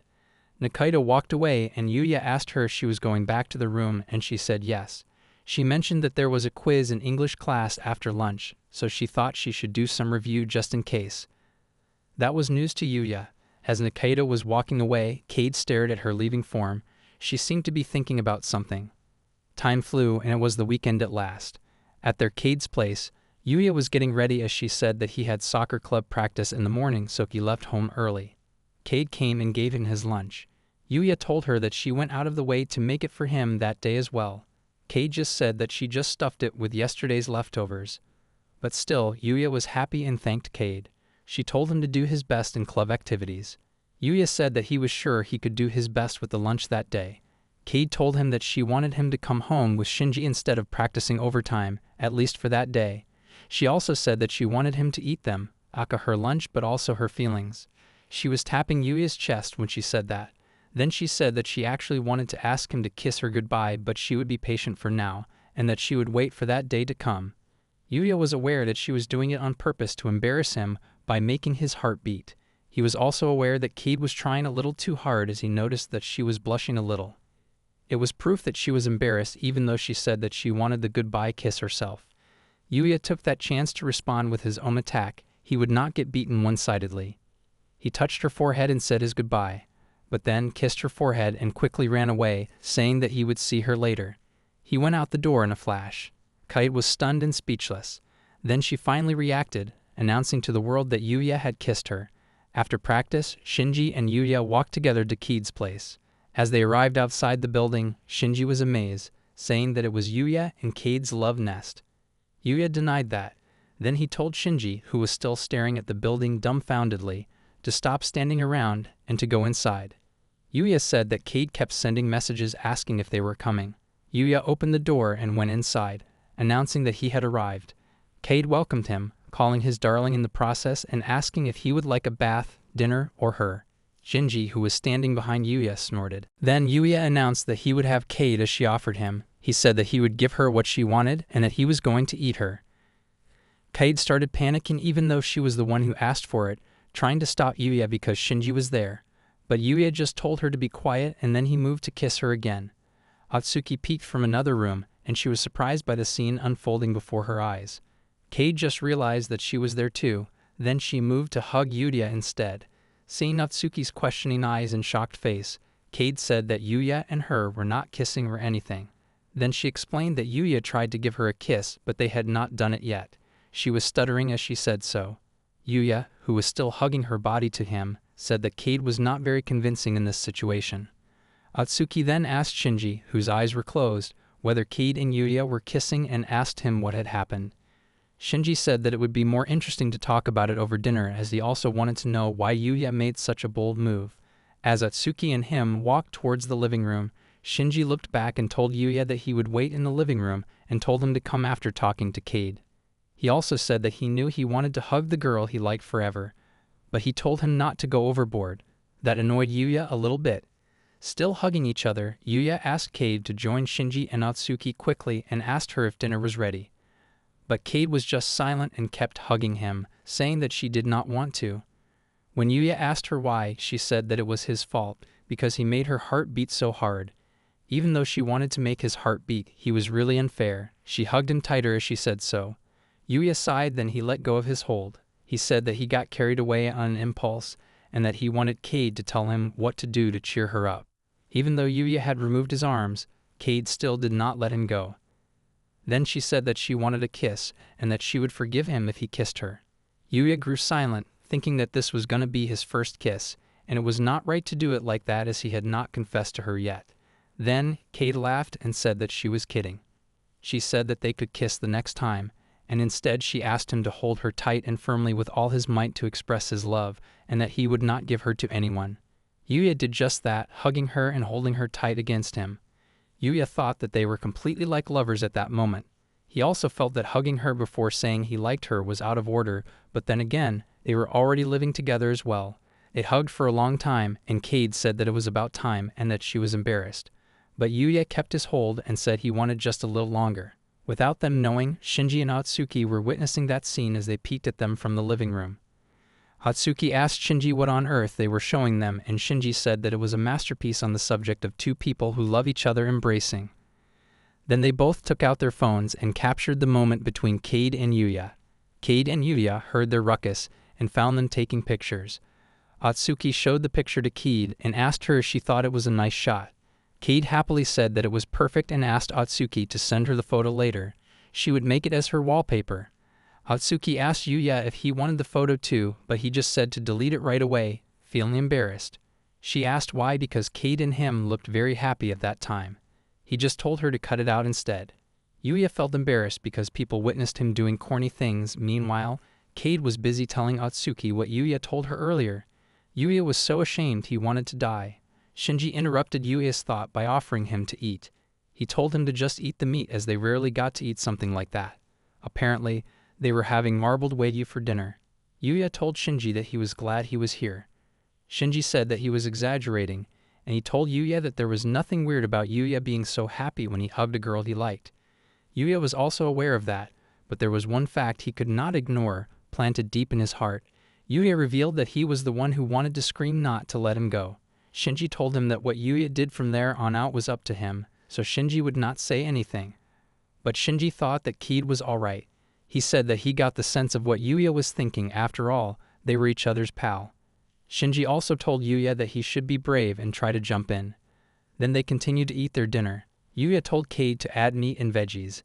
Nikaido walked away, and Yuya asked her if she was going back to the room, and she said yes. She mentioned that there was a quiz in English class after lunch, so she thought she should do some review just in case. That was news to Yuya. As Nikita was walking away, Cade stared at her leaving form. She seemed to be thinking about something. Time flew, and it was the weekend at last. At their Cade's place, Yuya was getting ready as she said that he had soccer club practice in the morning, so he left home early. Cade came and gave him his lunch. Yuya told her that she went out of the way to make it for him that day as well. Cade just said that she just stuffed it with yesterday's leftovers. But still, Yuya was happy and thanked Cade. She told him to do his best in club activities. Yuya said that he was sure he could do his best with the lunch that day. Cade told him that she wanted him to come home with Shinji instead of practicing overtime, at least for that day. She also said that she wanted him to eat them, aka her lunch but also her feelings. She was tapping Yuya's chest when she said that. Then she said that she actually wanted to ask him to kiss her goodbye, but she would be patient for now, and that she would wait for that day to come. Yuya was aware that she was doing it on purpose to embarrass him by making his heart beat. He was also aware that Cade was trying a little too hard as he noticed that she was blushing a little. It was proof that she was embarrassed even though she said that she wanted the goodbye kiss herself. Yuya took that chance to respond with his own attack. He would not get beaten one-sidedly. He touched her forehead and said his goodbye, but then kissed her forehead and quickly ran away, saying that he would see her later. He went out the door in a flash. Cade was stunned and speechless. Then she finally reacted, announcing to the world that Yuya had kissed her. After practice, Shinji and Yuya walked together to Cade's place. As they arrived outside the building, Shinji was amazed, saying that it was Yuya and Cade's love nest. Yuya denied that. Then he told Shinji, who was still staring at the building dumbfoundedly, to stop standing around and to go inside. Yuya said that Cade kept sending messages asking if they were coming. Yuya opened the door and went inside, announcing that he had arrived. Cade welcomed him, calling his darling in the process and asking if he would like a bath, dinner, or her. Shinji, who was standing behind Yuya, snorted. Then Yuya announced that he would have Cade as she offered him. He said that he would give her what she wanted and that he was going to eat her. Cade started panicking even though she was the one who asked for it, trying to stop Yuya because Shinji was there. But Yuya just told her to be quiet and then he moved to kiss her again. Atsuki peeked from another room and she was surprised by the scene unfolding before her eyes. Cade just realized that she was there too, then she moved to hug Yuya instead. Seeing Atsuki's questioning eyes and shocked face, Cade said that Yuya and her were not kissing or anything. Then she explained that Yuya tried to give her a kiss, but they had not done it yet. She was stuttering as she said so. Yuya, who was still hugging her body to him, said that Cade was not very convincing in this situation. Atsuki then asked Shinji, whose eyes were closed, whether Cade and Yuya were kissing and asked him what had happened. Shinji said that it would be more interesting to talk about it over dinner as he also wanted to know why Yuya made such a bold move. As Atsuki and him walked towards the living room, Shinji looked back and told Yuya that he would wait in the living room and told him to come after talking to Cade. He also said that he knew he wanted to hug the girl he liked forever, but he told him not to go overboard. That annoyed Yuya a little bit. Still hugging each other, Yuya asked Cade to join Shinji and Atsuki quickly and asked her if dinner was ready. But Cade was just silent and kept hugging him, saying that she did not want to. When Yuya asked her why, she said that it was his fault, because he made her heart beat so hard. Even though she wanted to make his heart beat, he was really unfair. She hugged him tighter as she said so. Yuya sighed, then he let go of his hold. He said that he got carried away on an impulse, and that he wanted Cade to tell him what to do to cheer her up. Even though Yuya had removed his arms, Cade still did not let him go. Then she said that she wanted a kiss, and that she would forgive him if he kissed her. Yuya grew silent, thinking that this was gonna be his first kiss, and it was not right to do it like that as he had not confessed to her yet. Then, Cade laughed and said that she was kidding. She said that they could kiss the next time, and instead she asked him to hold her tight and firmly with all his might to express his love, and that he would not give her to anyone. Yuya did just that, hugging her and holding her tight against him. Yuya thought that they were completely like lovers at that moment. He also felt that hugging her before saying he liked her was out of order, but then again, they were already living together as well. They hugged for a long time, and Cade said that it was about time and that she was embarrassed. But Yuya kept his hold and said he wanted just a little longer. Without them knowing, Shinji and Atsuki were witnessing that scene as they peeked at them from the living room. Atsuki asked Shinji what on earth they were showing them, and Shinji said that it was a masterpiece on the subject of two people who love each other embracing. Then they both took out their phones and captured the moment between Cade and Yuya. Cade and Yuya heard their ruckus and found them taking pictures. Atsuki showed the picture to Kid and asked her if she thought it was a nice shot. Kid happily said that it was perfect and asked Atsuki to send her the photo later. She would make it as her wallpaper. Atsuki asked Yuya if he wanted the photo too, but he just said to delete it right away, feeling embarrassed. She asked why because Kid and him looked very happy at that time. He just told her to cut it out instead. Yuya felt embarrassed because people witnessed him doing corny things. Meanwhile, Kid was busy telling Atsuki what Yuya told her earlier. Yuya was so ashamed he wanted to die. Shinji interrupted Yuya's thought by offering him to eat. He told him to just eat the meat as they rarely got to eat something like that. Apparently, they were having marbled wagyu for dinner. Yuya told Shinji that he was glad he was here. Shinji said that he was exaggerating, and he told Yuya that there was nothing weird about Yuya being so happy when he hugged a girl he liked. Yuya was also aware of that, but there was one fact he could not ignore, planted deep in his heart. Yuya revealed that he was the one who wanted to scream not to let him go. Shinji told him that what Yuya did from there on out was up to him, so Shinji would not say anything. But Shinji thought that Kid was alright. He said that he got the sense of what Yuya was thinking. After all, they were each other's pal. Shinji also told Yuya that he should be brave and try to jump in. Then they continued to eat their dinner. Yuya told Kid to add meat and veggies,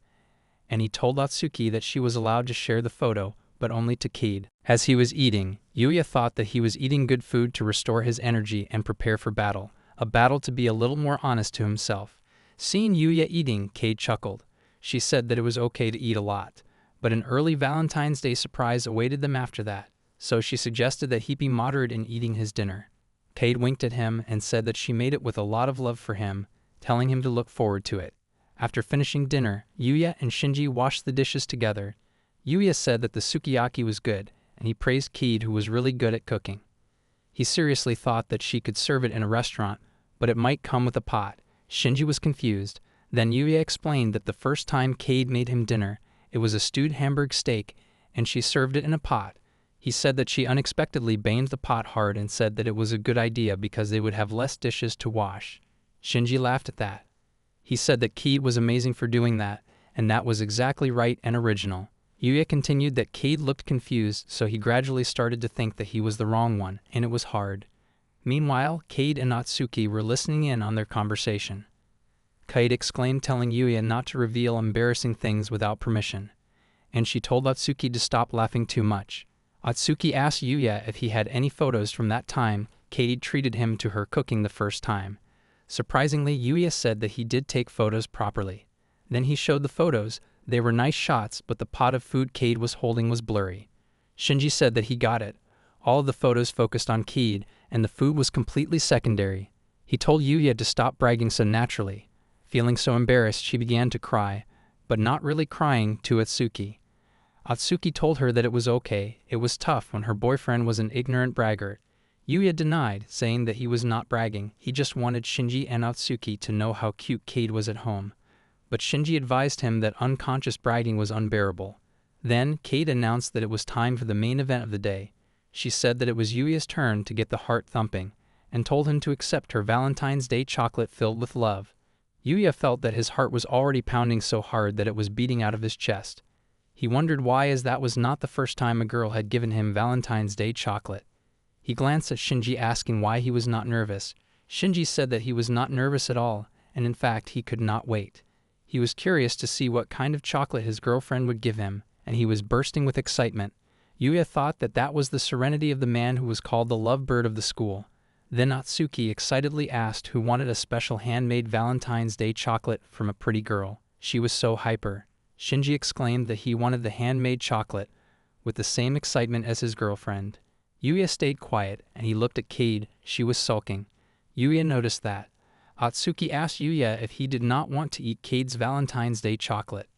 and he told Atsuki that she was allowed to share the photo, but only to Kid. As he was eating, Yuya thought that he was eating good food to restore his energy and prepare for battle, a battle to be a little more honest to himself. Seeing Yuya eating, Kid chuckled. She said that it was okay to eat a lot, but an early Valentine's Day surprise awaited them after that, so she suggested that he be moderate in eating his dinner. Kid winked at him and said that she made it with a lot of love for him, telling him to look forward to it. After finishing dinner, Yuya and Shinji washed the dishes together. Yuya said that the sukiyaki was good, and he praised Kid, who was really good at cooking. He seriously thought that she could serve it in a restaurant, but it might come with a pot. Shinji was confused. Then Yuya explained that the first time Kid made him dinner, it was a stewed Hamburg steak, and she served it in a pot. He said that she unexpectedly banged the pot hard and said that it was a good idea because they would have less dishes to wash. Shinji laughed at that. He said that Kid was amazing for doing that, and that was exactly right and original. Yuya continued that Kid looked confused, so he gradually started to think that he was the wrong one, and it was hard. Meanwhile, Kid and Atsuki were listening in on their conversation. Kid exclaimed, telling Yuya not to reveal embarrassing things without permission, and she told Atsuki to stop laughing too much. Atsuki asked Yuya if he had any photos from that time Kid treated him to her cooking the first time. Surprisingly, Yuya said that he did take photos properly. Then he showed the photos. They were nice shots, but the pot of food Kid was holding was blurry. Shinji said that he got it. All of the photos focused on Kid, and the food was completely secondary. He told Yuya to stop bragging so naturally. Feeling so embarrassed, she began to cry, but not really crying, to Atsuki. Atsuki told her that it was okay. It was tough when her boyfriend was an ignorant braggart. Yuya denied, saying that he was not bragging. He just wanted Shinji and Atsuki to know how cute Kid was at home. But Shinji advised him that unconscious bragging was unbearable. Then, Kid announced that it was time for the main event of the day. She said that it was Yuya's turn to get the heart thumping, and told him to accept her Valentine's Day chocolate filled with love. Yuya felt that his heart was already pounding so hard that it was beating out of his chest. He wondered why, as that was not the first time a girl had given him Valentine's Day chocolate. He glanced at Shinji, asking why he was not nervous. Shinji said that he was not nervous at all, and in fact he could not wait. He was curious to see what kind of chocolate his girlfriend would give him, and he was bursting with excitement. Yuya thought that that was the serenity of the man who was called the lovebird of the school. Then Atsuki excitedly asked who wanted a special handmade Valentine's Day chocolate from a pretty girl. She was so hyper. Shinji exclaimed that he wanted the handmade chocolate, with the same excitement as his girlfriend. Yuya stayed quiet, and he looked at Kid. She was sulking. Yuya noticed that. Atsuki asked Yuya if he did not want to eat Kid's Valentine's Day chocolate.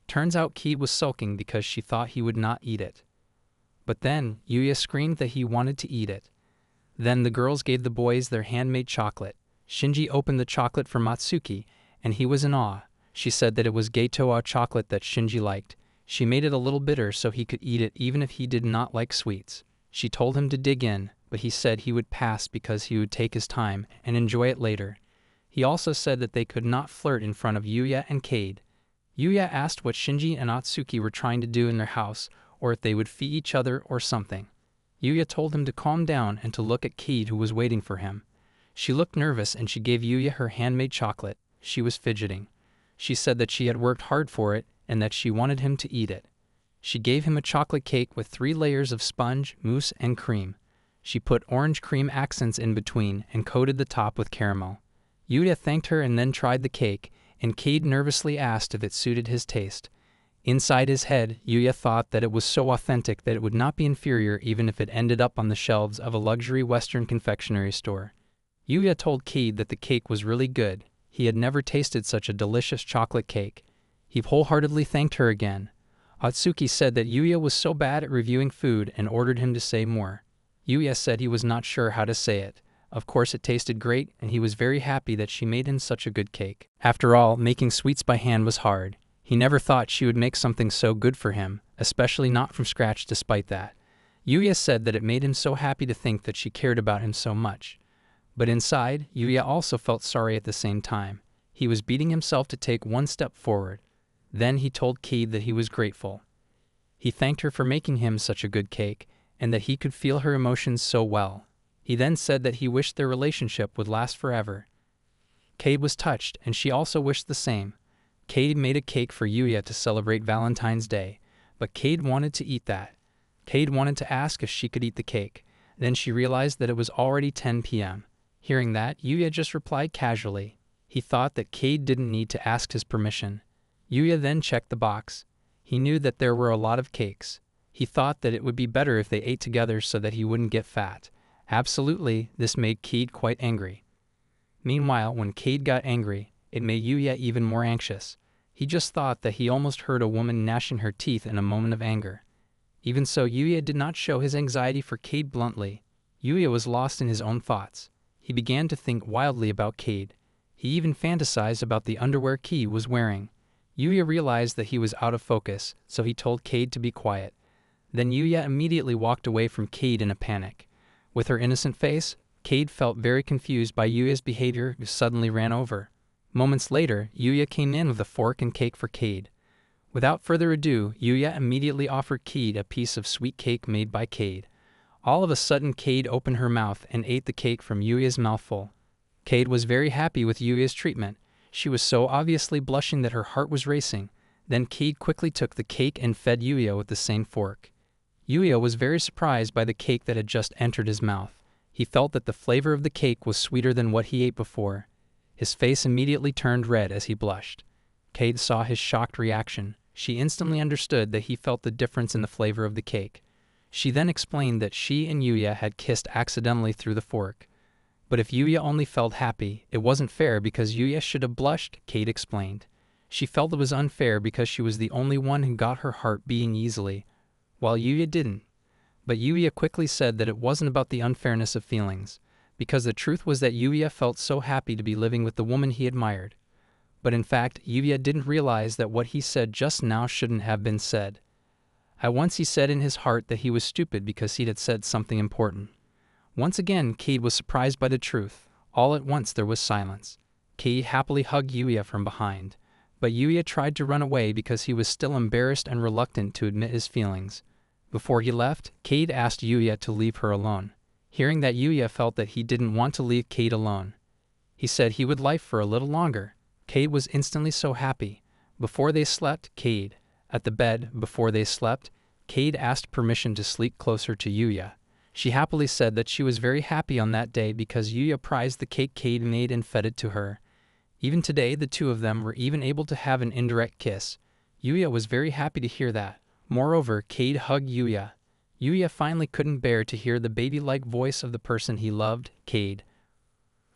Turns out Kid was sulking because she thought he would not eat it. But then, Yuya screamed that he wanted to eat it. Then the girls gave the boys their handmade chocolate. Shinji opened the chocolate from Atsuki, and he was in awe. She said that it was Gaitoa chocolate that Shinji liked. She made it a little bitter so he could eat it even if he did not like sweets. She told him to dig in, but he said he would pass because he would take his time and enjoy it later. He also said that they could not flirt in front of Yuya and Kid. Yuya asked what Shinji and Atsuki were trying to do in their house, or if they would feed each other or something. Yuya told him to calm down and to look at Kid, who was waiting for him. She looked nervous and she gave Yuya her handmade chocolate. She was fidgeting. She said that she had worked hard for it and that she wanted him to eat it. She gave him a chocolate cake with 3 layers of sponge, mousse, and cream. She put orange cream accents in between and coated the top with caramel. Yuya thanked her and then tried the cake, and Kid nervously asked if it suited his taste. Inside his head, Yuya thought that it was so authentic that it would not be inferior even if it ended up on the shelves of a luxury Western confectionery store. Yuya told Kid that the cake was really good. He had never tasted such a delicious chocolate cake. He wholeheartedly thanked her again. Atsuki said that Yuya was so bad at reviewing food and ordered him to say more. Yuya said he was not sure how to say it. Of course it tasted great, and he was very happy that she made him such a good cake. After all, making sweets by hand was hard. He never thought she would make something so good for him, especially not from scratch despite that. Yuya said that it made him so happy to think that she cared about him so much. But inside, Yuya also felt sorry at the same time. He was beating himself to take one step forward. Then he told Kid that he was grateful. He thanked her for making him such a good cake, and that he could feel her emotions so well. He then said that he wished their relationship would last forever. Kid was touched, and she also wished the same. Kid made a cake for Yuya to celebrate Valentine's Day, but Kid wanted to eat that. Kid wanted to ask if she could eat the cake. Then she realized that it was already 10 p.m. Hearing that, Yuya just replied casually. He thought that Kid didn't need to ask his permission. Yuya then checked the box. He knew that there were a lot of cakes. He thought that it would be better if they ate together so that he wouldn't get fat. Absolutely, this made Kid quite angry. Meanwhile, when Kid got angry, it made Yuya even more anxious. He just thought that he almost heard a woman gnashing her teeth in a moment of anger. Even so, Yuya did not show his anxiety for Kid bluntly. Yuya was lost in his own thoughts. He began to think wildly about Kid. He even fantasized about the underwear Kid was wearing. Yuya realized that he was out of focus, so he told Kid to be quiet. Then Yuya immediately walked away from Kid in a panic. With her innocent face, Kid felt very confused by Yuya's behavior, who suddenly ran over. Moments later, Yuya came in with a fork and cake for Kid. Without further ado, Yuya immediately offered Kid a piece of sweet cake made by Kid. All of a sudden, Kid opened her mouth and ate the cake from Yuya's mouthful. Kid was very happy with Yuya's treatment. She was so obviously blushing that her heart was racing. Then Kid quickly took the cake and fed Yuya with the same fork. Yuya was very surprised by the cake that had just entered his mouth. He felt that the flavor of the cake was sweeter than what he ate before. His face immediately turned red as he blushed. Kid saw his shocked reaction. She instantly understood that he felt the difference in the flavor of the cake. She then explained that she and Yuya had kissed accidentally through the fork. But if Yuya only felt happy, it wasn't fair because Yuya should have blushed, Kid explained. She felt it was unfair because she was the only one who got her heart beating easily, while Yuya didn't. But Yuya quickly said that it wasn't about the unfairness of feelings, because the truth was that Yuya felt so happy to be living with the woman he admired. But in fact, Yuya didn't realize that what he said just now shouldn't have been said. At once he said in his heart that he was stupid because he had said something important. Once again, Kid was surprised by the truth. All at once there was silence. Kid happily hugged Yuya from behind, but Yuya tried to run away because he was still embarrassed and reluctant to admit his feelings. Before he left, Kid asked Yuya to leave her alone. Hearing that, Yuya felt that he didn't want to leave Kid alone. He said he would live for a little longer. Kid was instantly so happy. Before they slept, at the bed, before they slept, Kid asked permission to sleep closer to Yuya. She happily said that she was very happy on that day because Yuya prized the cake Kid made and fed it to her. Even today, the two of them were even able to have an indirect kiss. Yuya was very happy to hear that. Moreover, Kid hugged Yuya. Yuya finally couldn't bear to hear the baby-like voice of the person he loved, Kid.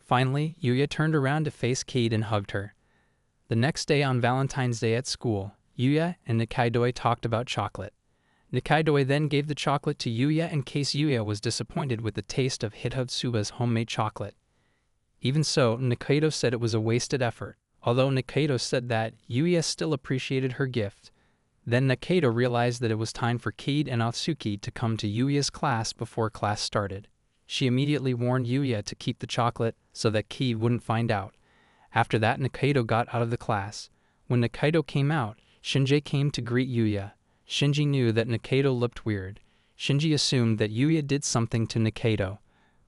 Finally, Yuya turned around to face Kid and hugged her. The next day on Valentine's Day at school, Yuya and Nikaidoe talked about chocolate. Nikaidoe then gave the chocolate to Yuya in case Yuya was disappointed with the taste of Hitotsuba's homemade chocolate. Even so, Nikaido said it was a wasted effort, although Nikaido said that Yuya still appreciated her gift. Then Nikaido realized that it was time for Kid and Atsuki to come to Yuya's class before class started. She immediately warned Yuya to keep the chocolate so that Kid wouldn't find out. After that, Nikaido got out of the class. When Nikaido came out, Shinji came to greet Yuya. Shinji knew that Nikaido looked weird. Shinji assumed that Yuya did something to Nikaido.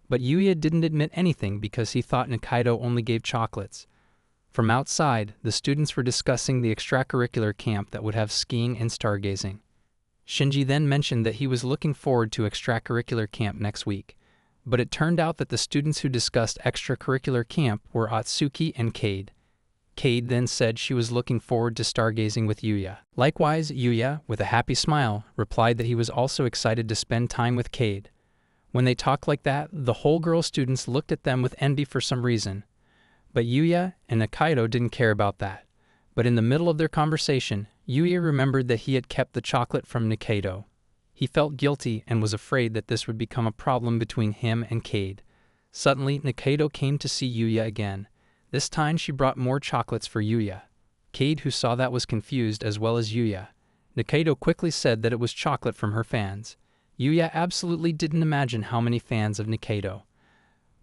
But Yuya didn't admit anything because he thought Nikaido only gave chocolates. From outside, the students were discussing the extracurricular camp that would have skiing and stargazing. Shinji then mentioned that he was looking forward to extracurricular camp next week, but it turned out that the students who discussed extracurricular camp were Atsuki and Cade. Cade then said she was looking forward to stargazing with Yuya. Likewise, Yuya, with a happy smile, replied that he was also excited to spend time with Cade. When they talked like that, the whole girl students looked at them with envy for some reason. But Yuya and Nikaido didn't care about that. But in the middle of their conversation, Yuya remembered that he had kept the chocolate from Nikaido. He felt guilty and was afraid that this would become a problem between him and Cade. Suddenly, Nikaido came to see Yuya again. This time she brought more chocolates for Yuya. Cade, who saw that, was confused as well as Yuya. Nikaido quickly said that it was chocolate from her fans. Yuya absolutely didn't imagine how many fans of Nikaido.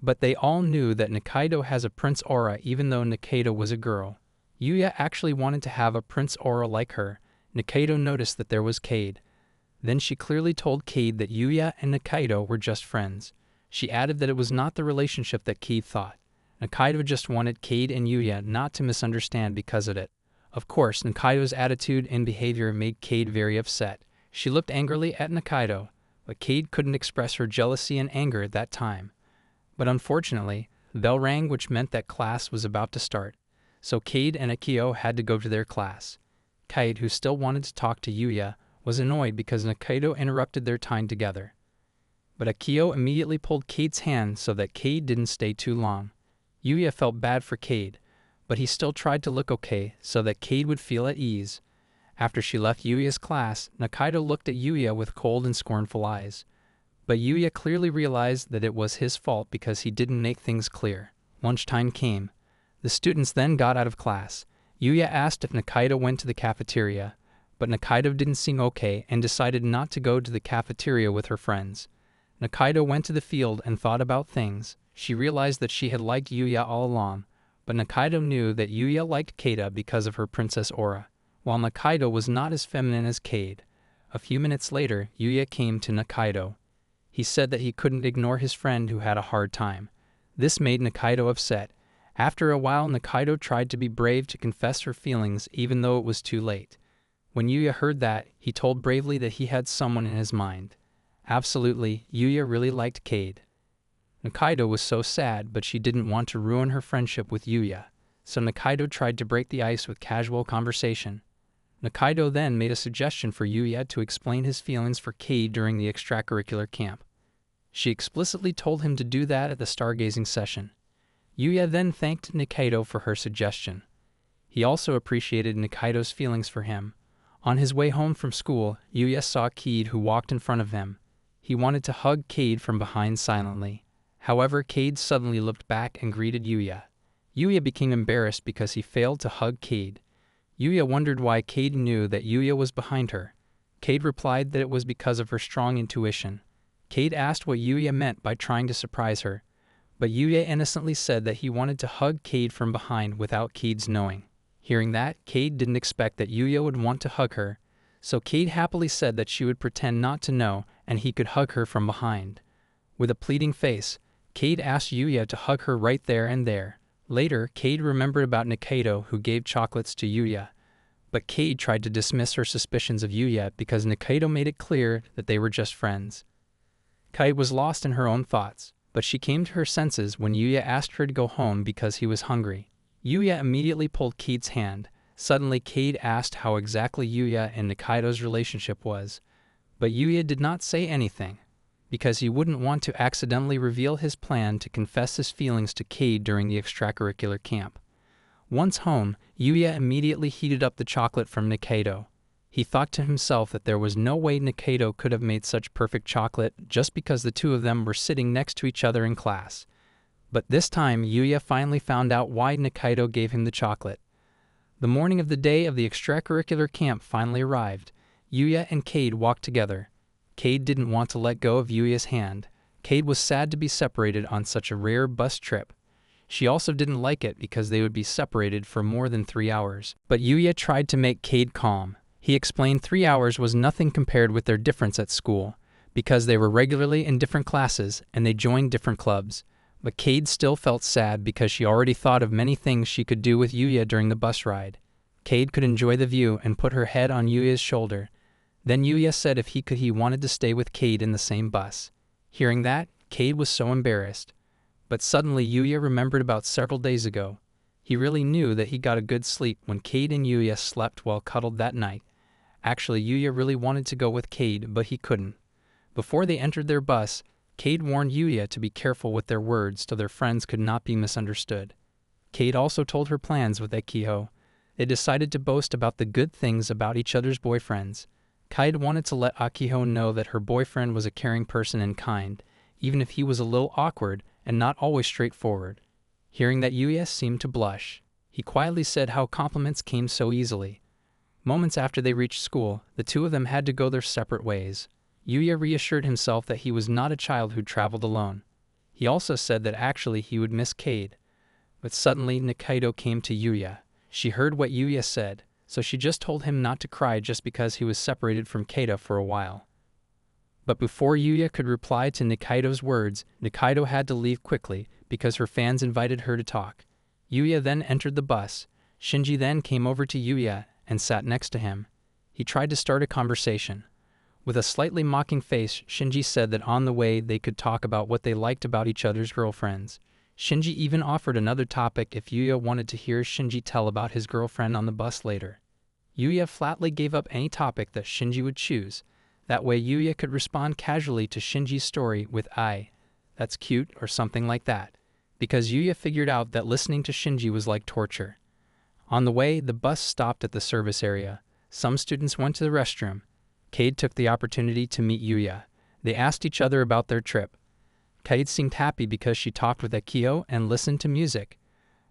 But they all knew that Nikaido has a prince aura even though Nikaido was a girl. Yuya actually wanted to have a prince aura like her. Nikaido noticed that there was Cade. Then she clearly told Cade that Yuya and Nikaido were just friends. She added that it was not the relationship that Cade thought. Nikaido just wanted Cade and Yuya not to misunderstand because of it. Of course, Nikaido's attitude and behavior made Cade very upset. She looked angrily at Nikaido, but Cade couldn't express her jealousy and anger at that time. But unfortunately, the bell rang, which meant that class was about to start. So Cade and Akio had to go to their class. Cade, who still wanted to talk to Yuya, was annoyed because Nikaido interrupted their time together. But Akio immediately pulled Cade's hand so that Cade didn't stay too long. Yuya felt bad for Cade, but he still tried to look okay so that Cade would feel at ease. After she left Yuya's class, Nikaido looked at Yuya with cold and scornful eyes. But Yuya clearly realized that it was his fault because he didn't make things clear. Lunchtime came. The students then got out of class. Yuya asked if Nikaido went to the cafeteria, but Nikaido didn't seem okay and decided not to go to the cafeteria with her friends. Nikaido went to the field and thought about things. She realized that she had liked Yuya all along, but Nikaido knew that Yuya liked Keita because of her princess aura, while Nikaido was not as feminine as Cade. A few minutes later, Yuya came to Nikaido. He said that he couldn't ignore his friend who had a hard time. This made Nikaido upset. After a while, Nikaido tried to be brave to confess her feelings even though it was too late. When Yuya heard that, he told bravely that he had someone in his mind. Absolutely, Yuya really liked Cade. Nikaido was so sad, but she didn't want to ruin her friendship with Yuya, so Nikaido tried to break the ice with casual conversation. Nikaido then made a suggestion for Yuya to explain his feelings for Cade during the extracurricular camp. She explicitly told him to do that at the stargazing session. Yuya then thanked Nikaido for her suggestion. He also appreciated Nikaido's feelings for him. On his way home from school, Yuya saw Cade who walked in front of him. He wanted to hug Cade from behind silently. However, Cade suddenly looked back and greeted Yuya. Yuya became embarrassed because he failed to hug Cade. Yuya wondered why Cade knew that Yuya was behind her. Cade replied that it was because of her strong intuition. Cade asked what Yuya meant by trying to surprise her, but Yuya innocently said that he wanted to hug Cade from behind without Cade's knowing. Hearing that, Cade didn't expect that Yuya would want to hug her, so Cade happily said that she would pretend not to know and he could hug her from behind. With a pleading face, Cade asked Yuya to hug her right there and there. Later, Cade remembered about Nikaido, who gave chocolates to Yuya, but Cade tried to dismiss her suspicions of Yuya because Nikaido made it clear that they were just friends. Cade was lost in her own thoughts, but she came to her senses when Yuya asked her to go home because he was hungry. Yuya immediately pulled Cade's hand. Suddenly, Cade asked how exactly Yuya and Nikaido's relationship was, but Yuya did not say anything, because he wouldn't want to accidentally reveal his plan to confess his feelings to Cade during the extracurricular camp. Once home, Yuya immediately heated up the chocolate from Nikaido. He thought to himself that there was no way Nikaido could have made such perfect chocolate just because the two of them were sitting next to each other in class. But this time, Yuya finally found out why Nikaido gave him the chocolate. The morning of the day of the extracurricular camp finally arrived. Yuya and Cade walked together. Cade didn't want to let go of Yuya's hand. Cade was sad to be separated on such a rare bus trip. She also didn't like it because they would be separated for more than 3 hours. But Yuya tried to make Cade calm. He explained 3 hours was nothing compared with their difference at school. because they were regularly in different classes and they joined different clubs. But Cade still felt sad because she already thought of many things she could do with Yuya during the bus ride. Cade could enjoy the view and put her head on Yuya's shoulder. Then Yuya said if he wanted to stay with Cade in the same bus. Hearing that, Cade was so embarrassed. But suddenly Yuya remembered about several days ago. He really knew that he got a good sleep when Cade and Yuya slept well cuddled that night. Actually, Yuya really wanted to go with Cade, but he couldn't. Before they entered their bus, Cade warned Yuya to be careful with their words so their friends could not be misunderstood. Cade also told her plans with Akiho. They decided to boast about the good things about each other's boyfriends. Cade wanted to let Akiho know that her boyfriend was a caring person and kind, even if he was a little awkward and not always straightforward. Hearing that, Yuya seemed to blush. He quietly said how compliments came so easily. Moments after they reached school, the two of them had to go their separate ways. Yuya reassured himself that he was not a child who traveled alone. He also said that actually he would miss Cade. But suddenly Nikaido came to Yuya. She heard what Yuya said, so she just told him not to cry just because he was separated from Keita for a while. But before Yuya could reply to Nikaido's words, Nikaido had to leave quickly because her fans invited her to talk. Yuya then entered the bus. Shinji then came over to Yuya and sat next to him. He tried to start a conversation. With a slightly mocking face, Shinji said that on the way they could talk about what they liked about each other's girlfriends. Shinji even offered another topic if Yuya wanted to hear Shinji tell about his girlfriend on the bus later. Yuya flatly gave up any topic that Shinji would choose. That way Yuya could respond casually to Shinji's story with "That's cute," or something like that, because Yuya figured out that listening to Shinji was like torture. On the way, the bus stopped at the service area. Some students went to the restroom. Cade took the opportunity to meet Yuya. They asked each other about their trip. Cade seemed happy because she talked with Akio and listened to music.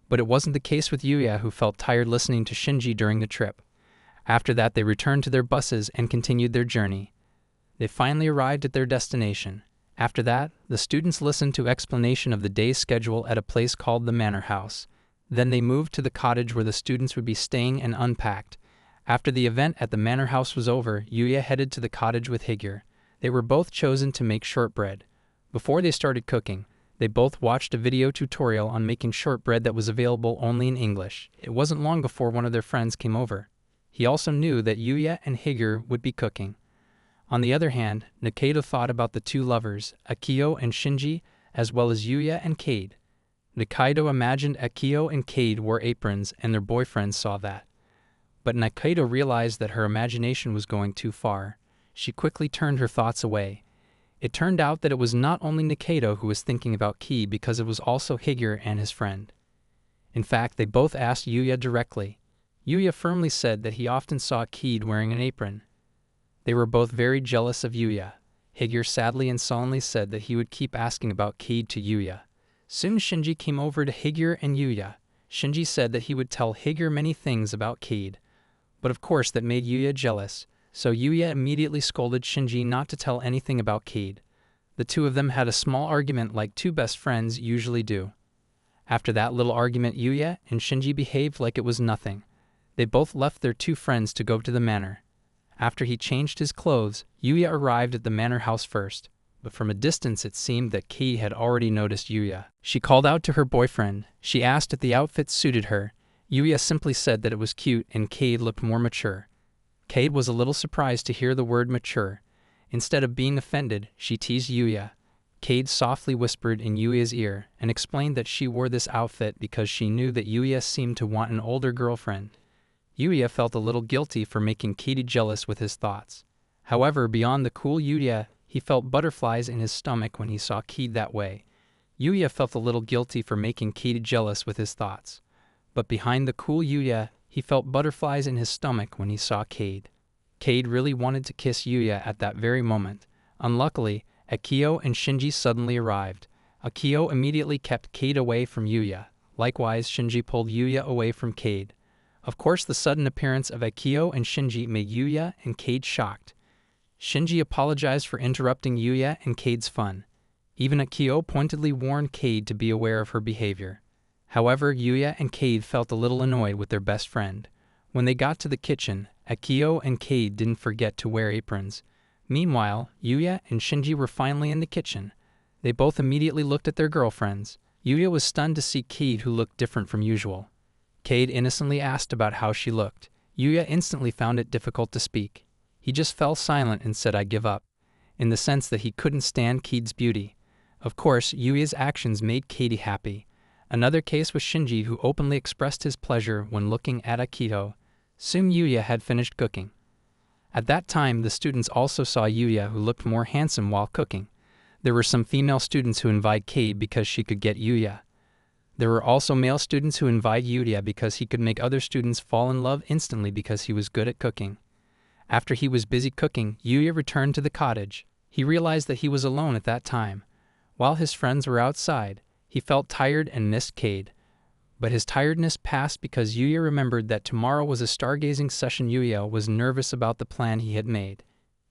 But it wasn't the case with Yuya, who felt tired listening to Shinji during the trip. After that, they returned to their buses and continued their journey. They finally arrived at their destination. After that, the students listened to explanation of the day's schedule at a place called the Manor House. Then they moved to the cottage where the students would be staying and unpacked. After the event at the Manor House was over, Yuya headed to the cottage with Higure. They were both chosen to make shortbread. Before they started cooking, they both watched a video tutorial on making shortbread that was available only in English. It wasn't long before one of their friends came over. He also knew that Yuya and Higure would be cooking. On the other hand, Nikaido thought about the two lovers, Akio and Shinji, as well as Yuya and Cade. Nikaido imagined Akio and Cade wore aprons and their boyfriends saw that. But Nikaido realized that her imagination was going too far. She quickly turned her thoughts away. It turned out that it was not only Nikaido who was thinking about Ki, because it was also Higure and his friend. In fact, they both asked Yuya directly. Yuya firmly said that he often saw Cade wearing an apron. They were both very jealous of Yuya. Higure sadly and sullenly said that he would keep asking about Cade to Yuya. Soon Shinji came over to Higure and Yuya. Shinji said that he would tell Higure many things about Cade. But of course that made Yuya jealous, so Yuya immediately scolded Shinji not to tell anything about Cade. The two of them had a small argument like two best friends usually do. After that little argument, Yuya and Shinji behaved like it was nothing. They both left their two friends to go to the manor. After he changed his clothes, Yuya arrived at the manor house first, but from a distance it seemed that Ki had already noticed Yuya. She called out to her boyfriend. She asked if the outfit suited her. Yuya simply said that it was cute and Cade looked more mature. Cade was a little surprised to hear the word mature. Instead of being offended, she teased Yuya. Cade softly whispered in Yuya's ear and explained that she wore this outfit because she knew that Yuya seemed to want an older girlfriend. Yuya felt a little guilty for making Cade jealous with his thoughts. However, beyond the cool Yuya, he felt butterflies in his stomach when he saw Cade that way. Yuya felt a little guilty for making Cade jealous with his thoughts. But behind the cool Yuya, he felt butterflies in his stomach when he saw Cade. Cade really wanted to kiss Yuya at that very moment. Unluckily, Akio and Shinji suddenly arrived. Akio immediately kept Cade away from Yuya. Likewise, Shinji pulled Yuya away from Cade. Of course, the sudden appearance of Akio and Shinji made Yuya and Cade shocked. Shinji apologized for interrupting Yuya and Cade's fun. Even Akio pointedly warned Cade to be aware of her behavior. However, Yuya and Cade felt a little annoyed with their best friend. When they got to the kitchen, Akio and Cade didn't forget to wear aprons. Meanwhile, Yuya and Shinji were finally in the kitchen. They both immediately looked at their girlfriends. Yuya was stunned to see Cade, who looked different from usual. Cade innocently asked about how she looked. Yuya instantly found it difficult to speak. He just fell silent and said, "I give up," in the sense that he couldn't stand Cade's beauty. Of course, Yuya's actions made Cade happy. Another case was Shinji, who openly expressed his pleasure when looking at Akito. Soon Yuya had finished cooking. At that time, the students also saw Yuya, who looked more handsome while cooking. There were some female students who invited Cade because she could get Yuya. There were also male students who invited Yuya because he could make other students fall in love instantly because he was good at cooking. After he was busy cooking, Yuya returned to the cottage. He realized that he was alone at that time. While his friends were outside, he felt tired and missed Cade. But his tiredness passed because Yuya remembered that tomorrow was a stargazing session. Yuya was nervous about the plan he had made.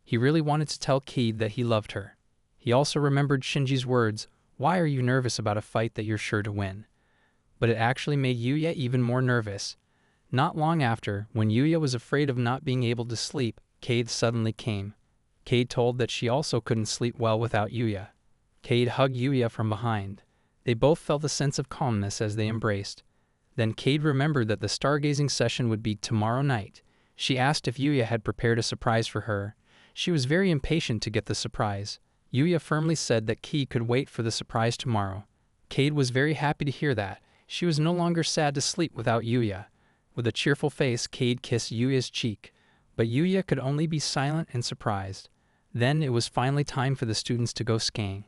He really wanted to tell Cade that he loved her. He also remembered Shinji's words, "Why are you nervous about a fight that you're sure to win?" But it actually made Yuya even more nervous. Not long after, when Yuya was afraid of not being able to sleep, Cade suddenly came. Cade told that she also couldn't sleep well without Yuya. Cade hugged Yuya from behind. They both felt a sense of calmness as they embraced. Then Cade remembered that the stargazing session would be tomorrow night. She asked if Yuya had prepared a surprise for her. She was very impatient to get the surprise. Yuya firmly said that Cade could wait for the surprise tomorrow. Cade was very happy to hear that. She was no longer sad to sleep without Yuya. With a cheerful face, Cade kissed Yuya's cheek. But Yuya could only be silent and surprised. Then it was finally time for the students to go skiing.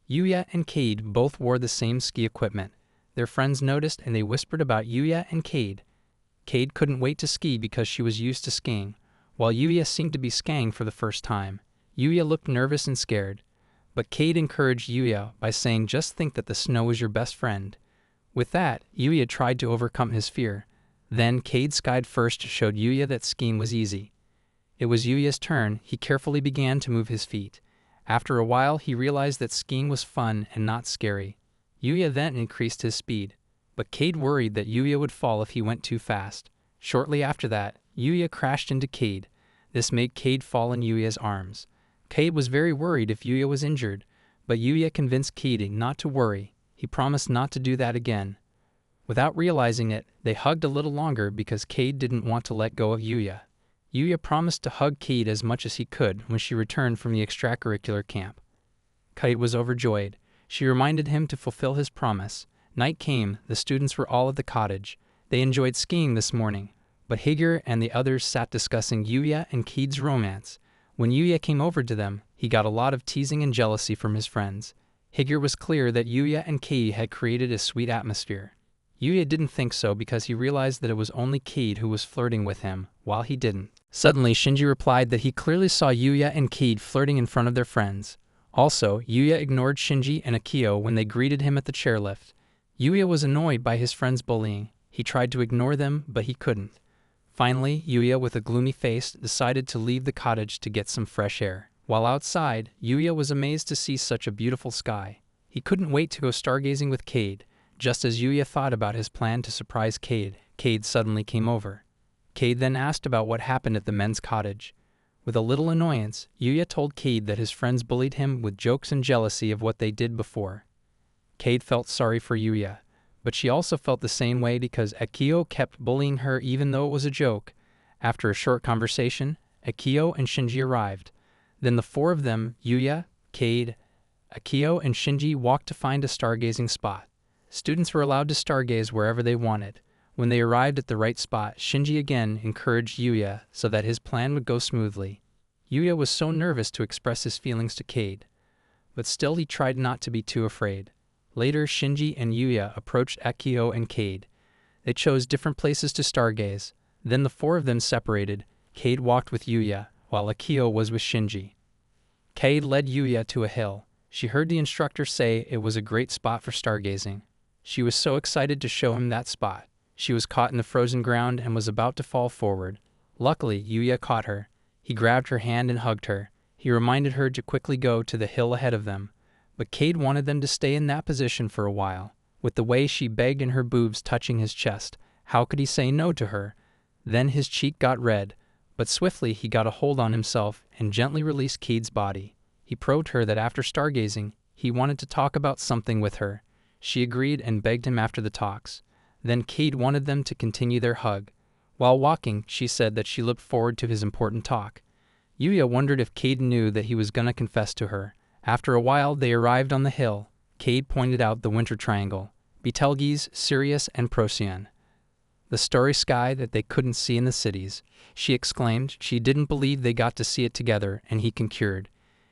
Yuya and Cade both wore the same ski equipment. Their friends noticed and they whispered about Yuya and Cade. Cade couldn't wait to ski because she was used to skiing, while Yuya seemed to be skiing for the first time. Yuya looked nervous and scared. But Cade encouraged Yuya by saying, "Just think that the snow is your best friend." With that, Yuya tried to overcome his fear. Then Cade skied first, showed Yuya that skiing was easy. It was Yuya's turn. He carefully began to move his feet. After a while, he realized that skiing was fun and not scary. Yuya then increased his speed. But Cade worried that Yuya would fall if he went too fast. Shortly after that, Yuya crashed into Cade. This made Cade fall in Yuya's arms. Cade was very worried if Yuya was injured, but Yuya convinced Cade not to worry. He promised not to do that again. Without realizing it, they hugged a little longer because Cade didn't want to let go of Yuya. Yuya promised to hug Cade as much as he could when she returned from the extracurricular camp. Cade was overjoyed. She reminded him to fulfill his promise. Night came. The students were all at the cottage. They enjoyed skiing this morning, but Higure and the others sat discussing Yuya and Cade's romance. When Yuya came over to them, he got a lot of teasing and jealousy from his friends. Higure was clear that Yuya and Cade had created a sweet atmosphere. Yuya didn't think so because he realized that it was only Cade who was flirting with him, while he didn't. Suddenly, Shinji replied that he clearly saw Yuya and Cade flirting in front of their friends. Also, Yuya ignored Shinji and Akio when they greeted him at the chairlift. Yuya was annoyed by his friends' bullying. He tried to ignore them, but he couldn't. Finally, Yuya, with a gloomy face, decided to leave the cottage to get some fresh air. While outside, Yuya was amazed to see such a beautiful sky. He couldn't wait to go stargazing with Cade. Just as Yuya thought about his plan to surprise Cade, Cade suddenly came over. Cade then asked about what happened at the men's cottage. With a little annoyance, Yuya told Cade that his friends bullied him with jokes and jealousy of what they did before. Cade felt sorry for Yuya, but she also felt the same way because Akio kept bullying her even though it was a joke. After a short conversation, Akio and Shinji arrived. Then the four of them, Yuya, Cade, Akio, and Shinji, walked to find a stargazing spot. Students were allowed to stargaze wherever they wanted. When they arrived at the right spot, Shinji again encouraged Yuya so that his plan would go smoothly. Yuya was so nervous to express his feelings to Cade, but still he tried not to be too afraid. Later, Shinji and Yuya approached Akio and Cade. They chose different places to stargaze. Then the four of them separated. Cade walked with Yuya, while Akio was with Shinji. Cade led Yuya to a hill. She heard the instructor say it was a great spot for stargazing. She was so excited to show him that spot. She was caught in the frozen ground and was about to fall forward. Luckily, Yuya caught her. He grabbed her hand and hugged her. He reminded her to quickly go to the hill ahead of them. But Cade wanted them to stay in that position for a while. With the way she begged and her boobs touching his chest, how could he say no to her? Then his cheek got red, But swiftly he got a hold on himself and gently released Cade's body. He probed her that after stargazing, he wanted to talk about something with her. She agreed and begged him after the talks. Then Cade wanted them to continue their hug. While walking, she said that she looked forward to his important talk. Yuya wondered if Cade knew that he was gonna confess to her. After a while, they arrived on the hill. Cade pointed out the winter triangle, Betelgeuse, Sirius, and Procyon. The starry sky that they couldn't see in the cities. She exclaimed she didn't believe they got to see it together, and he concurred.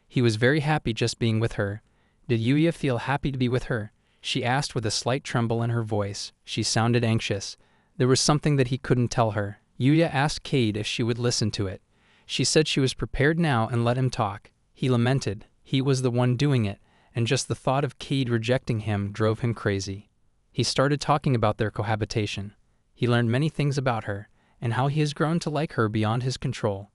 He was very happy just being with her. Did Yuya feel happy to be with her? She asked with a slight tremble in her voice. She sounded anxious. There was something that he couldn't tell her. Yuya asked Cade if she would listen to it. She said she was prepared now and let him talk. He lamented. He was the one doing it, and just the thought of Cade rejecting him drove him crazy. He started talking about their cohabitation. He learned many things about her, and how he has grown to like her beyond his control.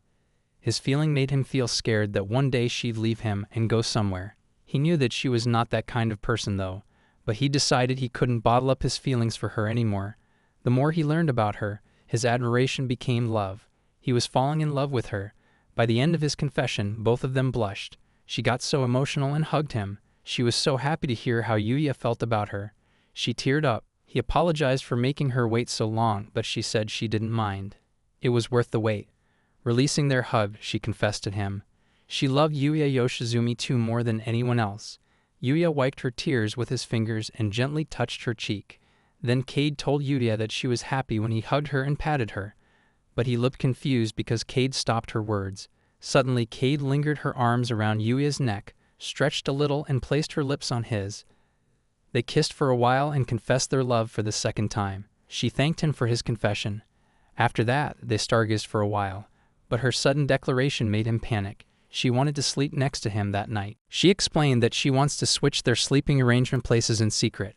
His feeling made him feel scared that one day she'd leave him and go somewhere. He knew that she was not that kind of person though, but he decided he couldn't bottle up his feelings for her anymore. The more he learned about her, his admiration became love. He was falling in love with her. By the end of his confession, both of them blushed. She got so emotional and hugged him. She was so happy to hear how Yuya felt about her. She teared up. He apologized for making her wait so long, but she said she didn't mind. It was worth the wait. Releasing their hug, she confessed to him. She loved Yuya Yoshizumi too more than anyone else. Yuya wiped her tears with his fingers and gently touched her cheek. Then Cade told Yuya that she was happy when he hugged her and patted her. But he looked confused because Cade stopped her words. Suddenly Cade lingered her arms around Yuya's neck, stretched a little and placed her lips on his. They kissed for a while and confessed their love for the second time. She thanked him for his confession. After that, they stargazed for a while. But her sudden declaration made him panic. She wanted to sleep next to him that night. She explained that she wants to switch their sleeping arrangement places in secret.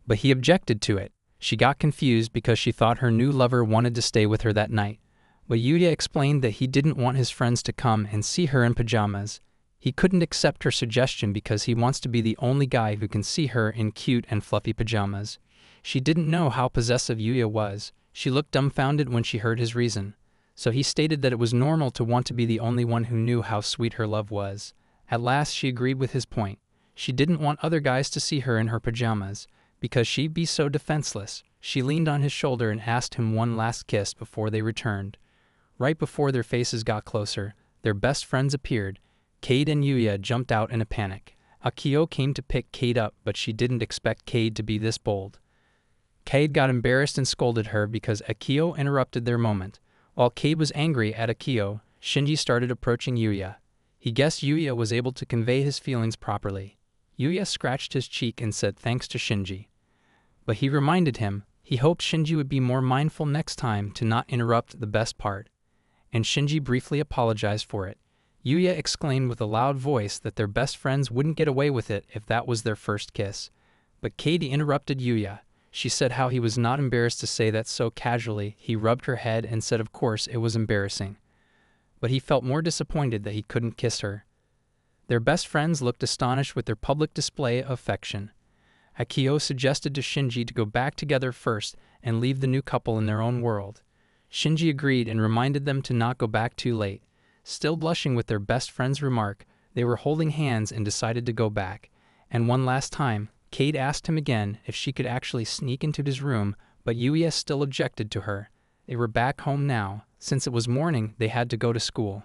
But he objected to it. She got confused because she thought her new lover wanted to stay with her that night. But Yuya explained that he didn't want his friends to come and see her in pajamas. He couldn't accept her suggestion because he wants to be the only guy who can see her in cute and fluffy pajamas. She didn't know how possessive Yuya was. She looked dumbfounded when she heard his reason. So he stated that it was normal to want to be the only one who knew how sweet her love was. At last she agreed with his point. She didn't want other guys to see her in her pajamas, because she'd be so defenseless. She leaned on his shoulder and asked him one last kiss before they returned. Right before their faces got closer, their best friends appeared. Cade and Yuya jumped out in a panic. Akio came to pick Cade up, but she didn't expect Cade to be this bold. Cade got embarrassed and scolded her because Akio interrupted their moment. While Cade was angry at Akio, Shinji started approaching Yuya. He guessed Yuya was able to convey his feelings properly. Yuya scratched his cheek and said thanks to Shinji. But he reminded him he hoped Shinji would be more mindful next time to not interrupt the best part. And Shinji briefly apologized for it. Yuya exclaimed with a loud voice that their best friends wouldn't get away with it if that was their first kiss. But Katie interrupted Yuya. She said how he was not embarrassed to say that so casually. He rubbed her head and said of course it was embarrassing. But he felt more disappointed that he couldn't kiss her. Their best friends looked astonished with their public display of affection. Akio suggested to Shinji to go back together first and leave the new couple in their own world. Shinji agreed and reminded them to not go back too late. Still blushing with their best friend's remark, they were holding hands and decided to go back. And one last time, Cade asked him again if she could actually sneak into his room, but Yuya still objected to her. They were back home now. Since it was morning, they had to go to school.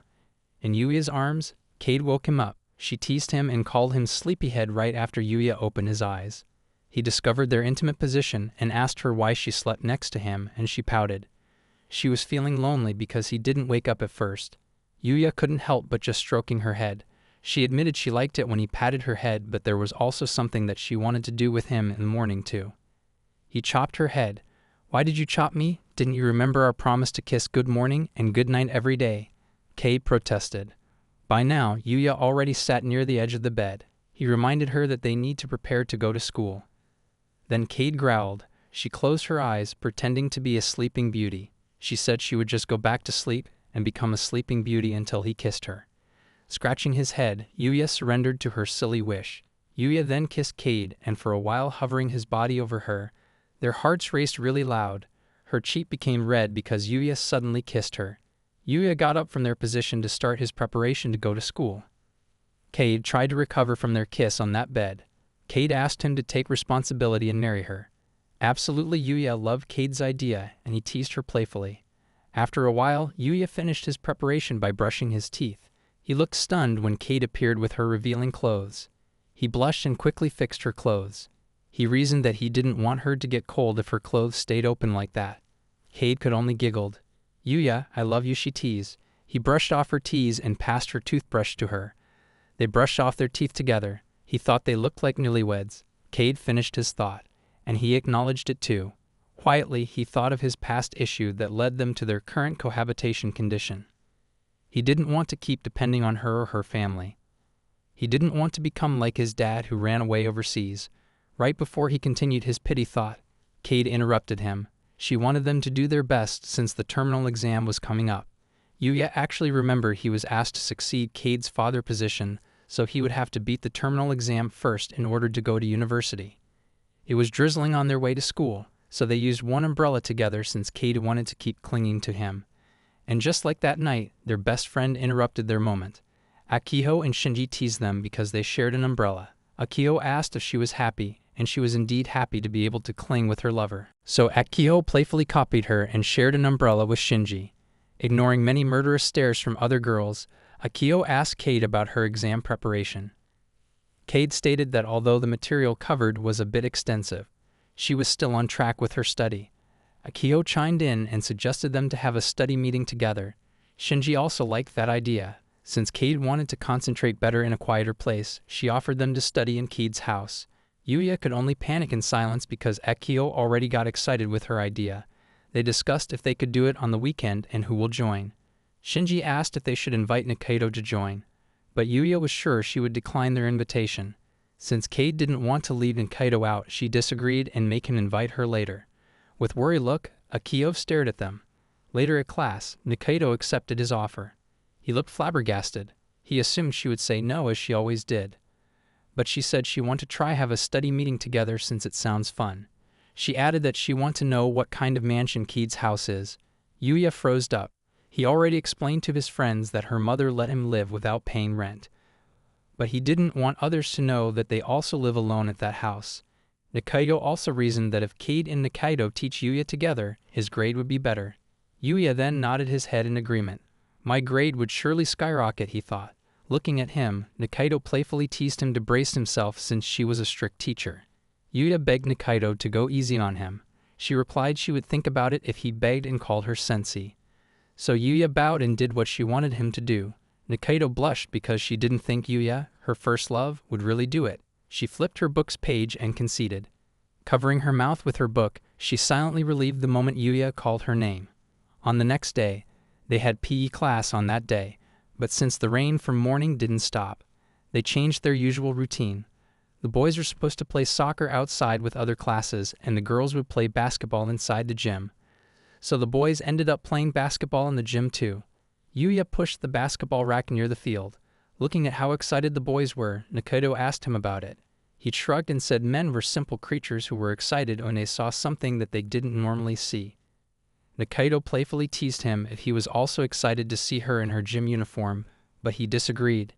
In Yuya's arms, Cade woke him up. She teased him and called him sleepyhead right after Yuya opened his eyes. He discovered their intimate position and asked her why she slept next to him, and she pouted. She was feeling lonely because he didn't wake up at first. Yuya couldn't help but just stroking her head. She admitted she liked it when he patted her head, but there was also something that she wanted to do with him in the morning too. He chopped her head. "Why did you chop me? Didn't you remember our promise to kiss good morning and good night every day?" Cade protested. By now, Yuya already sat near the edge of the bed. He reminded her that they need to prepare to go to school. Then Cade growled. She closed her eyes, pretending to be a sleeping beauty. She said she would just go back to sleep and become a sleeping beauty until he kissed her. Scratching his head, Yuya surrendered to her silly wish. Yuya then kissed Cade, and for a while hovering his body over her. Their hearts raced really loud. Her cheek became red because Yuya suddenly kissed her. Yuya got up from their position to start his preparation to go to school. Cade tried to recover from their kiss on that bed. Cade asked him to take responsibility and marry her. Absolutely, Yuya loved Cade's idea, and he teased her playfully. After a while, Yuya finished his preparation by brushing his teeth. He looked stunned when Cade appeared with her revealing clothes. He blushed and quickly fixed her clothes. He reasoned that he didn't want her to get cold if her clothes stayed open like that. Cade could only giggled. "Yuya, I love you," she teased. He brushed off her tease and passed her toothbrush to her. They brushed off their teeth together. He thought they looked like newlyweds. Cade finished his thought, and he acknowledged it too. Quietly, he thought of his past issue that led them to their current cohabitation condition. He didn't want to keep depending on her or her family. He didn't want to become like his dad who ran away overseas. Right before he continued his pity thought, Cade interrupted him. She wanted them to do their best since the terminal exam was coming up. Yuya actually remembered he was asked to succeed Cade's father position, so he would have to beat the terminal exam first in order to go to university. It was drizzling on their way to school, so they used one umbrella together since Cade wanted to keep clinging to him. And just like that night, their best friend interrupted their moment. Akiho and Shinji teased them because they shared an umbrella. Akiho asked if she was happy, and she was indeed happy to be able to cling with her lover. So Akiho playfully copied her and shared an umbrella with Shinji. Ignoring many murderous stares from other girls, Akiho asked Cade about her exam preparation. Cade stated that although the material covered was a bit extensive, she was still on track with her study. Akiho chimed in and suggested them to have a study meeting together. Shinji also liked that idea. Since Cade wanted to concentrate better in a quieter place, she offered them to study in Cade's house. Yuya could only panic in silence because Akiho already got excited with her idea. They discussed if they could do it on the weekend and who will join. Shinji asked if they should invite Nikaido to join, but Yuya was sure she would decline their invitation. Since Cade didn't want to leave Nikaido out, she disagreed and make him invite her later. With worried look, Akiho stared at them. Later at class, Nikaido accepted his offer. He looked flabbergasted. He assumed she would say no as she always did. But she said she wanted to try have a study meeting together since it sounds fun. She added that she wanted to know what kind of mansion Cade's house is. Yuya froze up. He already explained to his friends that her mother let him live without paying rent. But he didn't want others to know that they also live alone at that house. Nikaido also reasoned that if Cade and Nikaido teach Yuya together, his grade would be better. Yuya then nodded his head in agreement. My grade would surely skyrocket, he thought. Looking at him, Nikaido playfully teased him to brace himself since she was a strict teacher. Yuya begged Nikaido to go easy on him. She replied she would think about it if he begged and called her sensei. So Yuya bowed and did what she wanted him to do. Nikaido blushed because she didn't think Yuya, her first love, would really do it. She flipped her book's page and conceded. Covering her mouth with her book, she silently relieved the moment Yuya called her name. On the next day, they had PE class on that day, but since the rain from morning didn't stop, they changed their usual routine. The boys were supposed to play soccer outside with other classes, and the girls would play basketball inside the gym. So the boys ended up playing basketball in the gym too. Yuya pushed the basketball rack near the field. Looking at how excited the boys were, Nikaido asked him about it. He shrugged and said men were simple creatures who were excited when they saw something that they didn't normally see. Nikaido playfully teased him if he was also excited to see her in her gym uniform, but he disagreed.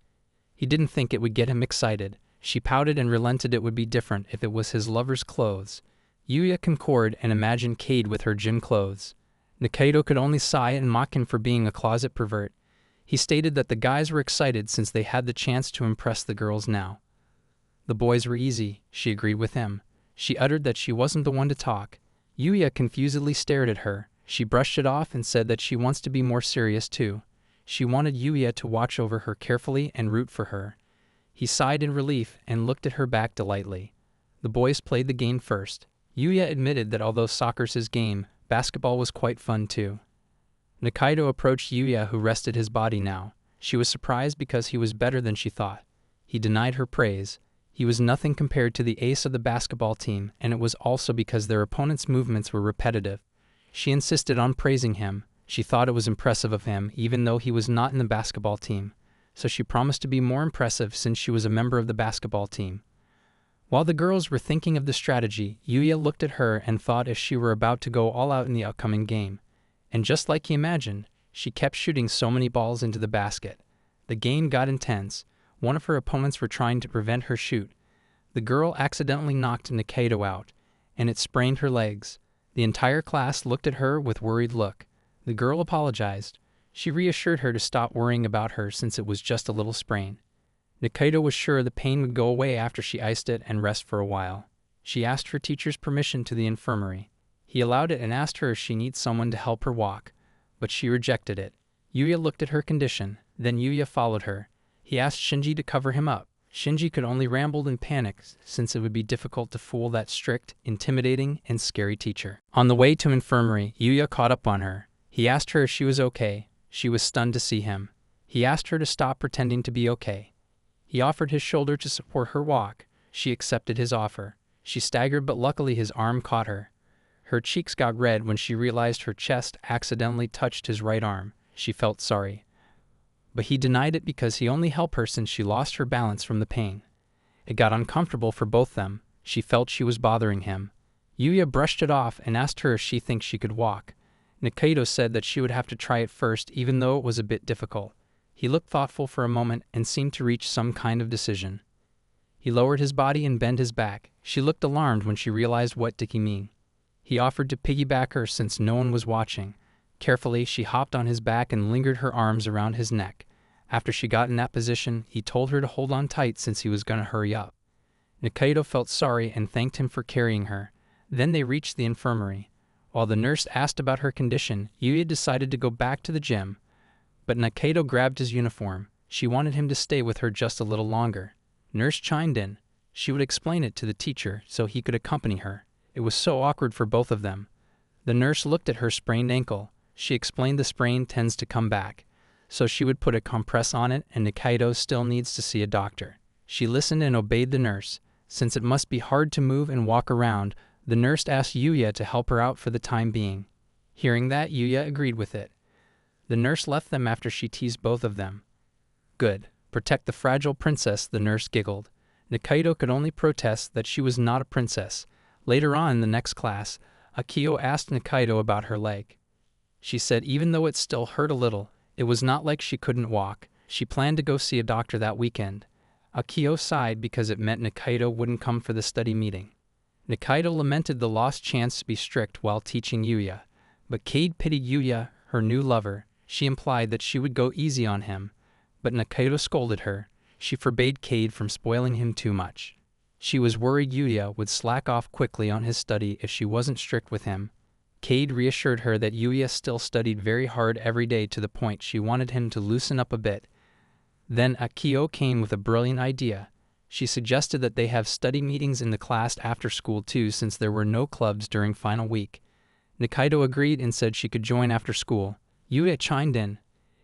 He didn't think it would get him excited. She pouted and relented it would be different if it was his lover's clothes. Yuya concurred and imagined Cade with her gym clothes. Nikaido could only sigh and mock him for being a closet pervert. He stated that the guys were excited since they had the chance to impress the girls now. The boys were easy, she agreed with him. She uttered that she wasn't the one to talk. Yuya confusedly stared at her. She brushed it off and said that she wants to be more serious too. She wanted Yuya to watch over her carefully and root for her. He sighed in relief and looked at her back delightedly. The boys played the game first. Yuya admitted that although soccer's his game, basketball was quite fun too. Nikaido approached Yuya, who rested his body now. She was surprised because he was better than she thought. He denied her praise. He was nothing compared to the ace of the basketball team, and it was also because their opponent's movements were repetitive. She insisted on praising him. She thought it was impressive of him, even though he was not in the basketball team. So she promised to be more impressive since she was a member of the basketball team. While the girls were thinking of the strategy, Yuya looked at her and thought if she were about to go all out in the upcoming game. And just like he imagined, She kept shooting so many balls into the basket. The game got intense. One of her opponents were trying to prevent her shoot. The girl accidentally knocked Nikaido out, and it sprained her legs. The entire class looked at her with worried look. The girl apologized. She reassured her to stop worrying about her since it was just a little sprain. Nikaido was sure the pain would go away after she iced it and rest for a while. She asked her teacher's permission to the infirmary. He allowed it and asked her if she needs someone to help her walk, but she rejected it. Yuya looked at her condition, then Yuya followed her. He asked Shinji to cover him up. Shinji could only ramble and panic since it would be difficult to fool that strict, intimidating, and scary teacher. On the way to infirmary, Yuya caught up on her. He asked her if she was okay. She was stunned to see him. He asked her to stop pretending to be okay. He offered his shoulder to support her walk. She accepted his offer. She staggered, but luckily his arm caught her. Her cheeks got red when she realized her chest accidentally touched his right arm. She felt sorry. But he denied it because he only helped her since she lost her balance from the pain. It got uncomfortable for both them. She felt she was bothering him. Yuya brushed it off and asked her if she thinks she could walk. Nikaido said that she would have to try it first, even though it was a bit difficult. He looked thoughtful for a moment and seemed to reach some kind of decision. He lowered his body and bent his back. She looked alarmed when she realized what did he mean. He offered to piggyback her since no one was watching. Carefully, she hopped on his back and lingered her arms around his neck. After she got in that position, he told her to hold on tight since he was going to hurry up. Nikaido felt sorry and thanked him for carrying her. Then they reached the infirmary. While the nurse asked about her condition, Yuya decided to go back to the gym. But Nikaido grabbed his uniform. She wanted him to stay with her just a little longer. Nurse chimed in. She would explain it to the teacher so he could accompany her. It was so awkward for both of them. The nurse looked at her sprained ankle. She explained the sprain tends to come back, so she would put a compress on it, and Nikaido still needs to see a doctor. She listened and obeyed the nurse. Since it must be hard to move and walk around, the nurse asked Yuya to help her out for the time being. Hearing that, Yuya agreed with it. The nurse left them after she teased both of them. Good. Protect the fragile princess, the nurse giggled. Nikaido could only protest that she was not a princess. Later on in the next class, Akio asked Nikaido about her leg. She said even though it still hurt a little, it was not like she couldn't walk. She planned to go see a doctor that weekend. Akio sighed because it meant Nikaido wouldn't come for the study meeting. Nikaido lamented the lost chance to be strict while teaching Yuya. But Cade pitied Yuya, her new lover. She implied that she would go easy on him. But Nikaido scolded her. She forbade Cade from spoiling him too much. She was worried Yuya would slack off quickly on his study if she wasn't strict with him. Cade reassured her that Yuya still studied very hard every day to the point she wanted him to loosen up a bit. Then Akio came with a brilliant idea. She suggested that they have study meetings in the class after school too, since there were no clubs during final week. Nikaido agreed and said she could join after school. Yuya chimed in.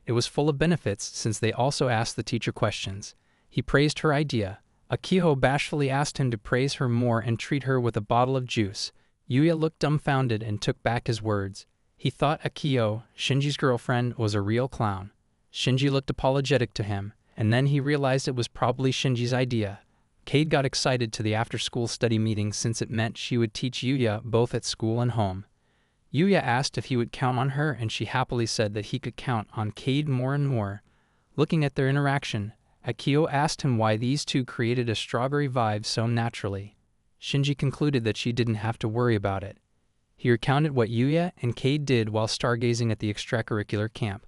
It was full of benefits since they also asked the teacher questions. He praised her idea. Akio bashfully asked him to praise her more and treat her with a bottle of juice. Yuya looked dumbfounded and took back his words. He thought Akio, Shinji's girlfriend, was a real clown. Shinji looked apologetic to him, and then he realized it was probably Shinji's idea. Cade got excited to the after-school study meeting since it meant she would teach Yuya both at school and home. Yuya asked if he would count on her, and she happily said that he could count on Cade more and more. Looking at their interaction, Akio asked him why these two created a strawberry vibe so naturally. Shinji concluded that she didn't have to worry about it. He recounted what Yuya and Cade did while stargazing at the extracurricular camp.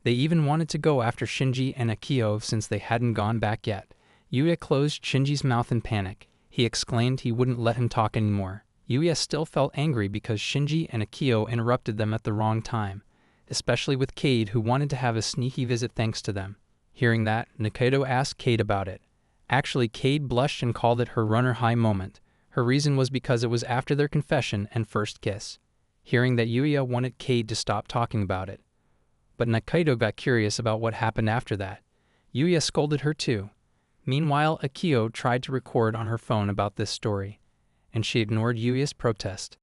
They even wanted to go after Shinji and Akio since they hadn't gone back yet. Yuya closed Shinji's mouth in panic. He exclaimed he wouldn't let him talk anymore. Yuya still felt angry because Shinji and Akio interrupted them at the wrong time, especially with Cade, who wanted to have a sneaky visit thanks to them. Hearing that, Nikaido asked Cade about it. Actually, Cade blushed and called it her runner high moment. Her reason was because it was after their confession and first kiss. Hearing that Yuya wanted Cade to stop talking about it. But Nikaido got curious about what happened after that. Yuya scolded her too. Meanwhile, Akio tried to record on her phone about this story, and she ignored Yuya's protest.